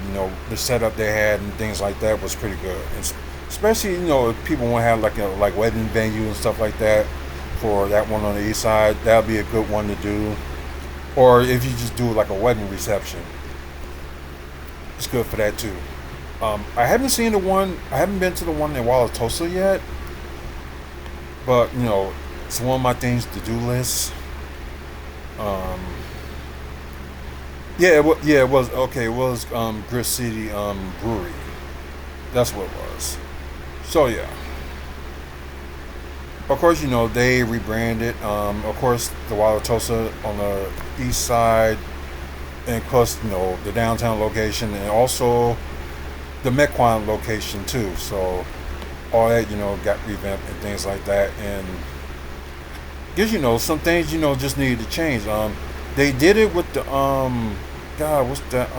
the setup they had and things like that was pretty good. And especially if people want to have like wedding venue and stuff like that for that one on the east side, that'll be a good one to do. Or if you just do like a wedding reception, it's good for that too. I haven't been to the one in Wauwatosa yet. But it's one of my things to do list. It was okay. It was Grit City Brewery. That's what it was. So yeah. Of course, they rebranded. Of course, the Wauwatosa on the east side, and of course, the downtown location, and also the Mequon location too. So all that got revamped and things like that, and because some things just needed to change. They did it with the God, what's that?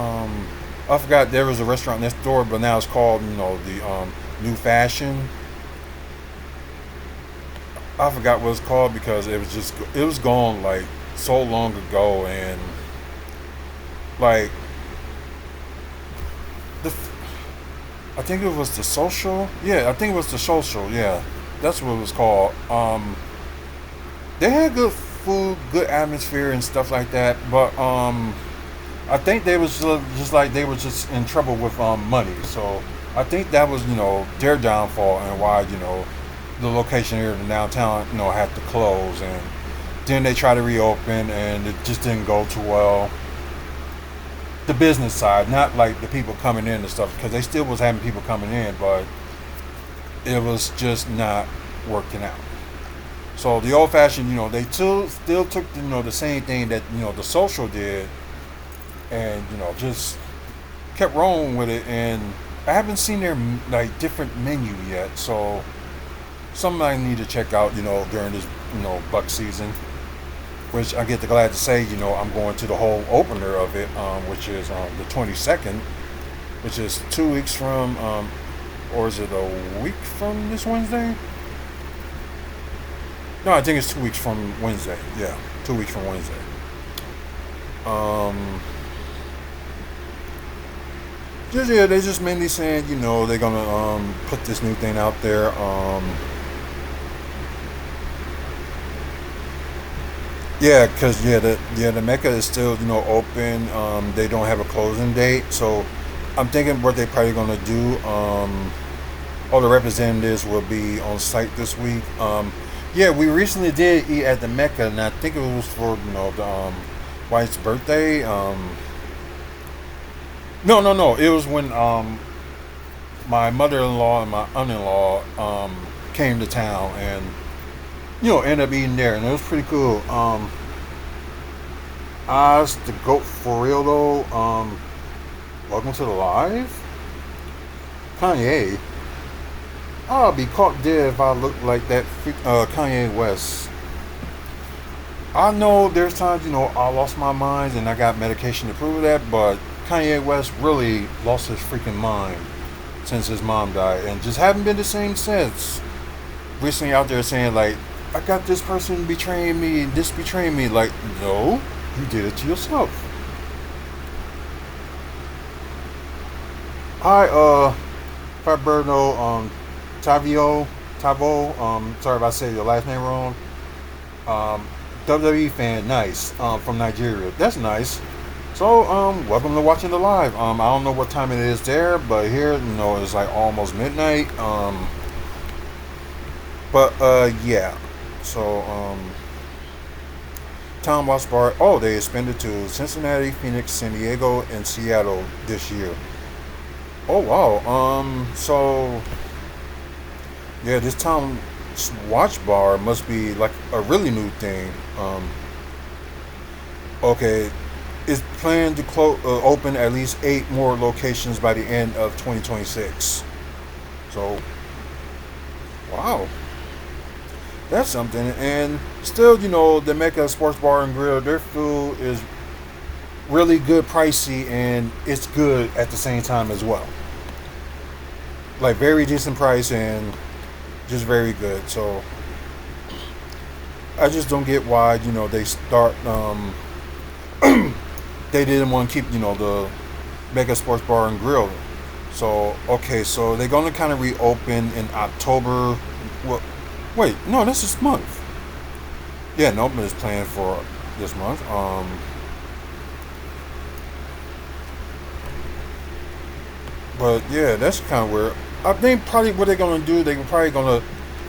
I forgot. There was a restaurant next door, but now it's called the New Fashion. I forgot what it's called because it was gone like so long ago, and like I think it was the Social. Yeah, I think it was the Social. Yeah, that's what it was called. They had good food, good atmosphere, and stuff like that. But I think they was just like they were just in trouble with money. So I think that was their downfall, and why the location here in downtown had to close, and then they tried to reopen, and it just didn't go too well. The business side, not like the people coming in and stuff, because they still was having people coming in, but it was just not working out. So the old fashioned, they still took the same thing that the Social did, and just kept rolling with it. And I haven't seen their like different menu yet, so something I need to check out during this buck season. Which I get the glad to say, I'm going to the whole opener of it, which is the 22nd, which is 2 weeks from, or is it a week from this Wednesday? No, I think it's 2 weeks from Wednesday. Yeah, 2 weeks from Wednesday. Um, just yeah, they just mainly saying they're gonna put this new thing out there. Yeah, cause the Mecca is still open. They don't have a closing date, so I'm thinking what they probably gonna do. All the representatives will be on site this week. Yeah, we recently did eat at the Mecca, and I think it was for the wife's birthday. No, no, no. It was when my mother-in-law and my aunt-in-law came to town, and ended up eating there, and it was pretty cool. Oz the goat for real though. Welcome to the live, Kanye. I'll be caught dead if I look like that Kanye West. I know there's times, I lost my mind and I got medication to prove that, but Kanye West really lost his freaking mind since his mom died and just haven't been the same since. Recently out there saying, like, I got this person betraying me and this betraying me. Like, no, you did it to yourself. Hi, Faberno, Tavo, sorry if I say your last name wrong. WWE fan, nice. From Nigeria. That's nice. So, welcome to watching the live. I don't know what time it is there, but here, it's like almost midnight. Yeah. So, Tom Watts Bar. Oh, they expanded to Cincinnati, Phoenix, San Diego, and Seattle this year. Oh wow. So yeah, this Tom Watch Bar must be like a really new thing. Okay, it's planned to open at least 8 more locations by the end of 2026. So, wow, that's something. And still, the Mecca Sports Bar and Grill, their food is really good, pricey, and it's good at the same time as well. Like very decent price and just very good. So I just don't get why they start. They didn't want to keep the Mega Sports Bar and Grill. So okay, so they're gonna kind of reopen in October. Well, wait, no, this is month. Yeah, no, but it's planned for this month. But yeah, that's kind of weird. I think probably what they're gonna do, they were probably gonna.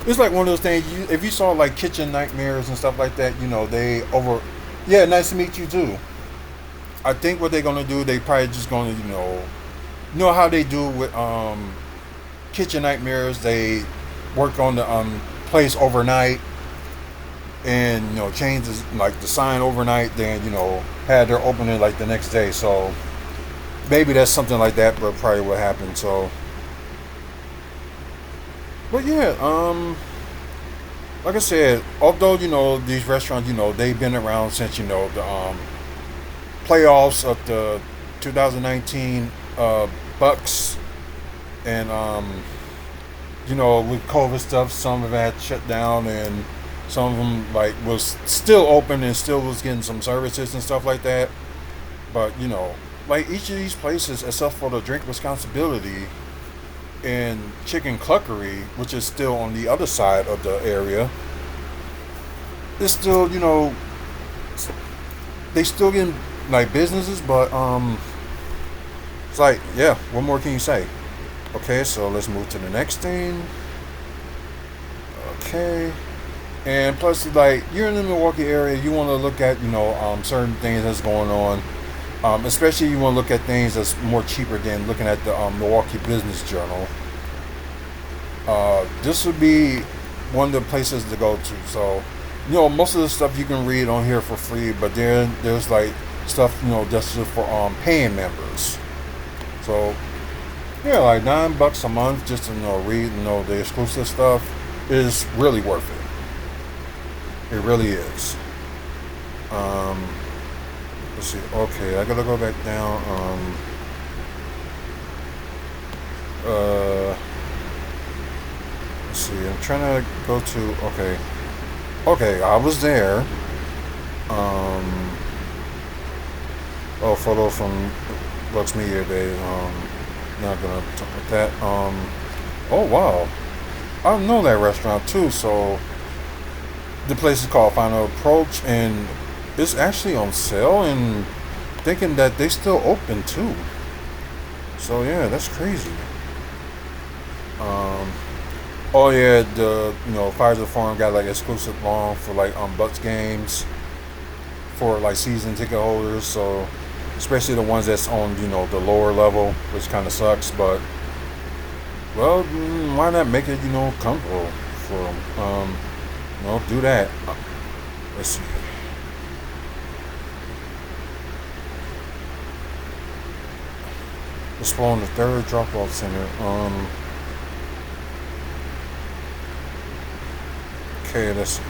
It's like one of those things. If you saw like Kitchen Nightmares and stuff like that, they over. Yeah, nice to meet you too. I think what they're gonna do, they probably just gonna how they do with Kitchen Nightmares. They work on the place overnight and change like the sign overnight. Then had their opening like the next day. So maybe that's something like that, but probably what happened. So, but yeah, like I said, although these restaurants, they've been around since the playoffs of the 2019 Bucks, and with COVID stuff, some of them had shut down, and some of them like was still open and still was getting some services and stuff like that. But like each of these places, except for the Drink Responsibility and Chicken Cluckery, which is still on the other side of the area, it's still they still getting like businesses, but it's like, yeah, what more can you say? Okay, so let's move to the next thing. Okay, and plus, like, you're in the Milwaukee area, you want to look at certain things that's going on. Especially you want to look at things that's more cheaper than looking at the Milwaukee Business Journal. This would be one of the places to go to. So, most of the stuff you can read on here for free, but there's like stuff just for paying members. So yeah, like $9 a month just to read the exclusive stuff is really worth it. It really is. Let's see. Okay, I gotta go back down. Let's see. I'm trying to go to. Okay. Okay, I was there. Oh, photo from Lux Media Day. Not gonna talk about that. Oh wow, I know that restaurant too. So the place is called Final Approach, and it's actually on sale. And thinking that they still open too. So yeah, that's crazy. Um, oh yeah, the Pfizer Forum got like exclusive lawn for like Bucks games for like season ticket holders. So especially the ones that's on the lower level, which kind of sucks. But well, why not make it comfortable for them? Do that. Let's see. Exploring the third drop-off center. Okay, let's see.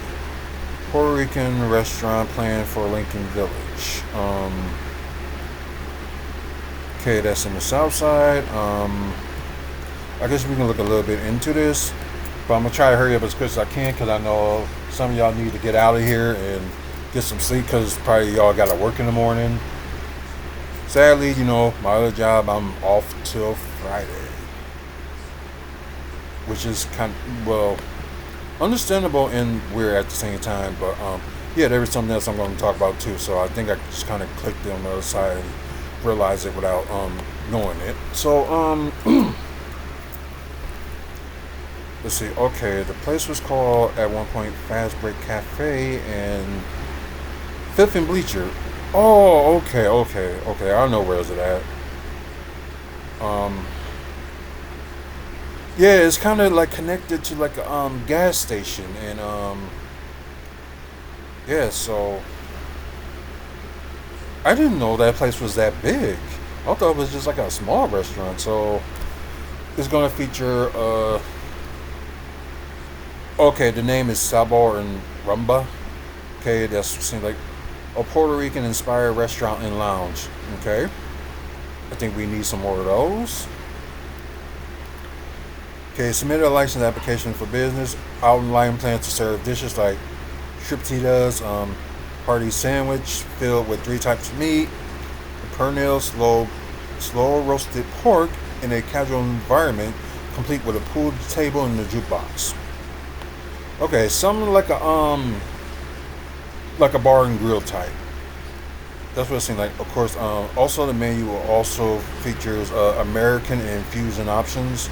Puerto Rican restaurant planned for Lincoln Village. Okay, that's in the south side. I guess we can look a little bit into this, but I'm gonna try to hurry up as quick as I can because I know some of y'all need to get out of here and get some sleep because probably y'all gotta work in the morning. Sadly, my other job, I'm off till Friday, which is kind of, well, understandable and weird at the same time. But yeah, there was something else I'm going to talk about too. So I think I just kind of clicked on the other side and realized it without knowing it. So let's see. Okay, the place was called at one point Fast Break Cafe and Fifth and Bleacher. Oh, okay. I know where is it at. Um, yeah, it's kind of like connected to like a gas station, and yeah. So I didn't know that place was that big. I thought it was just like a small restaurant. So it's gonna feature okay, the name is Sabor and Rumba. Okay, that seems like a Puerto Rican inspired restaurant and lounge. Okay, I think we need some more of those. Okay, submitted a license application for business. Outline plans to serve dishes like striptitas, hearty sandwich filled with three types of meat, a pernil, slow roasted pork in a casual environment, complete with a pool table and a jukebox. Okay, something like a bar and grill type. That's what it seems like. Of course, also the menu will also features American and fusion options,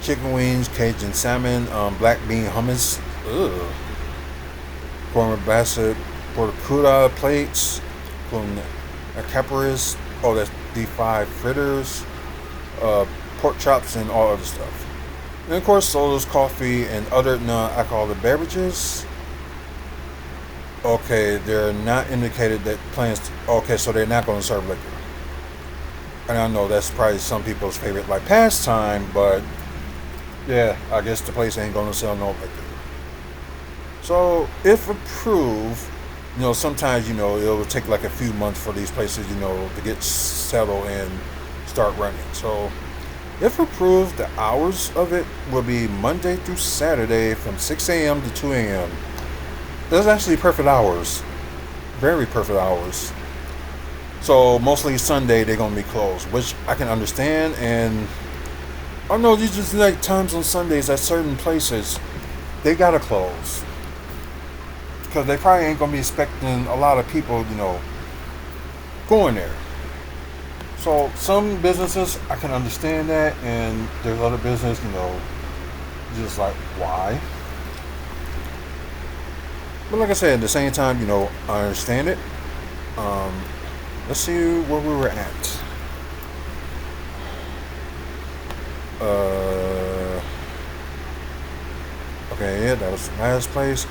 chicken wings, Cajun salmon, black bean hummus, corn basset, portacuda plates, con caparis, oh that's D5 fritters, pork chops, and all other stuff. And of course, sodas, coffee, and other non-alcoholic beverages. Okay, they're not indicated that plans. Okay, so they're not going to serve liquor. And I know that's probably some people's favorite like pastime, but yeah, I guess the place ain't going to sell no liquor. So if approved, sometimes it'll take like a few months for these places to get settled and start running. So if approved, the hours of it will be Monday through Saturday from 6 a.m. to 2 a.m. That's actually perfect hours. Very perfect hours. So mostly Sunday they're gonna be closed, which I can understand. And I know these just like times on Sundays at certain places they gotta close because they probably ain't gonna be expecting a lot of people, going there. So some businesses I can understand that, and there's other business, just like why. But like I said, at the same time, I understand it. Let's see where we were at. Okay, yeah, that was the last place.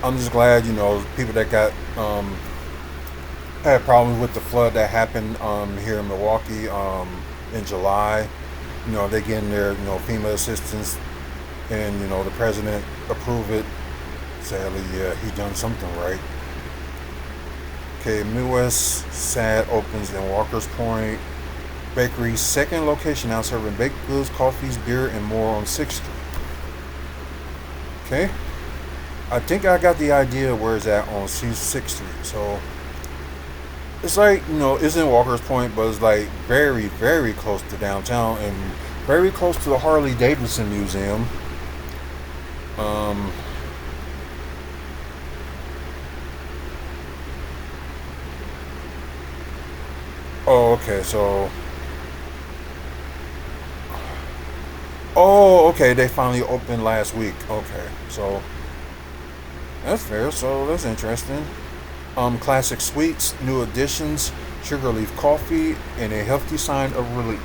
I'm just glad, people that got had problems with the flood that happened here in Milwaukee in July. They getting their FEMA assistance, and the president approved it. Sadly, yeah, he done something right. Okay, Midwest Sad opens in Walker's Point Bakery's second location, now serving baked goods, coffees, beer, and more on 6th Street. Okay, I think I got the idea where it's at on C6th Street. So it's like, it's in Walker's Point, but it's like very, very close to downtown and very close to the Harley Davidson Museum. Um, oh, okay, so. Oh, okay, they finally opened last week. Okay, so that's fair. So that's interesting. Classic sweets, new additions, sugar leaf coffee, and a healthy sign of relief.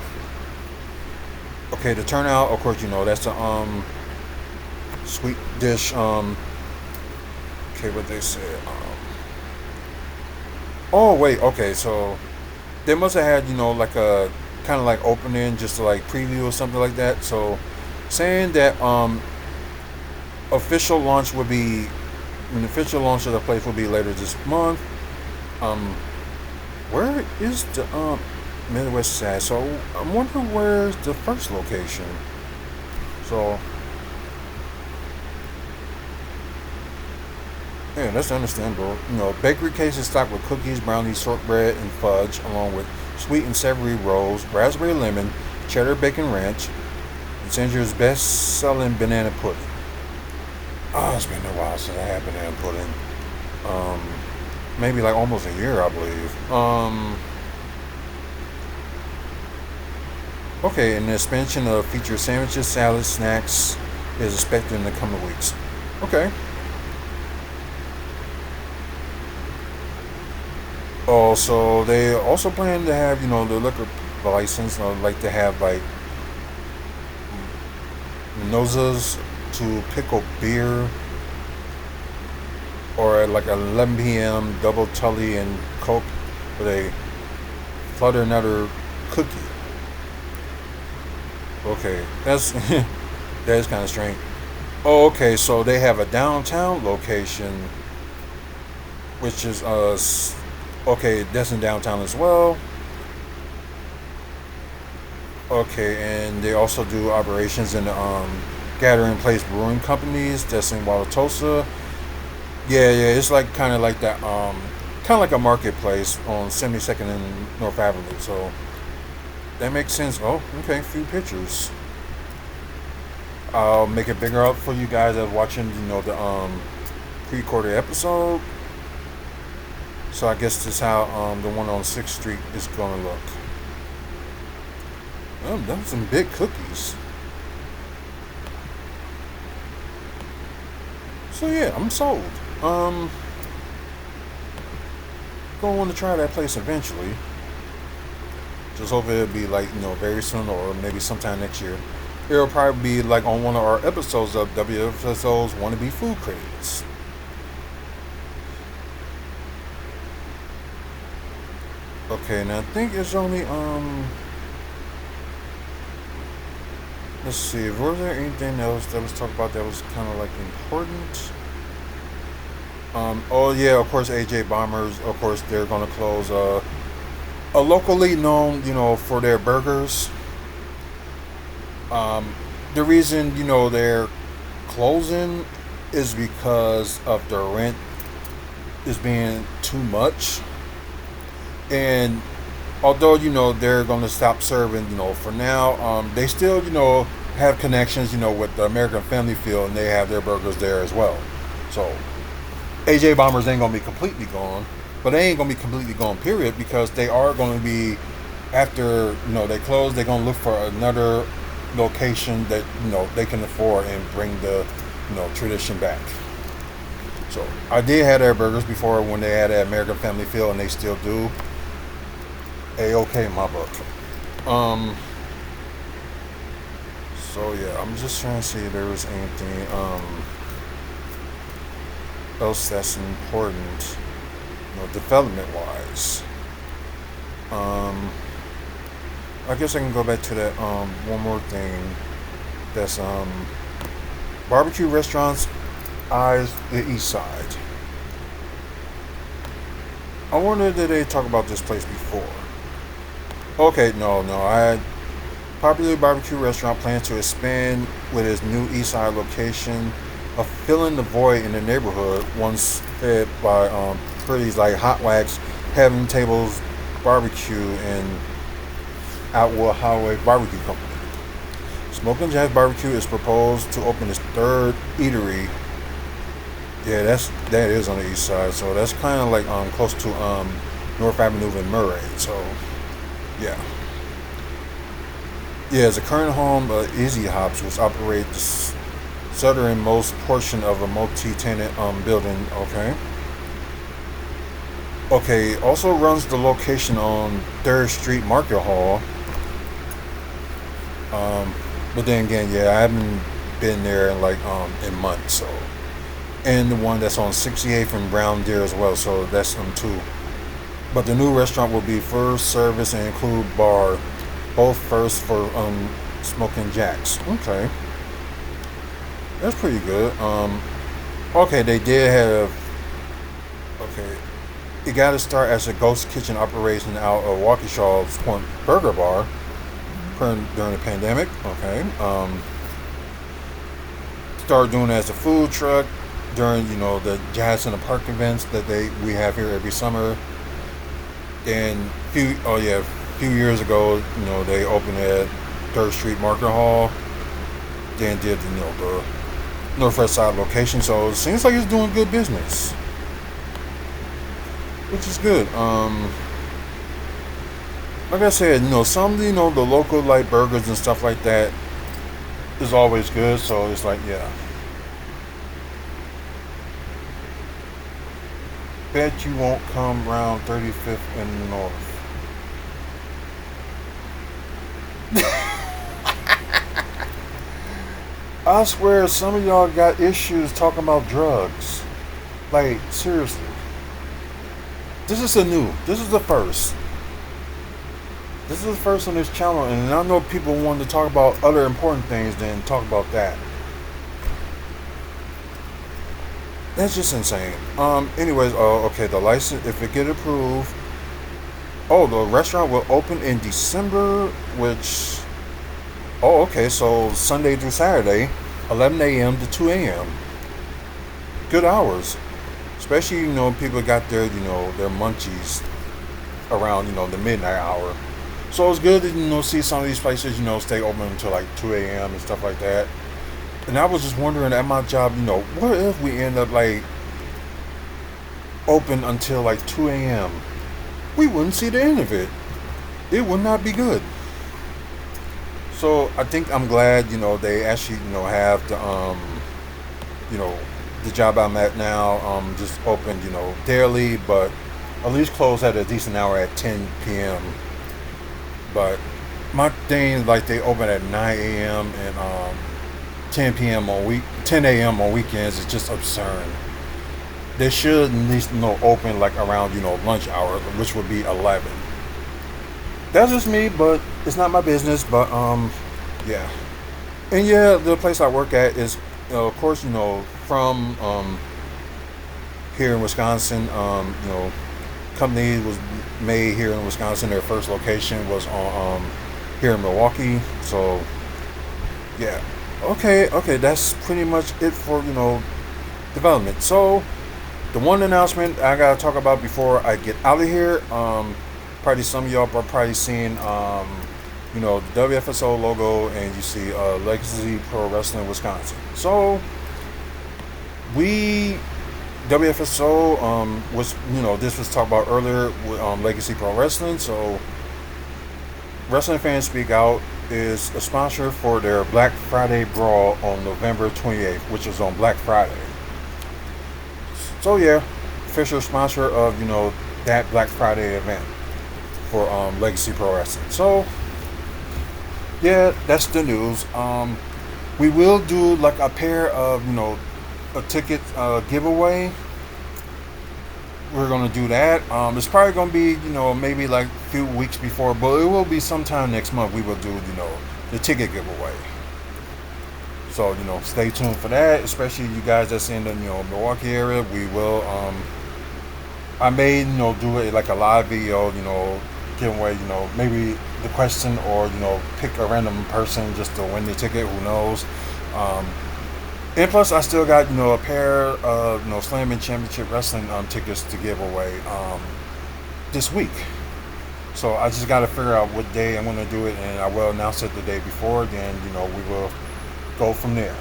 Okay, the turnout, of course, that's a sweet dish. Okay, what they said. Oh wait, okay, so they must have had like a kind of like opening just to like preview or something like that. So saying that official launch would be an official launch of the place will be later this month. Um, where is the Midwest side? So I wonder where's the first location. So yeah, that's understandable. Bakery cases stocked with cookies, brownies, shortbread, and fudge, along with sweet and savory rolls, raspberry lemon, cheddar bacon ranch, and Ginger's best-selling banana pudding. Oh, it's been a while since I had banana pudding. Um, Maybe like almost a year, I believe. Okay, and the expansion of featured sandwiches, salads, snacks is expected in the coming weeks. Okay. Also, they also plan to have, the liquor license, like to have like noses to pickle beer, or at like 11 p.m. double tully and coke with a flutter nutter cookie. Okay, that's that is kind of strange. Oh, okay, so they have a downtown location, which is okay, that's in downtown as well. Okay, and they also do operations in the Gathering Place Brewing Companies. That's in Wauwatosa. Yeah, yeah, it's like kind of like that, kind of like a marketplace on 72nd and North Avenue. So that makes sense. Oh, okay, a few pictures. I'll make it bigger up for you guys that are watching, the pre-recorded episode. So I guess this is how the one on 6th Street is gonna look. Oh, those some big cookies. So yeah, I'm sold. Gonna want to try that place eventually. Just hope it'll be like, very soon or maybe sometime next year. It'll probably be like on one of our episodes of WFSO's Wannabe Food Critics. Okay, now I think it's only let's see, was there anything else that was talked about that was kind of like important? Oh yeah, of course AJ Bombers, of course they're gonna close a locally known, for their burgers. The reason, they're closing is because of the rent is being too much. And although, they're going to stop serving, for now, they still, have connections, with the American Family Field, and they have their burgers there as well. So AJ Bombers ain't going to be completely gone, but they ain't going to be completely gone, period, because they are going to be, after, they close, they're going to look for another location that, they can afford and bring the, tradition back. So I did have their burgers before when they had that American Family Field, and they still do. A-okay in my book. So yeah, I'm just trying to see if there was anything else that's important, development wise. I guess I can go back to that one more thing. That's barbecue restaurants eyes the east side. I wonder did they talk about this place before? Okay, no. Popular barbecue restaurant plans to expand with its new East Side location of filling the void in the neighborhood once fed by pretties like Hot Wax, Heaven Tables Barbecue, and Outwood Highway Barbecue Company. Smoking Jazz Barbecue is proposed to open its third eatery. Yeah, that is on the east side, so that's kind of like close to North Avenue in Murray. So yeah, yeah. It's a current home of Easy Hops, which operates the southernmost portion of a multi-tenant building. Okay. Okay. Also runs the location on Third Street Market Hall. But then again, yeah, I haven't been there in like in months. So, and the one that's on 68th and Brown Deer as well. So that's them too. But the new restaurant will be first service and include bar, both first for Smoking Jacks. Okay, that's pretty good. Okay, they did have. Okay, it got to start as a ghost kitchen operation out of Waukesha's Point Burger Bar during the pandemic. Okay, started doing it as a food truck during the Jazz in the Park events that we have here every summer. And a few years ago, they opened at Third Street Market Hall. Then did the Northwest Side location. So it seems like it's doing good business, which is good. Like I said, some the local like burgers and stuff like that is always good. So it's like, yeah. Bet you won't come around 35th and North. I swear some of y'all got issues talking about drugs. Like, seriously. This is the first. This is the first on this channel, and I know people want to talk about other important things than talk about that. That's just insane. Anyways, okay, the license, if it get approved, the restaurant will open in December, which, okay, so Sunday through Saturday, 11 a.m. to 2 a.m. Good hours. Especially, people got their munchies around, the midnight hour. So it's good to, see some of these places, stay open until like 2 a.m. and stuff like that. And I was just wondering at my job, what if we end up like open until like 2 a.m.? We wouldn't see the end of it. It would not be good. So I think I'm glad, they actually, have the, the job I'm at now, just opened, daily, but at least closed at a decent hour at 10 p.m. But my thing, like they open at 9 a.m. and 10 p.m. 10 a.m. on weekends is just absurd. They should at least open like around lunch hour, which would be 11. That's just me, but it's not my business. But yeah, and yeah, the place I work at is of course from here in Wisconsin. Company was made here in Wisconsin. Their first location was on here in Milwaukee. So yeah. Okay, that's pretty much it for, development. So, the one announcement I gotta talk about before I get out of here, probably some of y'all are probably seeing, the WFSO logo, and you see Legacy Pro Wrestling Wisconsin. So, WFSO, was, this was talked about earlier with Legacy Pro Wrestling. So, Wrestling Fans Speak Out is a sponsor for their Black Friday Brawl on November 28th, which is on Black Friday. So yeah, official sponsor of that Black Friday event for Legacy Pro Wrestling. So yeah, that's the news. We will do like a pair of a ticket giveaway. We're gonna do that. It's probably gonna be maybe like a few weeks before, but it will be sometime next month. We will do the ticket giveaway. So stay tuned for that. Especially you guys that's in the Milwaukee area. We will. I may do it like a live video. Give away maybe the question or pick a random person just to win the ticket. Who knows? And plus, I still got a pair of Slamming Championship Wrestling tickets to give away this week. So I just got to figure out what day I'm going to do it, and I will announce it the day before. Then we will go from there.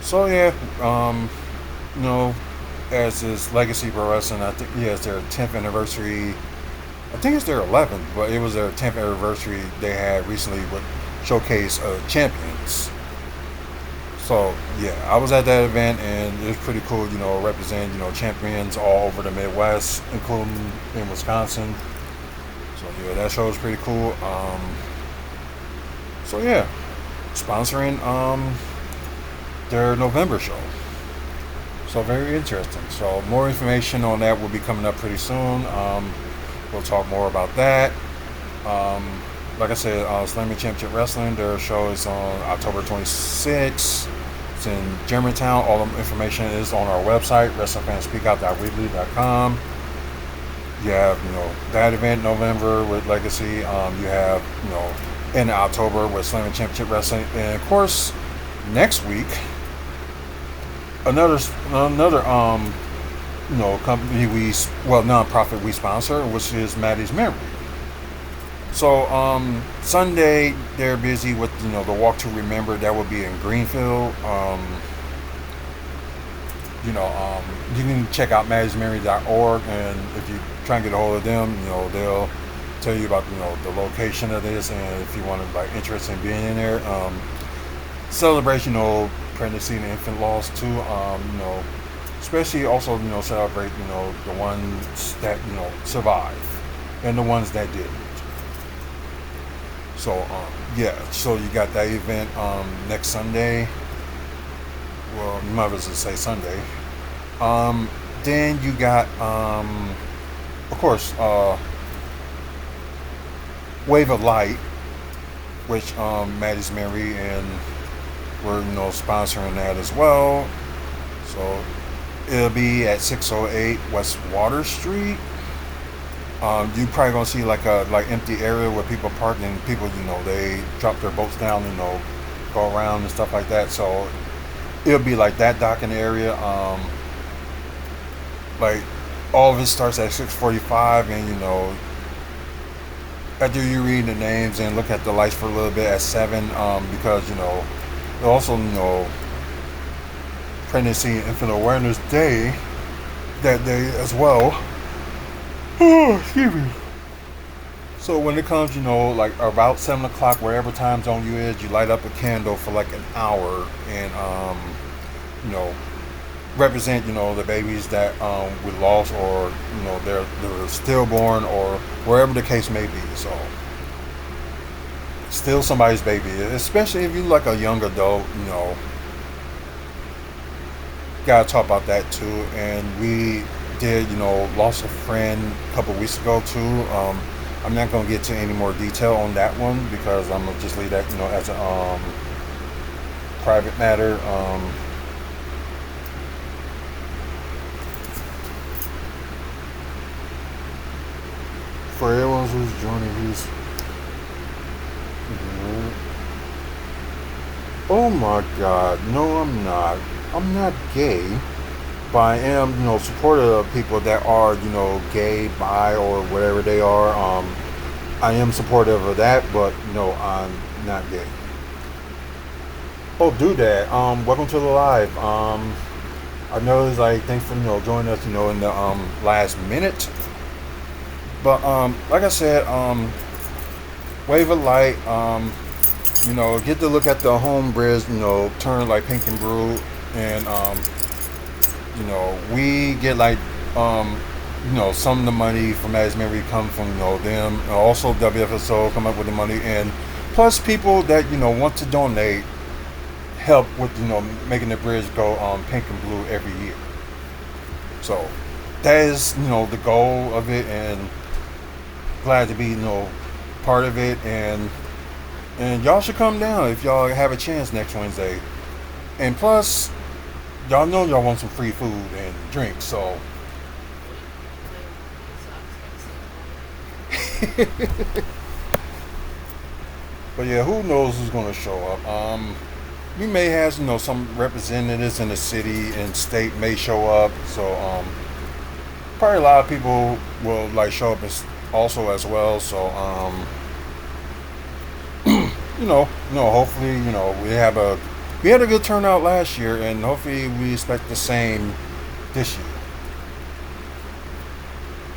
So yeah, you know, as is Legacy Pro Wrestling, I think it's their 10th anniversary. I think it's their 11th, but it was their 10th anniversary they had recently with Showcase Champions. So yeah, I was at that event and it was pretty cool. Representing champions all over the Midwest, including in Wisconsin. So yeah, that show was pretty cool. So yeah, sponsoring their November show. So very interesting. So more information on that will be coming up pretty soon. We'll talk more about that. Like I said, Slamming Championship Wrestling, their show is on October 26th. It's in Germantown. All the information is on our website, wrestlingfanspeakout.weebly.com. You have, that event in November with Legacy. You have, in October with Slamming Championship Wrestling. And of course, next week, another company nonprofit we sponsor, which is Maddie's Memory. So Sunday they're busy with the Walk to Remember. That will be in Greenfield. You can check out maddiesmemory.org, and if you try and get a hold of them, they'll tell you about the location of this, and if you want to interested in being in there. Celebration of pregnancy and infant loss too. Especially also celebrate the ones that survive and the ones that didn't. So so you got that event next Sunday. Well, you might as well say Sunday. Then you got of course Wave of Light, which Maddie's Memory and we're sponsoring that as well. So it'll be at 608 West Water Street. You probably gonna see like empty area where people park and people they drop their boats down go around and stuff like that. So it'll be like that docking area. Like all of it starts at 6:45, and after you read the names and look at the lights for a little bit at 7, because also Pregnancy and Infant Awareness Day that day as well. Oh, excuse me. So when it comes, like about 7 o'clock, wherever time zone you is, you light up a candle for like an hour and represent the babies that we lost, or they're stillborn, or wherever the case may be. So still somebody's baby, especially if you like a young adult. Gotta talk about that too. And we did lost a friend a couple weeks ago too. I'm not gonna get to any more detail on that one because I'm gonna just leave that as a private matter. For everyone who's joining, oh my God, no, I'm not. I'm not gay, but I am, supportive of people that are, gay, bi, or whatever they are. I am supportive of that, but no, I'm not gay. Oh, do that. Welcome to the live. I know it's like thanks for joining us, in the last minute. But like I said, Wave of Light, get to look at the home bridge, turn like pink and blue, and we get like some of the money from Maddie's Memory come from them, and also WFSO come up with the money, and plus people that want to donate help with making the bridge go pink and blue every year. So that is the goal of it, and glad to be part of it, and y'all should come down if y'all have a chance next Wednesday. And plus, y'all know y'all want some free food and drinks, so but yeah, who knows who's gonna show up. we may have some representatives in the city and state may show up. So probably a lot of people will like show up also as well. So hopefully we had a good turnout last year, and hopefully we expect the same this year.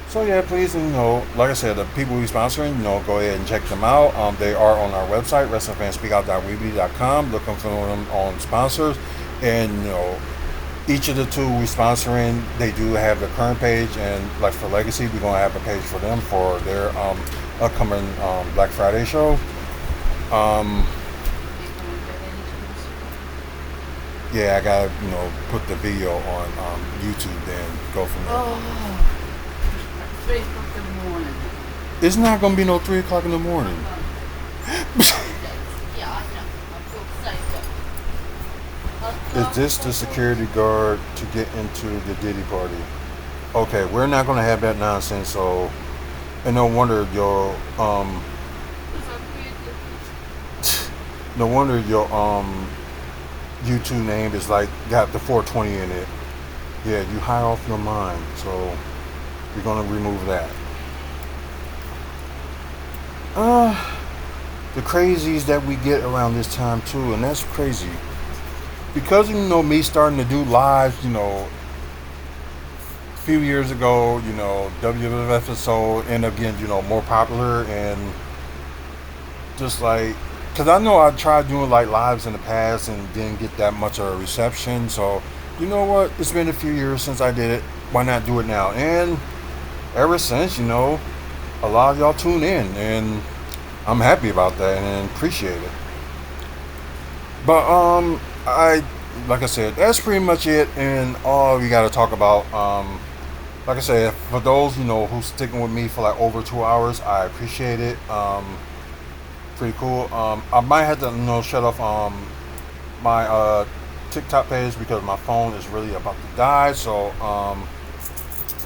So yeah, please, like I said, the people we sponsoring, go ahead and check them out. They are on our website, wrestlingfanspeakout.weebly.com. Looking for them on sponsors, and each of the two we sponsoring, they do have the current page, and like for Legacy, we're gonna have a page for them for their upcoming Black Friday show. Yeah, I gotta put the video on YouTube, then go from there. Oh, 3 o'clock in the morning. It's not gonna be no 3 o'clock in the morning. Yeah, I know. I feel safe. Is this the security guard to get into the Diddy party? Okay, we're not gonna have that nonsense. So, and no wonder no wonder your YouTube name is like got the 420 in it. Yeah, you high off your mind. So we're gonna remove that. The crazies that we get around this time too, and that's crazy. Because me starting to do lives, a few years ago, WFSO ended up getting, more popular, and just like, because I know I tried doing like lives in the past and didn't get that much of a reception. So, you know what? It's been a few years since I did it. Why not do it now? And ever since, a lot of y'all tune in, and I'm happy about that and appreciate it. But like I said, that's pretty much it, and all we got to talk about. Like I said, for those who's sticking with me for like over 2 hours, I appreciate it. Pretty cool. I might have to shut off my TikTok page because my phone is really about to die. So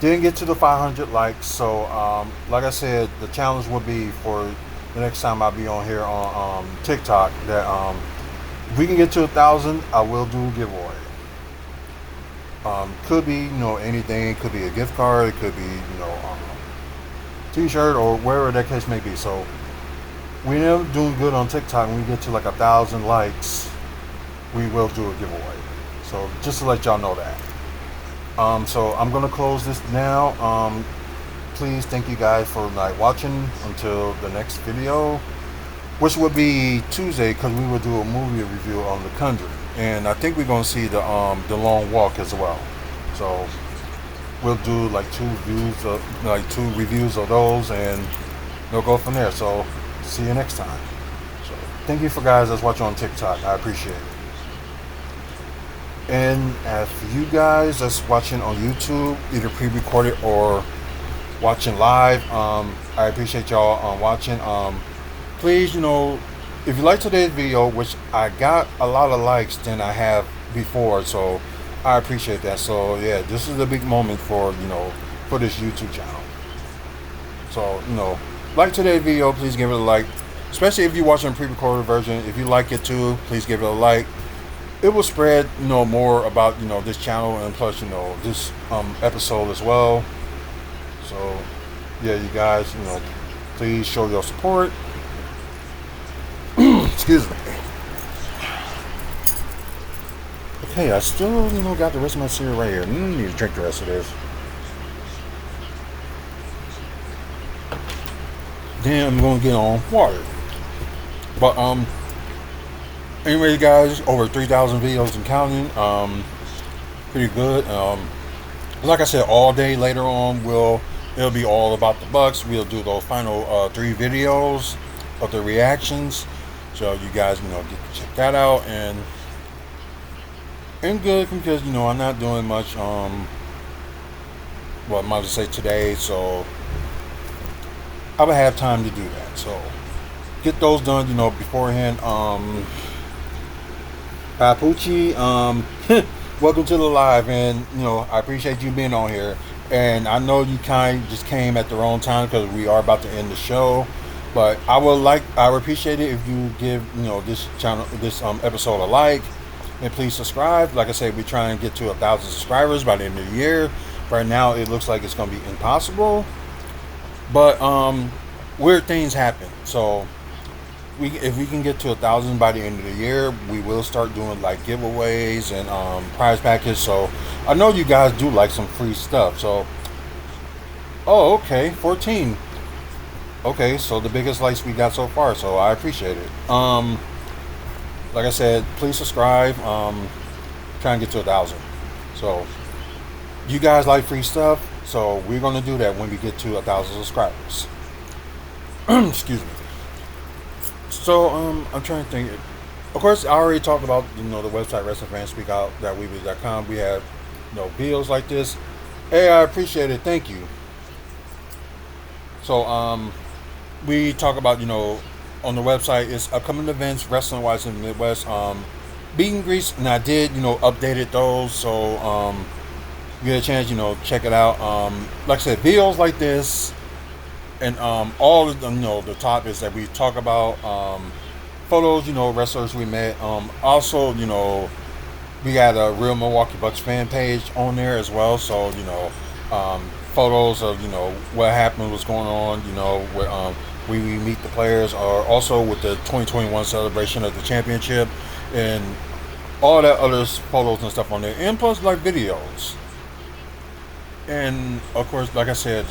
didn't get to the 500 likes. So like I said, the challenge would be for the next time I'll be on here on TikTok that if we can get to 1,000, I will do a giveaway. Could be anything. Could be a gift card. It could be T-shirt or wherever that case may be. So we end up doing good on TikTok. When we get to like 1,000 likes, we will do a giveaway. So just to let y'all know that. So I'm gonna close this now. Please, thank you guys for watching until the next video, which will be Tuesday, because we will do a movie review on The Conjuring, and I think we're gonna see the Long Walk as well. So we'll do two reviews of those, and we'll go from there. So see you next time. So thank you for guys that's watching on TikTok. I appreciate it. And for you guys that's watching on YouTube, either pre-recorded or watching live, I appreciate y'all watching. Please, if you like today's video, which I got a lot of likes than I have before, so I appreciate that. So yeah, this is a big moment for for this YouTube channel. So like today's video, please give it a like, especially if you're watching a pre-recorded version. If you like it too, please give it a like. It will spread more about this channel, and plus this episode as well. So yeah, you guys please show your support. Excuse me. Okay, I still got the rest of my cereal right here. I need to drink the rest of this. Then I'm gonna get on water. But anyway, guys, over 3,000 videos and counting. Pretty good. Like I said, all day later on it'll be all about the Bucks. We'll do those final 3 videos of the reactions, so you guys get to check that out. And good, because I'm not doing much I might say today, so I will have time to do that. So get those done beforehand. Papucci, welcome to the live, and I appreciate you being on here. And I know you just came at the wrong time, because we are about to end the show. But I would appreciate it if you give this channel, this episode a like, and please subscribe. Like I said, we're trying to get to 1,000 subscribers by the end of the year. Right now, it looks like it's going to be impossible, but weird things happen. So if we can get to 1,000 by the end of the year, we will start doing like giveaways and prize packages. So I know you guys do like some free stuff. So okay, 14. Okay, so the biggest likes we got so far, so I appreciate it. Like I said, please subscribe. Try and get to 1,000. So you guys like free stuff, so we're gonna do that when we get to 1,000 subscribers. Excuse me. So I'm trying to think. Of course, I already talked about the website WrestlingFansSpeakOut.weebly.com. We have videos like this. Hey, I appreciate it. Thank you. So we talk about on the website is upcoming events wrestling wise in the Midwest. Meet and greets, and I did updated those. So you get a chance check it out. Like I said, videos like this. And all of the topics that we talk about, photos, wrestlers we met. Also, we got a Real Milwaukee Bucks fan page on there as well. So, photos of, what happened, what's going on, where we meet the players, or also with the 2021 celebration of the championship, and all that other photos and stuff on there. And plus, like, videos. And, of course, like I said,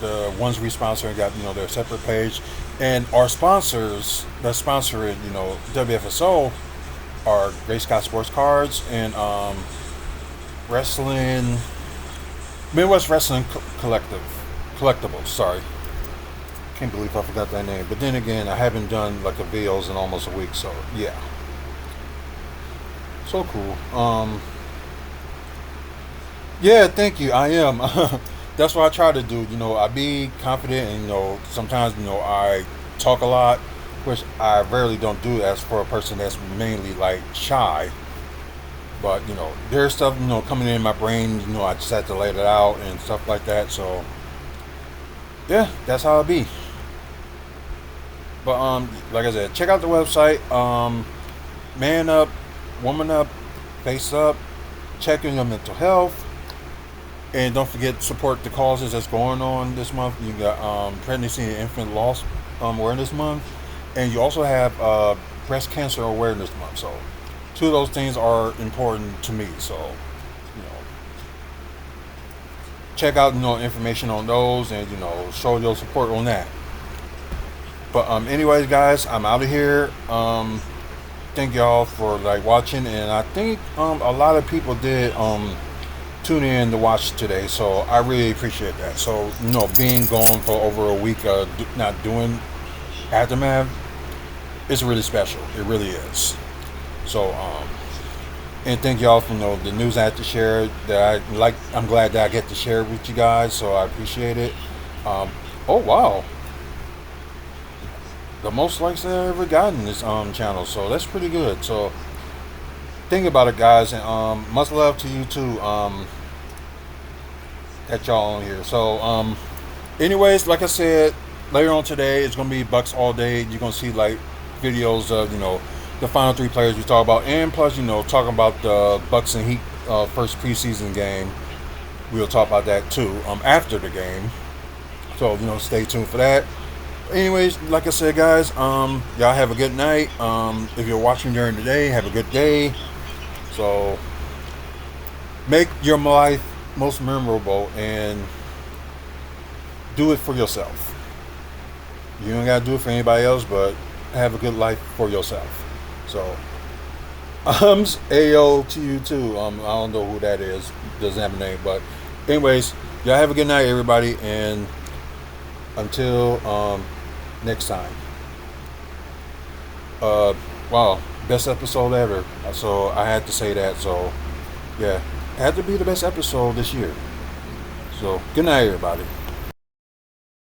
the ones we sponsor got their separate page, and our sponsors that sponsor it, WFSO, are Great Scott Sports Cards and Wrestling Midwest Wrestling Collectibles. Sorry, can't believe I forgot that name. But then again, I haven't done like a videos in almost a week, so yeah. So cool. Yeah, thank you. I am. That's what I try to do. I be confident, and sometimes I talk a lot, which I rarely don't do as for a person that's mainly like shy. But there's stuff coming in my brain. I just have to let it out and stuff like that. So yeah, that's how it be. But like I said, check out the website. Man up, woman up, face up. Check on your mental health. And don't forget, support the causes that's going on this month. You got Pregnancy and Infant Loss Awareness Month. And you also have Breast Cancer Awareness Month. So, two of those things are important to me. So, check out, information on those and, show your support on that. But, anyways, guys, I'm out of here. Thank y'all for, watching. And I think a lot of people did tune in to watch today, so I really appreciate that. So being gone for over a week, not doing Aftermath, it's really special. It really is. So and thank y'all for the news I had to share that I'm glad that I get to share with you guys, so I appreciate it. Oh wow, the most likes I've ever gotten this channel, so that's pretty good. So think about it, guys, and much love to you too, that y'all on here. So anyways, like I said, later on today it's gonna be Bucks all day. You're gonna see videos of the final three players we talk about, and plus talking about the Bucks and Heat first preseason game. We'll talk about that too after the game, so stay tuned for that. Anyways, like I said, guys, y'all have a good night. If you're watching during the day, have a good day. So make your life most memorable and do it for yourself. You don't gotta do it for anybody else, but have a good life for yourself. So AO to you too. I don't know who that is, doesn't have a name, but anyways, y'all have a good night, everybody, and until next time. Wow, best episode ever. So I had to say that. So yeah, it had to be the best episode this year. So good night, everybody.